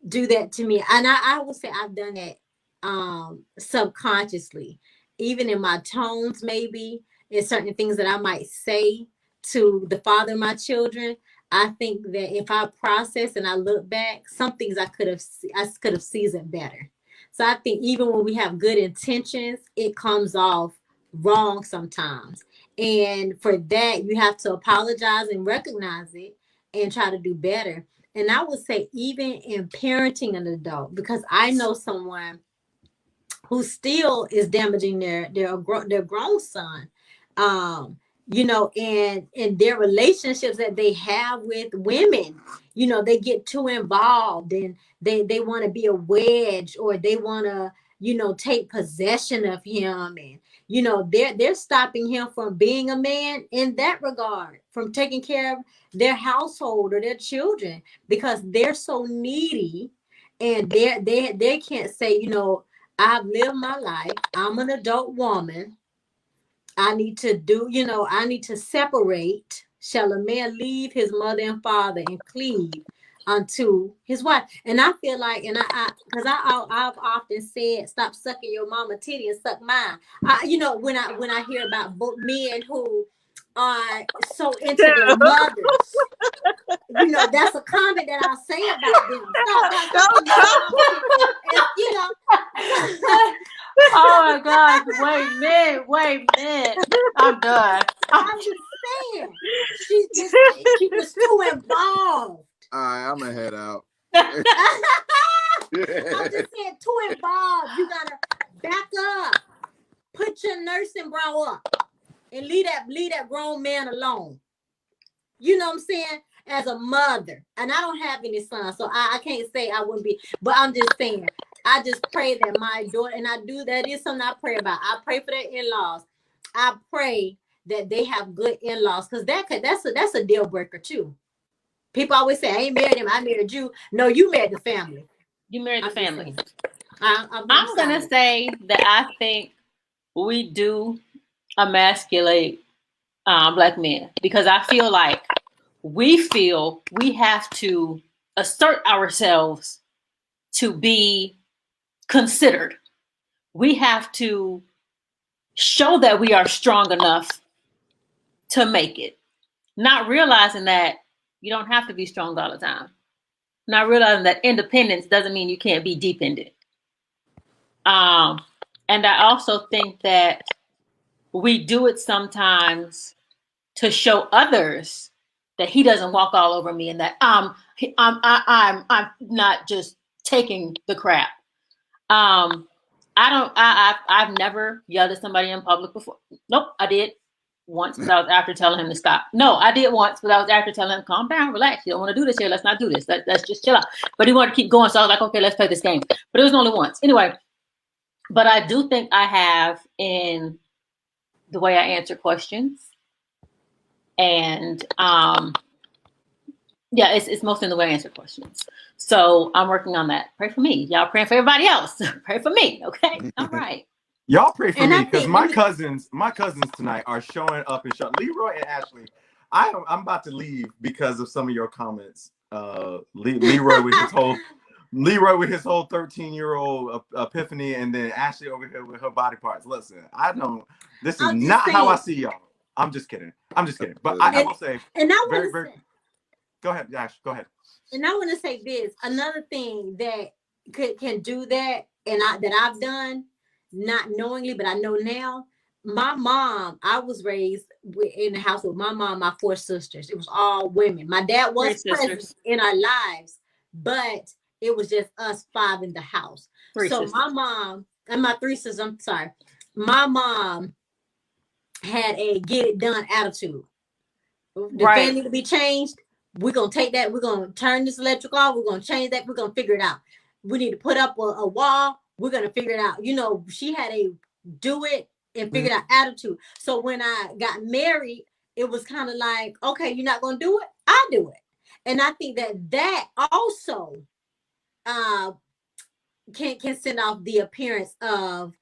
that to me. And I would say I've done that subconsciously, even in my tones, maybe in certain things that I might say to the father of my children. I think that if I process and I look back, some things I could have seasoned better. So I think even when we have good intentions, it comes off wrong sometimes. And for that, you have to apologize and recognize it and try to do better. And I would say even in parenting an adult, because I know someone who still is damaging their grown son, and their relationships that they have with women, they get too involved and they want to be a wedge, or they want to, take possession of him, and they're stopping him from being a man in that regard, from taking care of their household or their children, because they're so needy, and they can't say, I've lived my life. I'm an adult woman. I need to separate. Shall a man leave his mother and father and cleave unto his wife? And I feel like, and I've often said, stop sucking your mama titty and suck mine. When I hear about men who are so into their mothers, that's a comment that I'll say about them. Oh my gosh, wait a minute. I'm done. I'm just saying, she was too involved. All right, I'm gonna head out. I'm just saying, too involved. You gotta back up, put your nursing bra up, and leave that grown man alone. You know what I'm saying? As a mother, and I don't have any sons, so I can't say I wouldn't be, but I'm just saying, I just pray that my daughter, and that is something I pray about. I pray for their in-laws. I pray that they have good in-laws, because that's a deal breaker too. People always say, I ain't married him, I married you. No, you married the family. You married the family. I'm gonna say that I think we do emasculate Black men, because I feel like we have to assert ourselves to be considered. We have to show that we are strong enough to make it, not realizing that you don't have to be strong all the time, not realizing that independence doesn't mean you can't be dependent. And I also think that we do it sometimes to show others that he doesn't walk all over me and that I'm not just taking the crap. I've never yelled at somebody in public before. Nope, I did once, but I was after telling him to stop. No, I did once, but I was after telling him, calm down, relax. You don't want to do this here. Let's not do this. Let's just chill out. But he wanted to keep going, so I was like, okay, let's play this game. But it was only once. Anyway, but I do think I have in the way I answer questions. And yeah, it's mostly in the way I answer questions. So I'm working on that. Pray for me. Y'all praying for everybody else. Pray for me. Okay. All right. Y'all pray for And me I because think my cousins tonight are showing up and showing. Leroy and Ashley, I'm about to leave because of some of your comments. Leroy with his whole 13-year-old epiphany, and then Ashley over here with her body parts. Listen, this is not how I see y'all. I'm just kidding. But I will say, and I very, very. Go ahead, Ash. Go ahead. And I want to say this. Another thing that can do that, and that I've done, not knowingly, but I know now. My mom, I was raised in the house with my mom, my 4 sisters. It was all women. My dad was present in our lives, but it was just us 5 in the house. My mom and my 3 sisters, I'm sorry. My mom had a get it done attitude. The fan need to be changed. We're going to take that. We're going to turn this electric off. We're going to change that. We're going to figure it out. We need to put up a wall. We're going to figure it out. You know, she had a do it and figure it out attitude. So when I got married, it was kind of like, okay, you're not going to do it? I'll do it. And I think that also can send off the appearance of,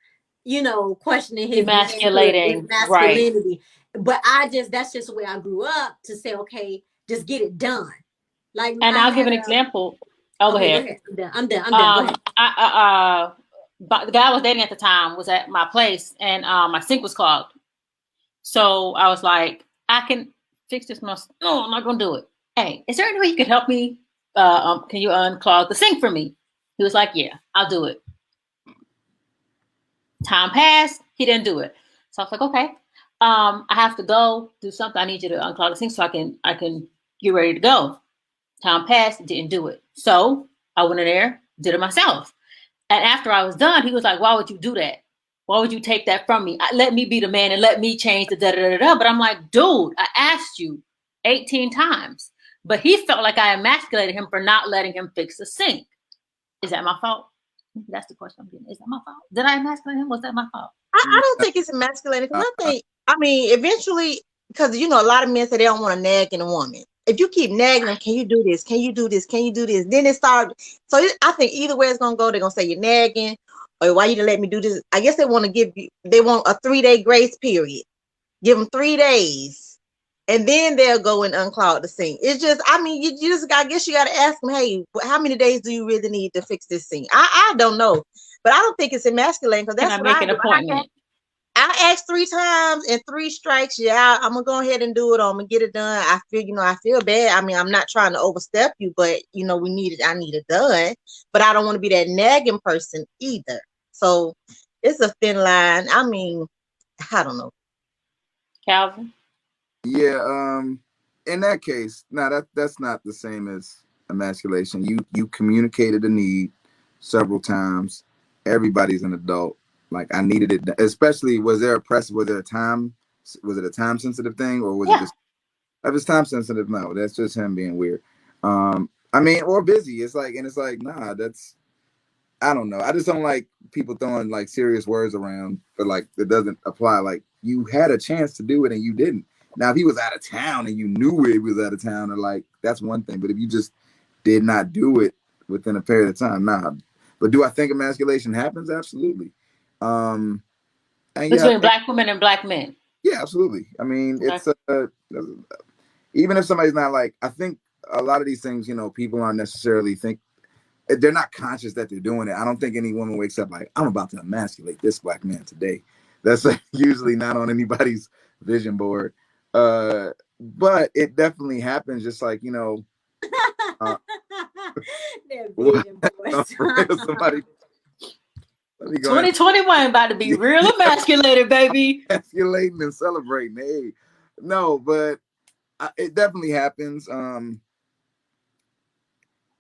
you know, questioning his masculinity. Right. But that's just the way I grew up, to say, okay, just get it done. Like, and I'll give an example. Go ahead. I'm done. Go ahead. The guy I was dating at the time was at my place, and my sink was clogged. So I was like, I can fix this. No, I'm not gonna do it. Hey, is there any way you can help me? Can you unclog the sink for me? He was like, yeah, I'll do it. Time passed. He didn't do it. So I was like, okay. I have to go do something. I need you to unclog the sink so I can get ready to go. Time passed, didn't do it. So I went in there, did it myself. And after I was done, he was like, why would you do that? Why would you take that from me? Let me be the man and let me change the da-da-da-da. But I'm like, dude, I asked you 18 times. But he felt like I emasculated him for not letting him fix the sink. Is that my fault? That's the question I'm getting. Is that my fault? Did I emasculate him? Was that my fault? I don't think it's emasculating. Eventually, because, you know, a lot of men say they don't want to nag in a woman. If you keep nagging them, can you do this? Can you do this? Can you do this? Then it starts. So I think either way it's going to go. They're going to say you're nagging, or why you didn't let me do this? I guess they want a 3-day grace period. Give them 3 days, and then they'll go and unclog the sink. It's just, I guess you got to ask them, hey, how many days do you really need to fix this sink? I don't know, but I don't think it's emasculating, because that's what I make an appointment. I asked 3 times and 3 strikes. Yeah, I'm gonna go ahead and do it. I'm gonna get it done. I feel bad. I'm not trying to overstep you, but I need it done. But I don't want to be that nagging person either. So it's a thin line. I don't know. Calvin? Yeah, in that case, that's not the same as emasculation. You communicated a need several times. Everybody's an adult. Like, I needed it, especially, was it a time sensitive thing, or was it just, if it's time sensitive? No, that's just him being weird. Or busy. It's like, nah, I don't know. I just don't like people throwing like serious words around, but like it doesn't apply. Like, you had a chance to do it and you didn't. Now, if he was out of town and you knew he was out of town, or like, that's one thing. But if you just did not do it within a period of time, nah. But do I think emasculation happens? Absolutely. Between black women and black men. Yeah, absolutely. It's even if somebody's not like, I think a lot of these things, people aren't necessarily they're not conscious that they're doing it. I don't think any woman wakes up like, I'm about to emasculate this black man today. That's usually not on anybody's vision board. But it definitely happens, just like, somebody Let me go ahead 2021 about to be real emasculated, baby. emasculating and celebrating. Hey, no, but it definitely happens. And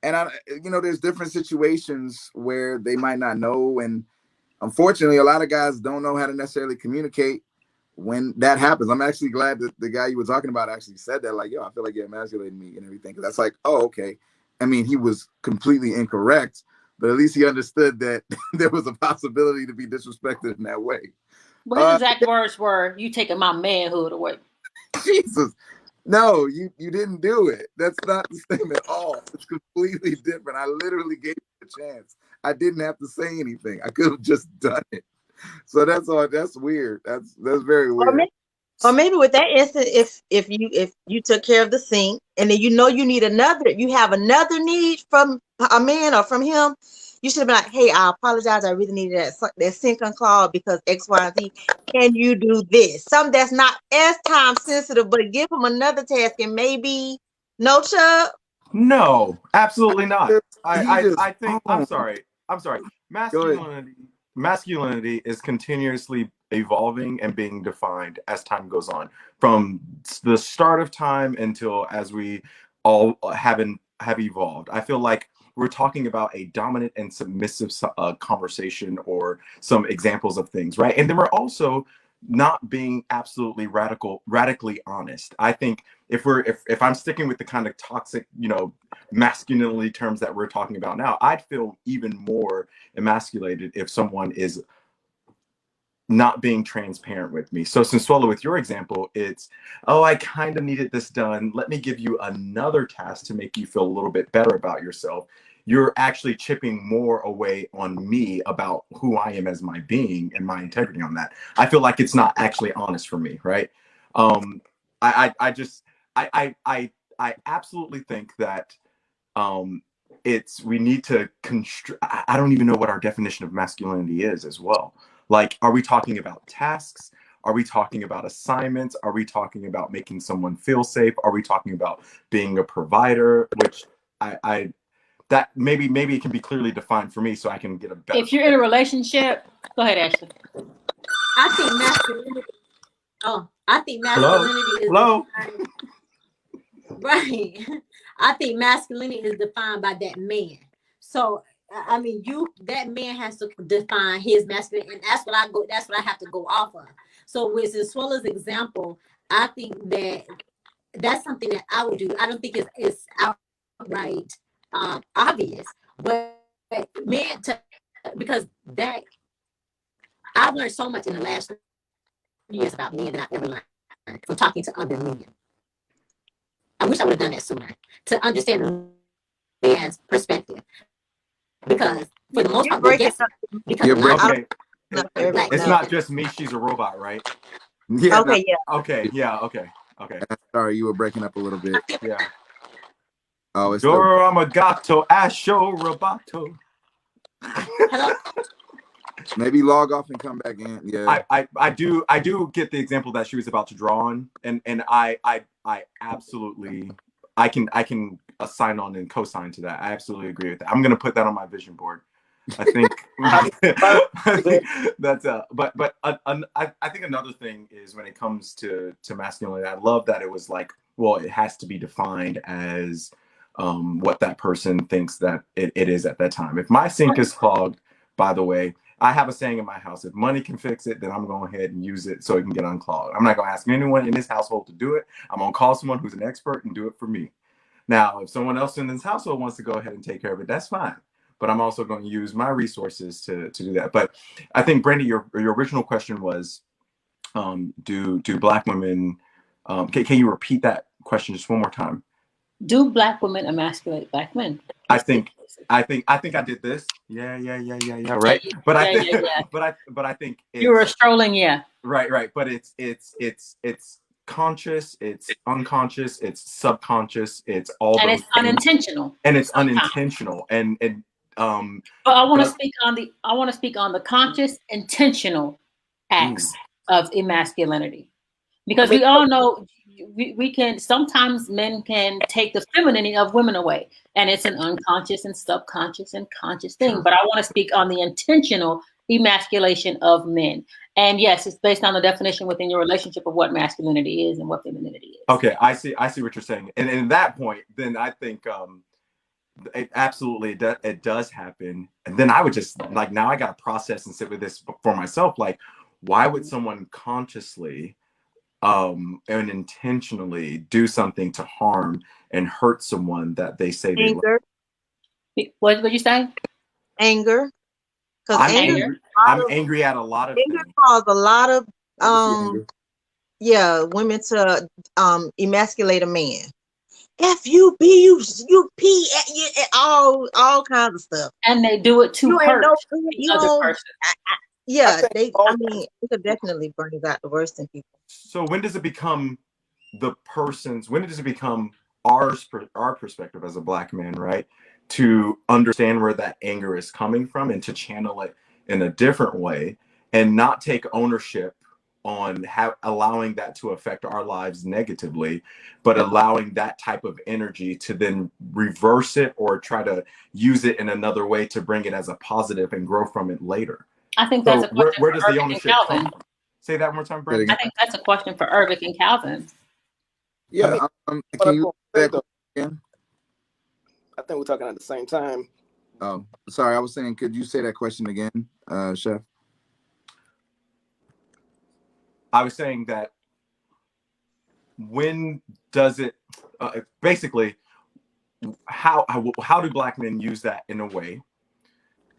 there's different situations where they might not know, and unfortunately, a lot of guys don't know how to necessarily communicate when that happens. I'm actually glad that the guy you were talking about actually said that, like, yo, I feel like you're emasculating me and everything. Cause that's like, oh, okay. I mean, he was completely incorrect, but at least he understood that there was a possibility to be disrespected in that way. Well, his exact words were, "You taking my manhood away." Jesus. No, you didn't do it. That's not the same at all. It's completely different. I literally gave you a chance. I didn't have to say anything. I could have just done it. So that's all. That's weird. That's very weird. Or maybe with that instance, if you took care of the sink and then you have another need from a man or from him, you should have been like, hey, I apologize. I really needed that sink unclogged because X, Y, and Z. Can you do this? Something that's not as time sensitive, but give him another task and maybe no, Chuck. No, absolutely not. I think I'm sorry. Masculinity is continuously evolving and being defined as time goes on, from the start of time until as we all have evolved. I feel like we're talking about a dominant and submissive conversation or some examples of things, right? And then we're also not being absolutely radically honest. I think if I'm sticking with the kind of toxic, masculinity terms that we're talking about now, I'd feel even more emasculated if someone is not being transparent with me. So Sinsuela, with your example, it's, oh, I kind of needed this done. Let me give you another task to make you feel a little bit better about yourself. You're actually chipping more away on me about who I am as my being and my integrity on that. I feel like it's not actually honest for me, right? I absolutely think that we need to I don't even know what our definition of masculinity is as well. Like, are we talking about tasks? Are we talking about assignments? Are we talking about making someone feel safe? Are we talking about being a provider? Which that maybe it can be clearly defined for me so I can get a better. If you're in a relationship, go ahead, Ashley. I think masculinity is Hello. Right. I think masculinity is defined by that man. So I mean, that man has to define his masculinity, and that's what I have to go off of. So with Sinsuela's example, I think that's something that I would do. I don't think it's outright obvious, but men because that I've learned so much in the last years about men that I've ever learned from talking to other men. I wish I would have done that sooner to understand the man's perspective. Because for the most part, it's not just me. She's a robot, right? Yeah. Okay. No. Yeah. Okay. Yeah. Okay. Sorry, you were breaking up a little bit. Yeah. Oh, it's Doramagato Asho Roboto. Hello. Maybe log off and come back in. Yeah. I do get the example that she was about to draw on, and I absolutely I can sign on and co-sign to that. I absolutely agree with that. I'm gonna put that on my vision board. I think that's I think another thing is when it comes to masculinity, I love that it was like, well, it has to be defined as what that person thinks that it is at that time. If my sink is clogged, by the way, I have a saying in my house: if money can fix it, then I'm going ahead and use it so it can get unclogged. I'm not going to ask anyone in this household to do it. I'm going to call someone who's an expert and do it for me. Now, if someone else in this household wants to go ahead and take care of it, that's fine. But I'm also going to use my resources to do that. But I think, Brandy, your original question was, do Black women? Can you repeat that question just one more time? Do Black women emasculate Black men? I think I did this. Yeah. Right. But I think, but I think you were strolling. Yeah. Right. But it's conscious, it's unconscious, it's subconscious, it's all. And it's unintentional. And it's unintentional. And but I want to speak on the conscious, intentional acts of emasculinity, because we all know we can sometimes men can take the femininity of women away, and it's an unconscious and subconscious and conscious thing. But I want to speak on the intentional emasculation of men. And yes, it's based on the definition within your relationship of what masculinity is and what femininity is. Okay, I see what you're saying. And at that point, then I think it absolutely it does happen. And then I would just like, now I got to process and sit with this for myself. Like, why would someone consciously and intentionally do something to harm and hurt someone that they say they love? Anger. What would you say? Anger. Because I'm angry at a lot of anger things. causes a lot of women to emasculate a man. F-U-B, you P, all kinds of stuff. And they do it to You ain't hurt no good, the you other don't- person. it could definitely brings out the worst in people. So when does it become our perspective as a Black man, right? To understand where that anger is coming from and to channel it in a different way and not take ownership on allowing that to affect our lives negatively, but allowing that type of energy to then reverse it or try to use it in another way to bring it as a positive and grow from it later. I think that's a question where does for the Irving ownership and come Calvin. from? Say that one more time, Brandon. I think that's a question for Irving and Calvin. Yeah. Can you say that again? I think we're talking at the same time. Oh, sorry. I was saying, could you say that question again, Chef? I was saying that when does it basically how do Black men use that in a way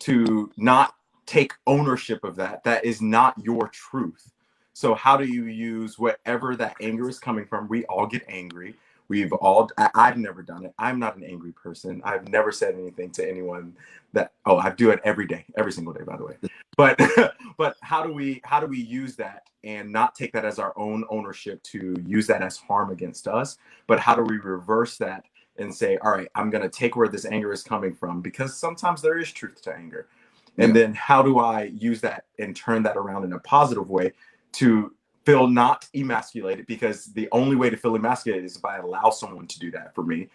to not take ownership of that is not your truth? So how do you use whatever that anger is coming from? We all get angry. I've never done it. I'm not an angry person. I've never said anything to anyone I do it every day, every single day, by the way. But how do we use that and not take that as our own ownership to use that as harm against us? But how do we reverse that and say, all right, I'm going to take where this anger is coming from, because sometimes there is truth to anger. And then how do I use that and turn that around in a positive way to feel not emasculated? Because the only way to feel emasculated is if I allow someone to do that for me.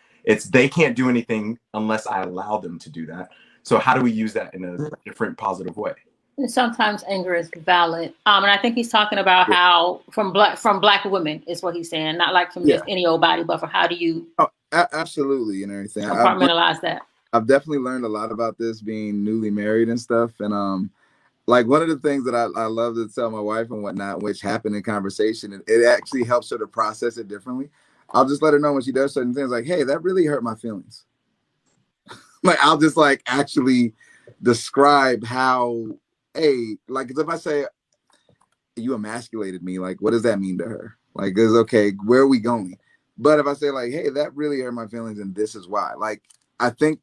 They can't do anything unless I allow them to do that. So how do we use that in a different positive way? And sometimes anger is valid. And I think he's talking about how from black women is what he's saying, not like from just any old body, but for how do you absolutely and everything. Compartmentalize that. I've definitely learned a lot about this being newly married and stuff. And like one of the things that I love to tell my wife and whatnot, which happened in conversation, it actually helps her to process it differently. I'll just let her know when she does certain things, like, hey, that really hurt my feelings. Like, I'll just like actually describe how, hey, like if I say you emasculated me, like what does that mean to her? Like, it's okay, where are we going? But if I say like, hey, that really hurt my feelings and this is why, like, I think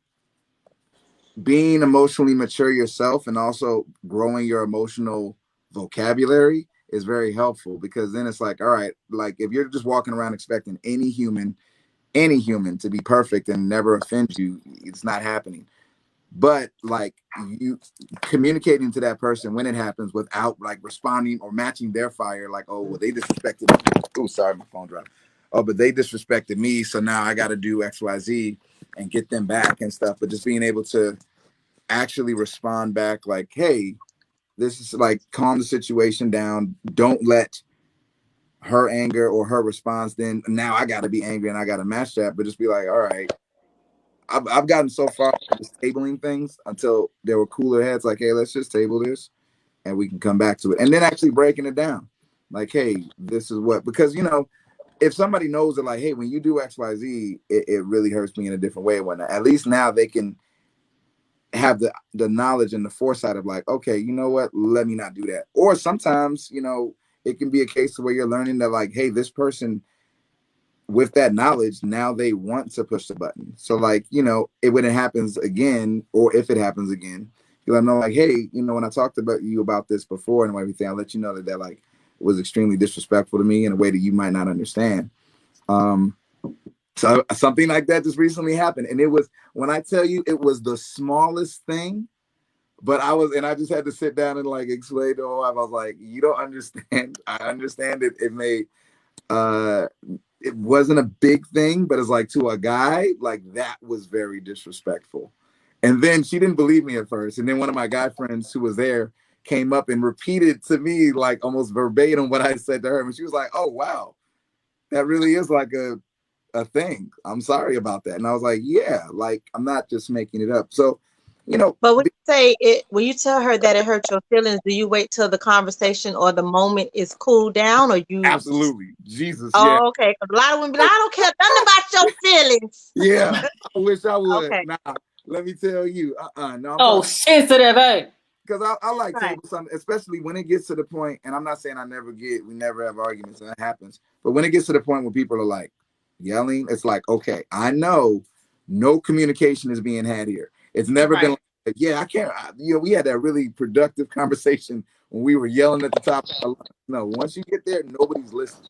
being emotionally mature yourself and also growing your emotional vocabulary is very helpful, because then it's like, all right, like if you're just walking around expecting any human to be perfect and never offend you, it's not happening. But like you communicating to that person when it happens without like responding or matching their fire, like, oh, well, they disrespected me. Oh, sorry, my phone dropped. Oh, but they disrespected me, so now I got to do XYZ and get them back and stuff. But just being able to actually respond back like, hey, this is like, calm the situation down. Don't let her anger or her response, then now I got to be angry and I got to match that. But just be like, all right, I've gotten so far just tabling things until there were cooler heads like, hey, let's just table this and we can come back to it. And then actually breaking it down. Like, hey, this is what, because, you know, if somebody knows that like, hey, when you do XYZ, it really hurts me in a different way. When at least now they can have the knowledge and the foresight of like, okay, you know what, let me not do that. Or sometimes, you know, it can be a case where you're learning that like, hey, this person with that knowledge, now they want to push the button. So like, you know, when it happens again, or if it happens again, you let them know like, hey, you know, when I talked about you about this before and everything, I'll let you know that like was extremely disrespectful to me in a way that you might not understand. So something like that just recently happened. And it was, when I tell you, it was the smallest thing, but I just had to sit down and like explain to her. I was like, you don't understand. I understand it. It made, it wasn't a big thing, but it's like to a guy, like that was very disrespectful. And then she didn't believe me at first. And then one of my guy friends who was there, came up and repeated to me like almost verbatim what I said to her, and she was like, "Oh wow, that really is like a thing. I'm sorry about that." And I was like, "Yeah, like I'm not just making it up." So, you know, But when you tell her that it hurt your feelings, do you wait till the conversation or the moment is cooled down, or you? absolutely, Jesus, yeah, Oh, okay. Because a lot of women be like, I don't care nothing about your feelings. yeah. I wish I would. Okay. Nah, let me tell you, no, I'm Oh, talking. sensitive, eh? Because I like Right. table something, especially when it gets to the point, and I'm not saying we never have arguments, and that happens. But when it gets to the point where people are like yelling, it's like, okay, I know no communication is being had here. It's never been like, yeah, I can't, we had that really productive conversation when we were yelling at the top of our lungs. No, once you get there, nobody's listening.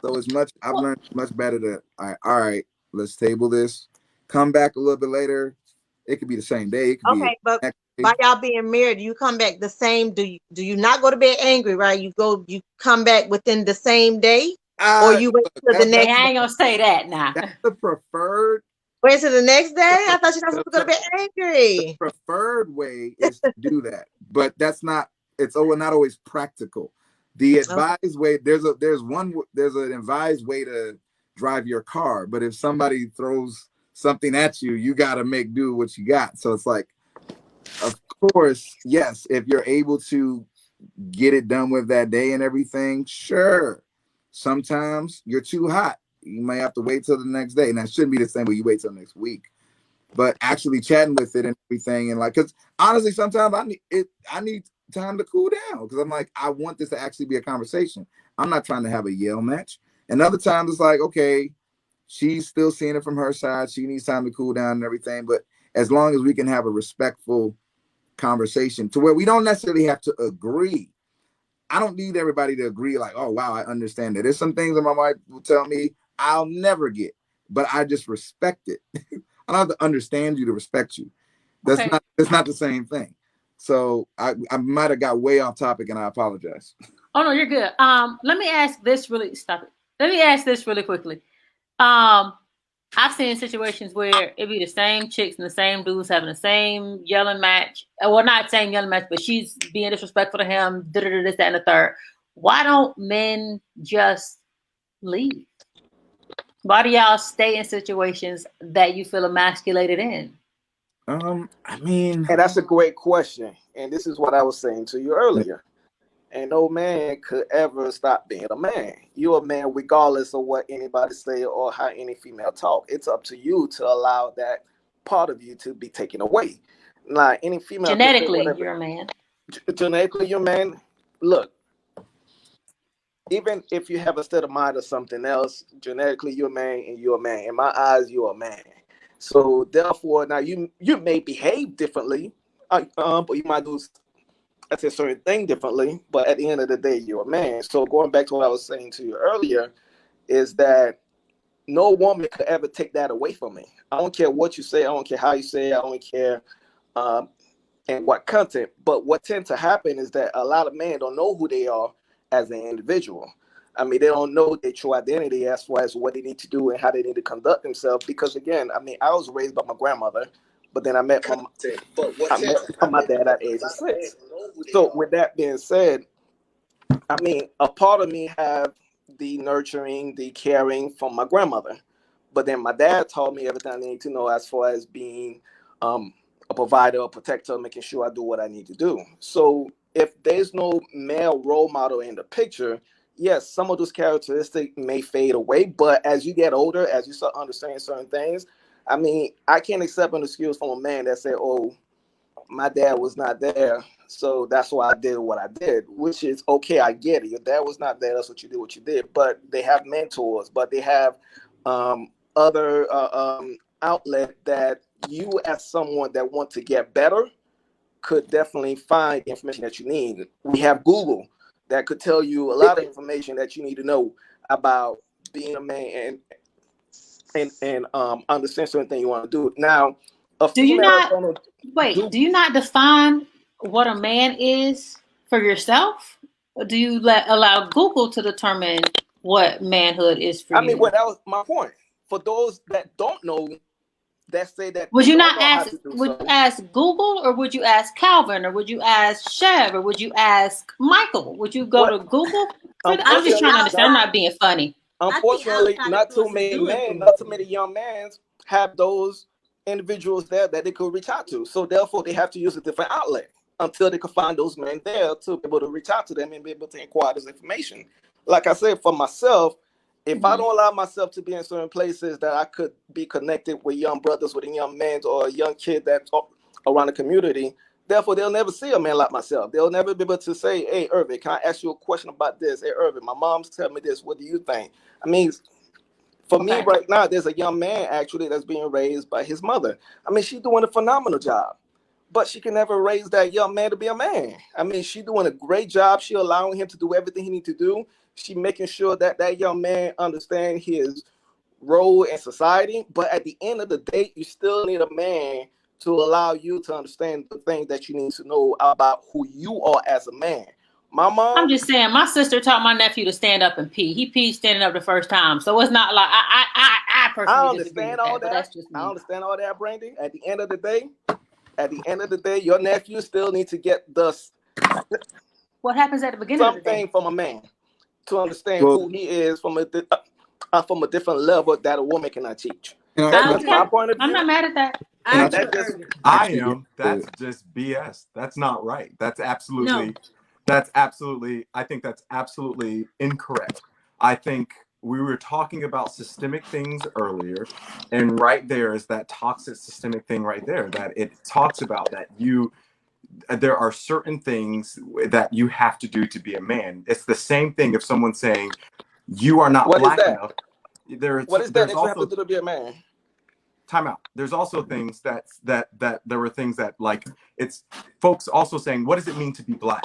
So I've learned much better to, all right, let's table this, come back a little bit later. It could be the same day. It could be Okay, but next day. by y'all being married, you come back the same. Do you not go to bed angry, right? You come back within the same day, or you wait till the next I day? ain't gonna say that now. That's the preferred. Wait till the next day? I thought you were supposed to go to bed angry. The preferred way is to do that, but it's not always practical. The advised way, there's an advised way to drive your car, but if somebody throws something at you, you got to make do what you got. So it's like, of course, yes, if you're able to get it done with that day and everything, sure. Sometimes you're too hot. You may have to wait till the next day. And that shouldn't be the same, but you wait till next week. But actually chatting with it and everything, and like, because honestly, sometimes I need time to cool down, because I'm like, I want this to actually be a conversation. I'm not trying to have a yell match. And other times it's like, okay, she's still seeing it from her side. She needs time to cool down and everything. But as long as we can have a respectful conversation to where we don't necessarily have to agree. I don't need everybody to agree like, oh, wow, I understand that. There's some things that my wife will tell me I'll never get, but I just respect it. I don't have to understand you to respect you. That's not the same thing. So I might have got way off topic, and I apologize. Oh no, you're good. Let me ask this really quickly. I've seen situations where it be the same chicks and the same dudes having the same yelling match. Well, not same yelling match, but she's being disrespectful to him, this, that, and the third. Why don't men just leave? Why do y'all stay in situations that you feel emasculated in? I mean, And that's a great question. And this is what I was saying to you earlier. And no man could ever stop being a man. You're a man regardless of what anybody say or how any female talk. It's up to you to allow that part of you to be taken away. Now, any female genetically, you're a man. Genetically, you're a man. Look, even if you have a state of mind or something else, genetically you're a man and you're a man. In my eyes, you're a man. So therefore, now you may behave differently, but you might do a certain thing differently. But at the end of the day, you're a man. So going back to what I was saying to you earlier, is that no woman could ever take that away from me. I don't care what you say. I don't care how you say it. I don't care and what content. But what tends to happen is that a lot of men don't know who they are as an individual. I mean, they don't know their true identity as far as what they need to do and how they need to conduct themselves. Because again, I mean, I was raised by my grandmother, but then I met my dad at age of 6. So with that being said, I mean, a part of me have the nurturing, the caring from my grandmother. But then my dad taught me everything I need to know as far as being a provider, a protector, making sure I do what I need to do. So if there's no male role model in the picture, yes, some of those characteristics may fade away. But as you get older, as you start understanding certain things, I mean, I can't accept an excuse from a man that said, oh, my dad was not there, so that's why I did what I did, which is okay. I get it. Your dad was not there. That's what you did, what you did. But they have mentors, but they have other outlet that you as someone that want to get better could definitely find the information that you need. We have Google that could tell you a lot of information that you need to know about being a man and understand certain thing you want to do. Now, do you not define what a man is for yourself? Or do you allow Google to determine what manhood is for you? I mean, well, that was my point. For those that don't know that say that Would they you don't not know how ask? to do Would so. you ask Google, or would you ask Calvin, or would you ask Chev, or would you ask Michael? Would you go What? to Google? I I'm just think trying Unfortunately, to understand. I'm not. not being funny. I think Unfortunately, outside not of too us is many doing men, things. not too many young men have those individuals there that they could reach out to. So therefore, they have to use a different outlet until they can find those men there to be able to reach out to them and be able to inquire this information. Like I said, for myself, if I Mhm. don't allow myself to be in certain places that I could be connected with young brothers, with a young man, or a young kid that's around the community, therefore they'll never see a man like myself. They'll never be able to say, "Hey, Irvin, can I ask you a question about this? Hey, Irvin, my mom's telling me this. What do you think?" I mean, for me Okay. right now, there's a young man actually that's being raised by his mother. I mean, she's doing a phenomenal job, but she can never raise that young man to be a man. I mean, she's doing a great job. She allowing him to do everything he needs to do. She making sure that that young man understand his role in society. But at the end of the day, you still need a man to allow you to understand the things that you need to know about who you are as a man. My I'm mom, just saying, my sister taught my nephew to stand up and pee. He peed standing up the first time, so it's not like I I personally disagree understand with all that, but that. that's just I me. understand all that, Brandy. At the end of the day, your nephew still needs to get the What happens at the beginning of the day? something from a man to understand Well, who he is from a different level that a woman cannot teach. can That's I just my Okay, point of I'm view, not mad at that. can I I and agree that's with just Irvin. I actually am. get That's just BS. That's not right. No. I think that's absolutely incorrect. I think we were talking about systemic things earlier, and right there is that toxic systemic thing right there that it talks about that there are certain things that you have to do to be a man. It's the same thing if someone's saying you are not what is black that? enough. What is that There's that you have to also do to be a man? time out. There's also things that there were things that, like, it's folks also saying, what does it mean to be black?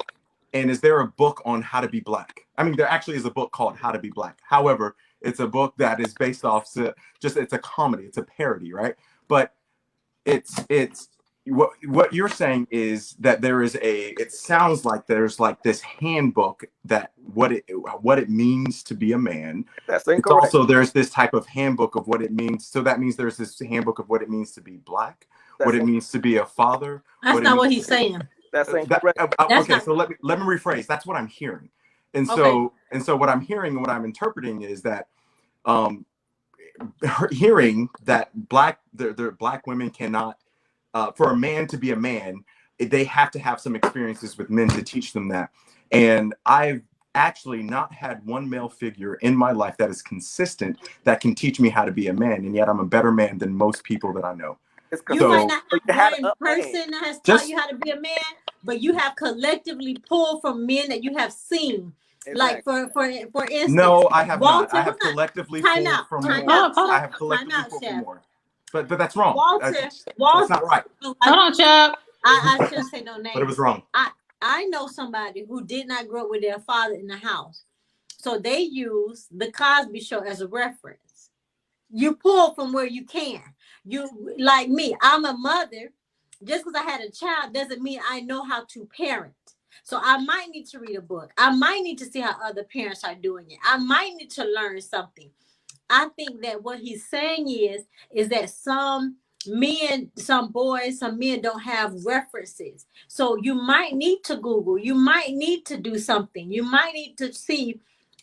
And is there a book on how to be black? I mean, there actually is a book called How to Be Black. However, it's a book that is based off it's a comedy, it's a parody, right? But it's what you're saying is that it sounds like there's like this handbook that what it means to be a man. That's It's incorrect. also there's this type of handbook of what it means. So that means there's this handbook of what it means to be black, what That's it means to be a father. That's not what he's saying. that's That, incorrect. That's okay, not so let me rephrase. That's what I'm hearing, and okay. so what I'm hearing and what I'm interpreting is that hearing that black women cannot, for a man to be a man, they have to have some experiences with men to teach them that. And I've actually not had one male figure in my life that is consistent that can teach me how to be a man, and yet I'm a better man than most people that I know. It's You might So not you have had one a man. person that has taught just you how to be a man, but you have collectively pulled from men that you have seen. Like Exactly. for instance, no, I have Walter, not. I have hold on. collectively Time pulled out, from time more. out, Hold I on, have time collectively out, pulled from Chef. more. But that's wrong. Walter, That's Walter. not right. hold on, Chuck. I shouldn't say no But it names. was wrong. I know somebody who did not grow up with their father in the house. So they use the Cosby Show as a reference. You pull from where you can. You, like me, I'm a mother. Just because I had a child doesn't mean I know how to parent. So I might need to read a book. I might need to see how other parents are doing it. I might need to learn something. I think that what he's saying is that some men, some boys, some men don't have references. So you might need to Google. You might need to do something. You might need to see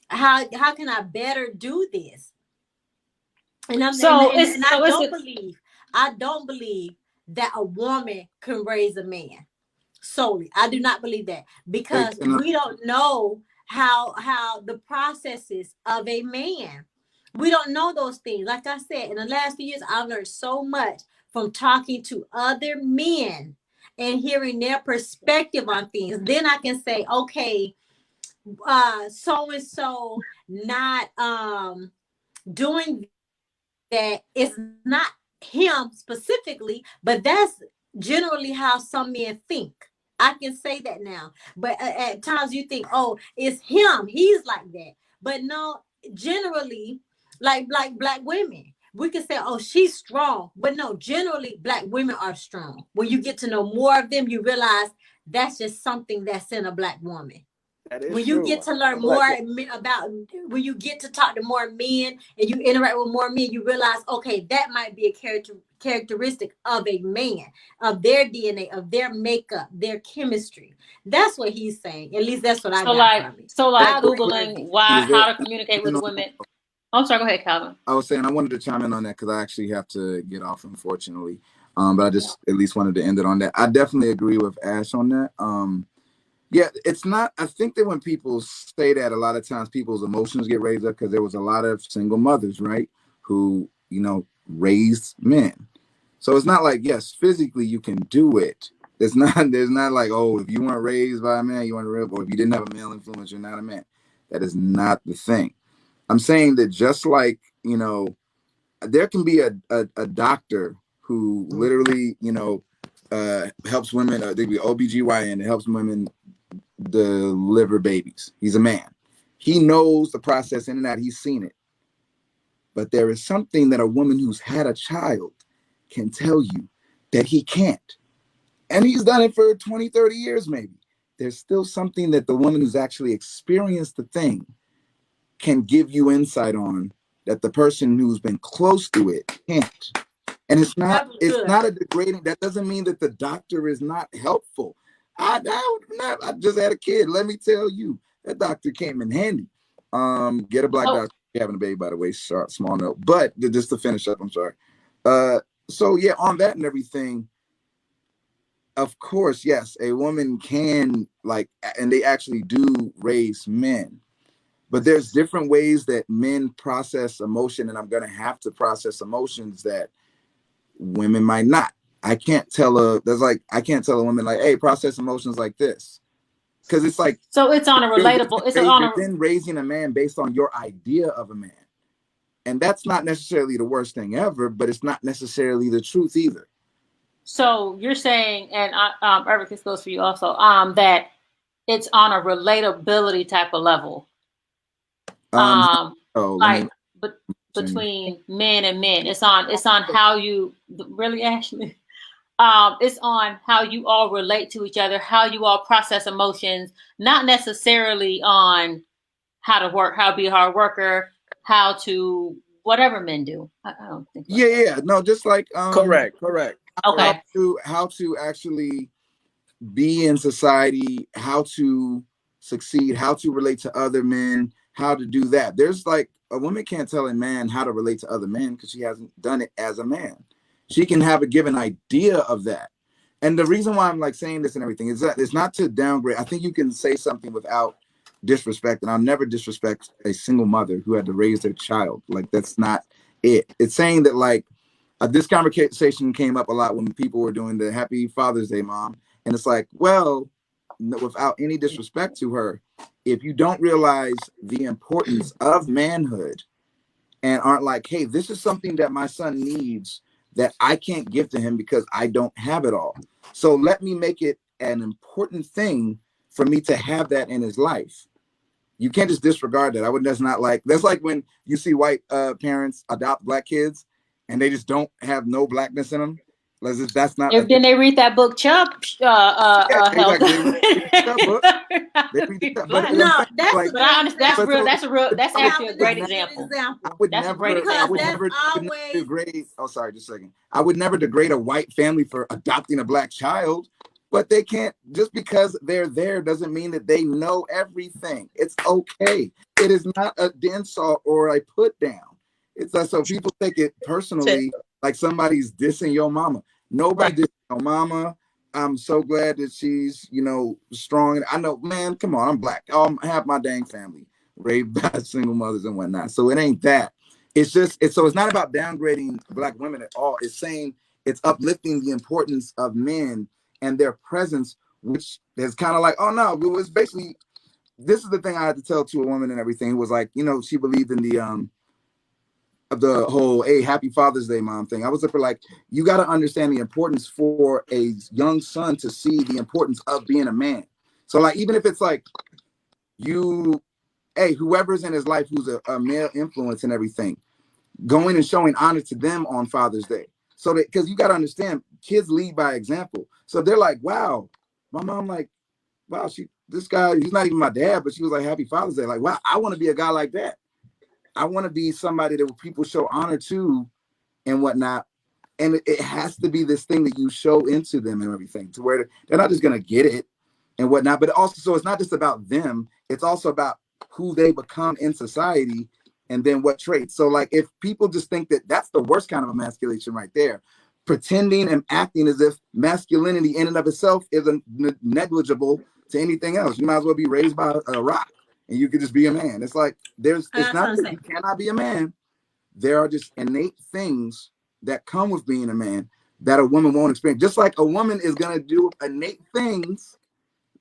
how can I better do this. And I don't believe that a woman can raise a man solely. I do not believe that, because we don't know how the processes of a man. We don't know those things. Like I said, in the last few years, I've learned so much from talking to other men and hearing their perspective on things. Then I can say, okay, so and so not doing that. It's not him specifically, but that's generally how some men think. I can say that now. But at times you think, oh, it's him. He's like that. But no, generally, like black women, we can say, oh, she's strong. But no, generally, black women are strong. When you get to know more of them, you realize that's just something that's in a black woman. When you get to learn more about, when you get to talk to more men and you interact with more men, you realize, okay, that might be a characteristic of a man, of their DNA, of their makeup, their chemistry. That's what he's saying. At least that's what I got from it. So like I agree with Googling it. how to communicate with women. I'm sorry, go ahead, Calvin. I was saying I wanted to chime in on that because I actually have to get off, unfortunately. But I just at least wanted to end it on that. I definitely agree with Ash on that. Yeah, it's not. I think that when people say that, a lot of times people's emotions get raised up because there was a lot of single mothers, right, who, you know, raised men. So it's not like, yes, physically you can do it. There's not like, oh, if you weren't raised by a man, you weren't real, or if you didn't have a male influence, you're not a man. That is not the thing. I'm saying that just like, you know, there can be a doctor who literally, you know, helps women, there could be OBGYN that helps women deliver babies. He's a man. He knows the process in and out. He's seen it. But there is something that a woman who's had a child can tell you that he can't. And he's done it for 20, 30 years maybe. There's still something that the woman who's actually experienced the thing can give you insight on that the person who's been close to it can't. And it's not a degrading. That doesn't mean that the doctor is not helpful. I just had a kid. Let me tell you, that doctor came in handy. Get a black doctor having a baby, by the way. Small note. But just to finish up, I'm sorry. So yeah, on that and everything, of course, yes, a woman can and they actually do raise men. But there's different ways that men process emotion, and I'm gonna have to process emotions that women might not. I can't tell a woman like, hey, process emotions like this. Because it's like, so it's on a relatable, you're then raising a man based on your idea of a man. And that's not necessarily the worst thing ever, but it's not necessarily the truth either. So you're saying, and Eric, this goes for you also, that it's on a relatability type of level. Between men and men, it's on how you really actually, it's on how you all relate to each other, how you all process emotions, not necessarily on how to work, how to be a hard worker, how to whatever men do. I don't think. No, just like correct. Okay. How to actually be in society, how to succeed, how to relate to other men, how to do that. There's like, a woman can't tell a man how to relate to other men because she hasn't done it as a man. She can have a given idea of that. And the reason why I'm like saying this and everything is that it's not to downgrade. I think you can say something without disrespect, and I'll never disrespect a single mother who had to raise their child. Like, that's not it. It's saying that like this conversation came up a lot when people were doing the Happy Father's Day, Mom. And it's like, well, without any disrespect to her, if you don't realize the importance of manhood and aren't like, hey, this is something that my son needs that I can't give to him because I don't have it all. So let me make it an important thing for me to have that in his life. You can't just disregard that. That's like when you see white parents adopt black kids and they just don't have no blackness in them. That's not. Then they read that book, Chubb. That's actually a great example. I would never degrade a white family for adopting a black child, but they can't, just because they're there doesn't mean that they know everything. It's okay. It is not a insult or a put down. It's like, so people take it personally, like somebody's dissing your mama. Nobody dissing your mama. I'm so glad that she's, strong. I know, man, come on, I'm black. I have my dang family raised by single mothers and whatnot. So it ain't that. It's just, it's not about downgrading black women at all. It's saying it's uplifting the importance of men and their presence, which is kind of like, oh no, it was basically, this is the thing I had to tell to a woman and everything. It was like, she believed in the whole, hey, Happy Father's Day, Mom thing. I was like, you got to understand the importance for a young son to see the importance of being a man. So like, even if it's like whoever's in his life who's a male influence and everything, going and showing honor to them on Father's Day. So that, because you got to understand, kids lead by example. So they're like, wow, my mom, like, wow, this guy, he's not even my dad, but she was like, Happy Father's Day. Like, wow, I want to be a guy like that. I want to be somebody that people show honor to and whatnot. And it has to be this thing that you show into them and everything, to where they're not just gonna get it and whatnot. But also, so it's not just about them; it's also about who they become in society, and then what traits. So, like, if people just think that that's the worst kind of emasculation right there, pretending and acting as if masculinity in and of itself is negligible to anything else. You might as well be raised by a rock, and you could just be a man. It's like it's not that you cannot be a man. There are just innate things that come with being a man that a woman won't experience. Just like a woman is going to do innate things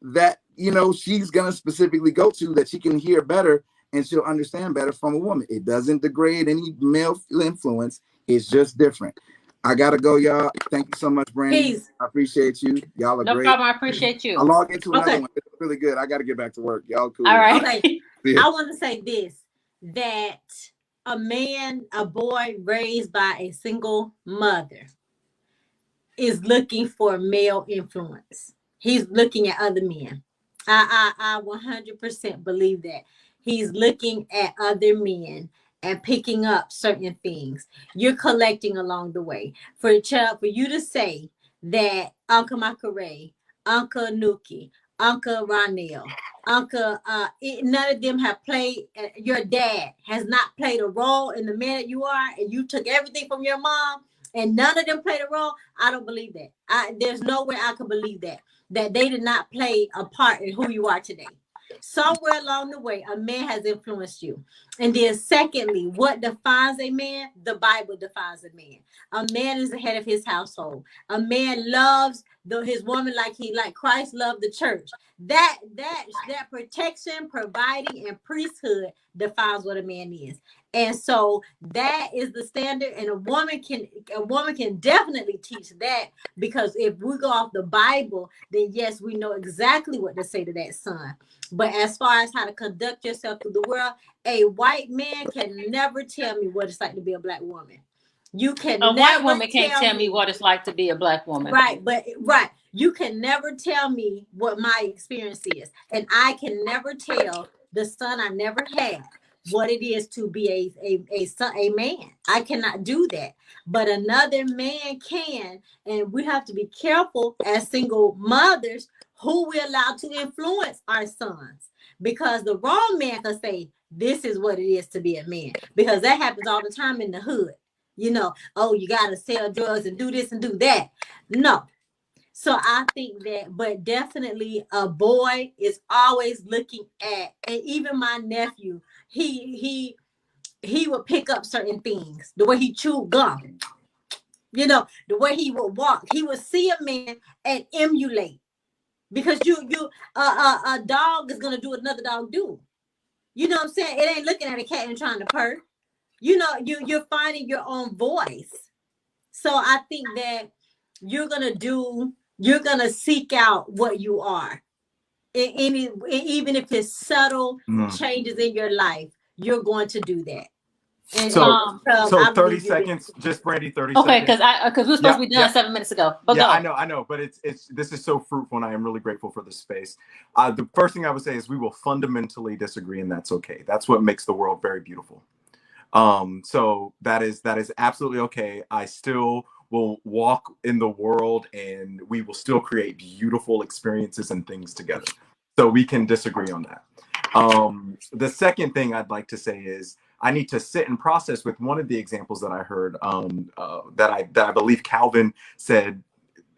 that, you know, she's going to specifically go to that she can hear better and she'll understand better from a woman. It doesn't degrade any male influence. It's just different. I got to go, y'all. Thank you so much, Brandy. Peace. I appreciate you. Y'all are No great. problem. I appreciate you. I'll log into another Okay. one. It's really good. I got to get back to work. Y'all cool. All right. Okay. Yeah. I want to say this, that a boy raised by a single mother is looking for male influence. He's looking at other men. I 100% believe that. He's looking at other men and picking up certain things. You're collecting along the way. For you to say that Uncle Makare, Uncle Nuki, Uncle Ronell, Uncle, none of them have played, your dad has not played a role in the man that you are, and you took everything from your mom, and none of them played a role. I don't believe that. There's no way I could believe that they did not play a part in who you are today. Somewhere along the way, a man has influenced you. And then secondly, what defines a man? The Bible defines a man. A man is the head of his household. A man loves his woman like Christ loved the church. That protection, providing, and priesthood defines what a man is. And so that is the standard. And a woman can definitely teach that, because if we go off the Bible, then yes, we know exactly what to say to that son. But as far as how to conduct yourself through the world, a white man can never tell me what it's like to be a black woman. You can A never white woman can't tell me what it's like to be a black woman. Right, right. You can never tell me what my experience is. And I can never tell the son I never had what it is to be a man. I cannot do that. But another man can, and we have to be careful as single mothers who we allow to influence our sons. Because the wrong man can say, this is what it is to be a man. Because that happens all the time in the hood. You know, oh, you got to sell drugs and do this and do that. No. So I think that, but definitely a boy is always looking at, and even my nephew, he would pick up certain things, the way he chewed gum, you know, the way he would walk. He would see a man and emulate, because a dog is gonna do what another dog do. You know what I'm saying? It ain't looking at a cat and trying to purr. You know, you're finding your own voice. So I think that you're gonna seek out what you are. Even if it's subtle changes in your life, you're going to do that. And so 30 seconds, just Brandy, 30 seconds. Okay, because we're supposed to be done 7 minutes ago. But yeah, go. I know, but this is so fruitful, and I am really grateful for this space. The first thing I would say is we will fundamentally disagree, and that's okay. That's what makes the world very beautiful. So that is absolutely okay. I still will walk in the world, and we will still create beautiful experiences and things together. So we can disagree on that. The second thing I'd like to say is I need to sit and process with one of the examples that I heard that I believe Calvin said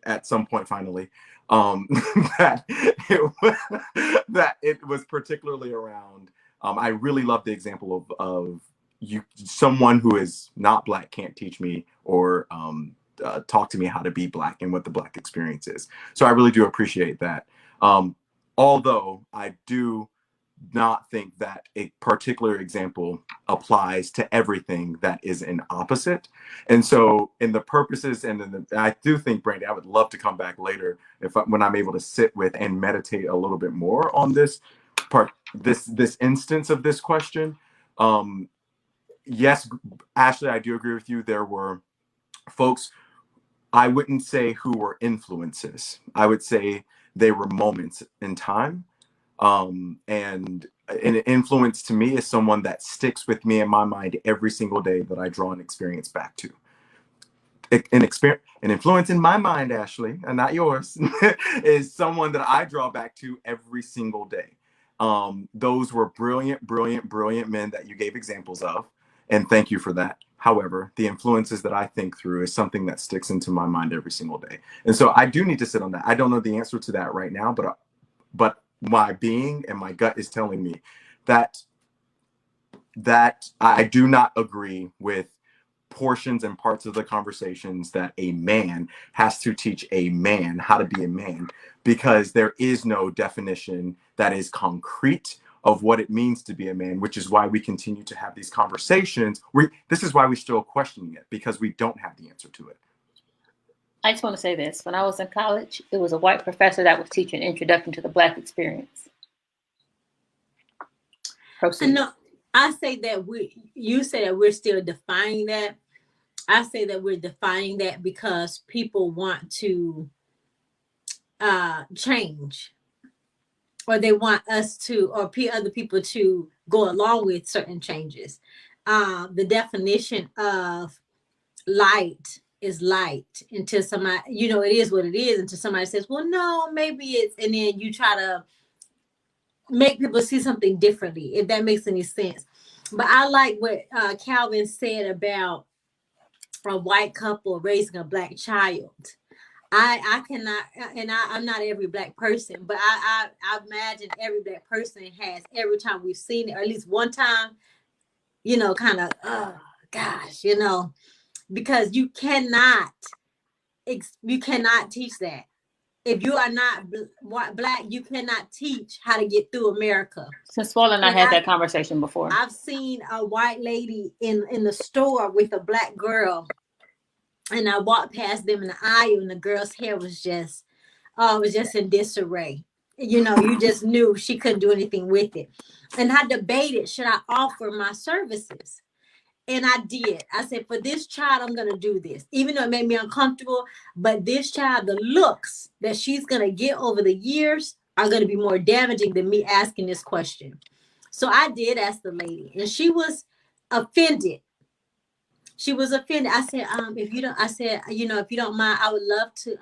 at some point finally, that it was particularly around. I really love the example of someone who is not Black can't teach me or talk to me how to be Black and what the Black experience is. So I really do appreciate that. Although I do not think that a particular example applies to everything that is an opposite. And so in the purposes, and I do think, Brandy, I would love to come back later when I'm able to sit with and meditate a little bit more on this part, this instance of this question. Yes, Ashley, I do agree with you. There were folks, I wouldn't say who were influences. I would say they were moments in time. And an influence to me is someone that sticks with me in my mind every single day that I draw an experience back to. an influence in my mind, Ashley, and not yours, is someone that I draw back to every single day. Those were brilliant, brilliant, brilliant men that you gave examples of, and thank you for that. However, the influences that I think through is something that sticks into my mind every single day. And so I do need to sit on that. I don't know the answer to that right now, but my being and my gut is telling me that I do not agree with portions and parts of the conversations that a man has to teach a man how to be a man, because there is no definition that is concrete of what it means to be a man, which is why we continue to have these conversations. This is why we're still questioning it, because we don't have the answer to it. I just want to say this. When I was in college, it was a white professor that was teaching Introduction to the Black Experience. Proceed. No, I say that you say that we're still defining that. I say that we're defining that because people want to change, or they want us to, or other people to go along with certain changes. The definition of light is light until somebody, it is what it is, until somebody says, well, no, maybe it's, and then you try to make people see something differently, if that makes any sense. But I like what Calvin said about a white couple raising a black child. I cannot, and I'm not every black person, but I imagine every black person has, every time we've seen it, or at least one time, kind of, oh gosh, because you cannot teach that. If you are not black, you cannot teach how to get through America. Since Swalla and I had that conversation before. I've seen a white lady in the store with a black girl, and I walked past them in the aisle, and the girl's hair was just in disarray. You just knew she couldn't do anything with it. And I debated, should I offer my services? And I did. I said, for this child, I'm going to do this, even though it made me uncomfortable. But this child, the looks that she's going to get over the years are going to be more damaging than me asking this question. So I did ask the lady, and she was offended. She was offended. I said, if you don't mind, I would love to,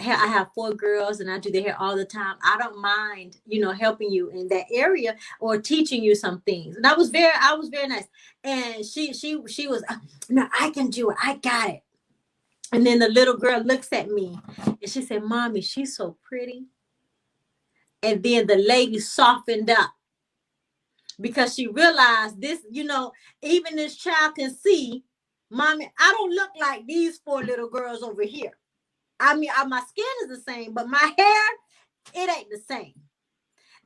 I have 4 girls and I do their hair all the time. I don't mind, helping you in that area or teaching you some things. And I was very nice. And she was, no, I can do it. I got it. And then the little girl looks at me and she said, Mommy, she's so pretty. And then the lady softened up because she realized this, even this child can see, Mommy, I don't look like these 4 little girls over here. I mean, my skin is the same, but my hair, it ain't the same.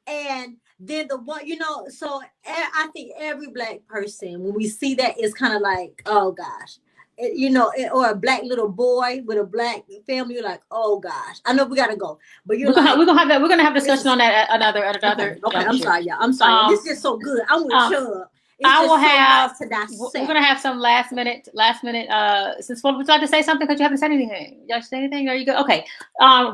And then the one, so I think every black person, when we see that, it's kind of like, oh gosh, or a black little boy with a black family, you're like, oh gosh, I know we gotta go, but we're gonna have discussion on that at another. Okay, I'm sorry, y'all. I'm sorry. This is just so good. I'm with Chubb. We're gonna have some last minute. Since would you like to say something? Because you haven't said anything. Y'all say anything? Are you good? Okay.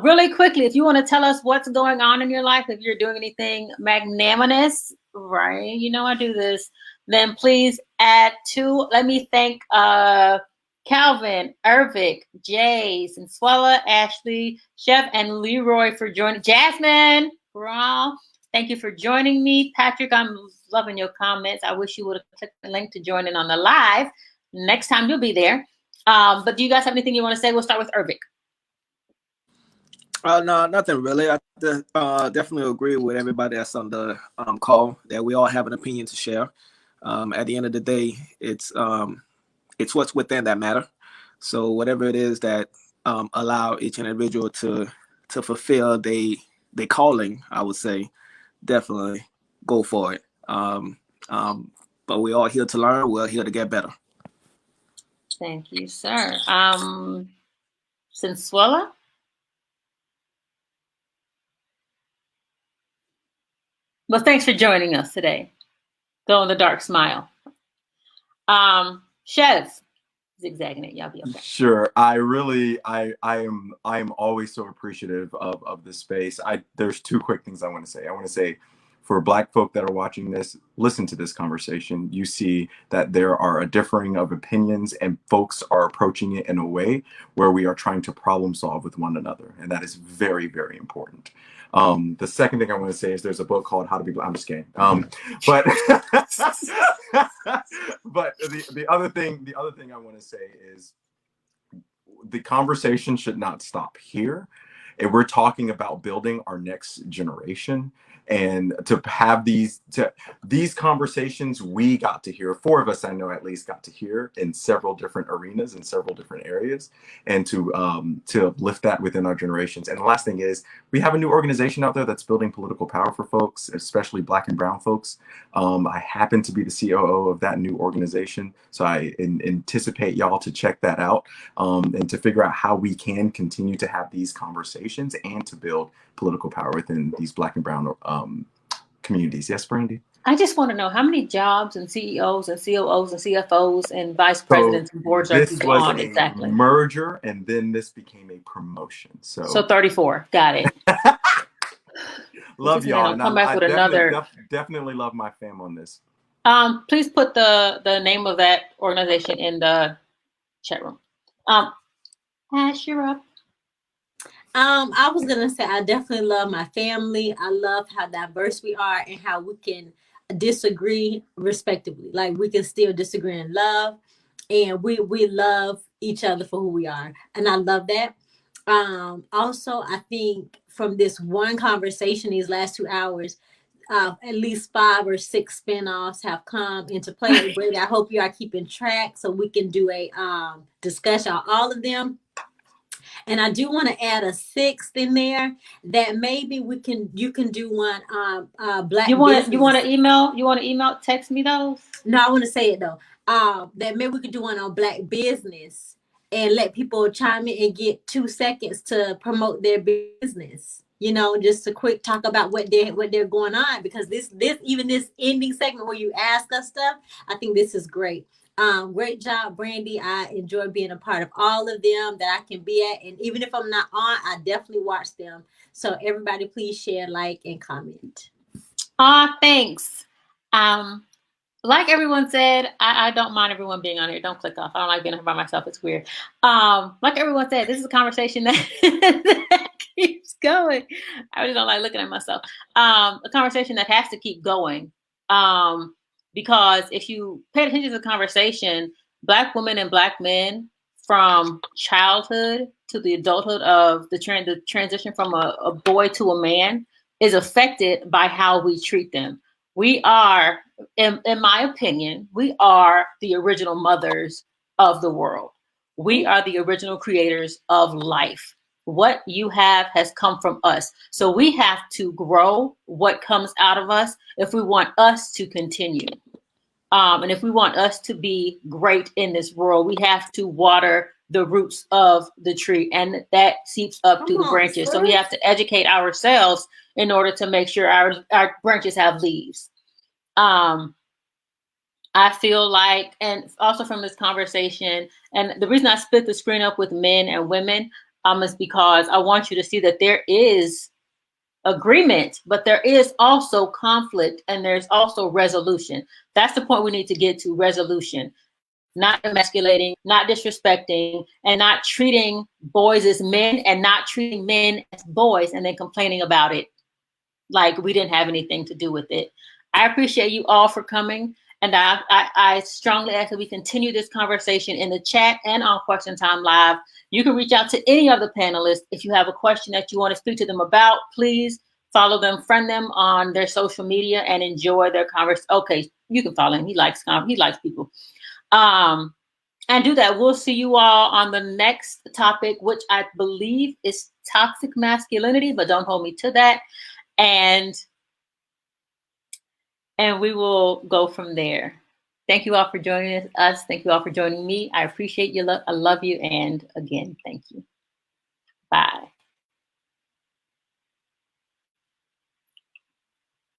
Really quickly, if you want to tell us what's going on in your life, if you're doing anything magnanimous, right? I do this. Then please add to. Let me thank Calvin, Ervic, Jay, Swalla, Ashley, Chef, and Leroy for joining. Jasmine, Raw. Thank you for joining me. Patrick, I'm loving your comments. I wish you would have clicked the link to join in on the live. Next time you'll be there. But do you guys have anything you want to say? We'll start with Ervic. No, nothing really. I definitely agree with everybody that's on the call, that we all have an opinion to share. At the end of the day, it's what's within that matter. So whatever it is that allow each individual to fulfill their calling, I would say, definitely go for it. But we're all here to learn. We're here to get better. Thank you, sir. Swalla? Well, thanks for joining us today. Glow in the dark smile. Chef, zigzagging it. Y'all be okay. Sure. I am always so appreciative of this space. There's 2 quick things I want to say. I want to say, for Black folk that are watching this, listen to this conversation. You see that there are a differing of opinions, and folks are approaching it in a way where we are trying to problem solve with one another. And that is very, very important. The second thing I want to say is there's a book called How to Be Black. I'm just kidding. But but the other thing I want to say is the conversation should not stop here. And we're talking about building our next generation, and to have these conversations, we got to hear, 4 of us I know at least got to hear in several different arenas, in several different areas, and to lift that within our generations. And the last thing is, we have a new organization out there that's building political power for folks, especially Black and brown folks. I happen to be the COO of that new organization, so I anticipate y'all to check that out, and to figure out how we can continue to have these conversations and to build political power within these Black and brown communities. Yes, Brandy? I just want to know how many jobs and CEOs and COOs and CFOs and vice presidents and boards are you on exactly? Merger, and then this became a promotion. So 34. Got it. Love y'all. Come back with another. Definitely love my fam on this. Please put the name of that organization in the chat room. Ash, you're up. I was gonna say I definitely love my family. I love how diverse we are and how we can disagree respectively. Like we can still disagree in love, and we love each other for who we are, and I love that. Also, I think from this one conversation, these last 2 hours, at least 5 or 6 spinoffs have come into play. Brady, I hope you are keeping track so we can do a discussion on all of them. And I do want to add a 6th in there that maybe you can do one Black. You want to email, text me those? No, I want to say it though. That maybe we could do one on Black business and let people chime in and get 2 seconds to promote their business. You know, just a quick talk about what they're going on, because this ending segment where you ask us stuff, I think this is great. Great job, Brandy. I enjoy being a part of all of them that I can be at. And even if I'm not on, I definitely watch them. So everybody please share, like, and comment. Thanks. Like everyone said, I don't mind everyone being on here. Don't click off. I don't like being here by myself. It's weird. Like everyone said, this is a conversation that keeps going. I really don't like looking at myself. A conversation that has to keep going. Because if you pay attention to the conversation, Black women and Black men, from childhood to the adulthood of the transition from a boy to a man, is affected by how we treat them. We are, in my opinion, we are the original mothers of the world. We are the original creators of life. What you have has come from us. So we have to grow what comes out of us if we want us to continue. And if we want us to be great in this world, we have to water the roots of the tree, and that seeps up to the branches. So we have to educate ourselves in order to make sure our branches have leaves. I feel like, and also from this conversation, and the reason I split the screen up with men and women is because I want you to see that there is agreement, but there is also conflict, and there's also resolution. That's the point we need to get to: resolution. Not emasculating, not disrespecting, and not treating boys as men and not treating men as boys and then complaining about it like we didn't have anything to do with it. I appreciate you all for coming, and I strongly ask that we continue this conversation in the chat and on Question Time Live. You can reach out to any of the panelists if you have a question that you want to speak to them about. Please follow them, friend them on their social media, and enjoy their conversation. Okay, you can follow him. He likes people. And do that. We'll see you all on the next topic, which I believe is toxic masculinity, but don't hold me to that. And we will go from there. Thank you all for joining us. Thank you all for joining me. I appreciate you. I love you. And again, thank you.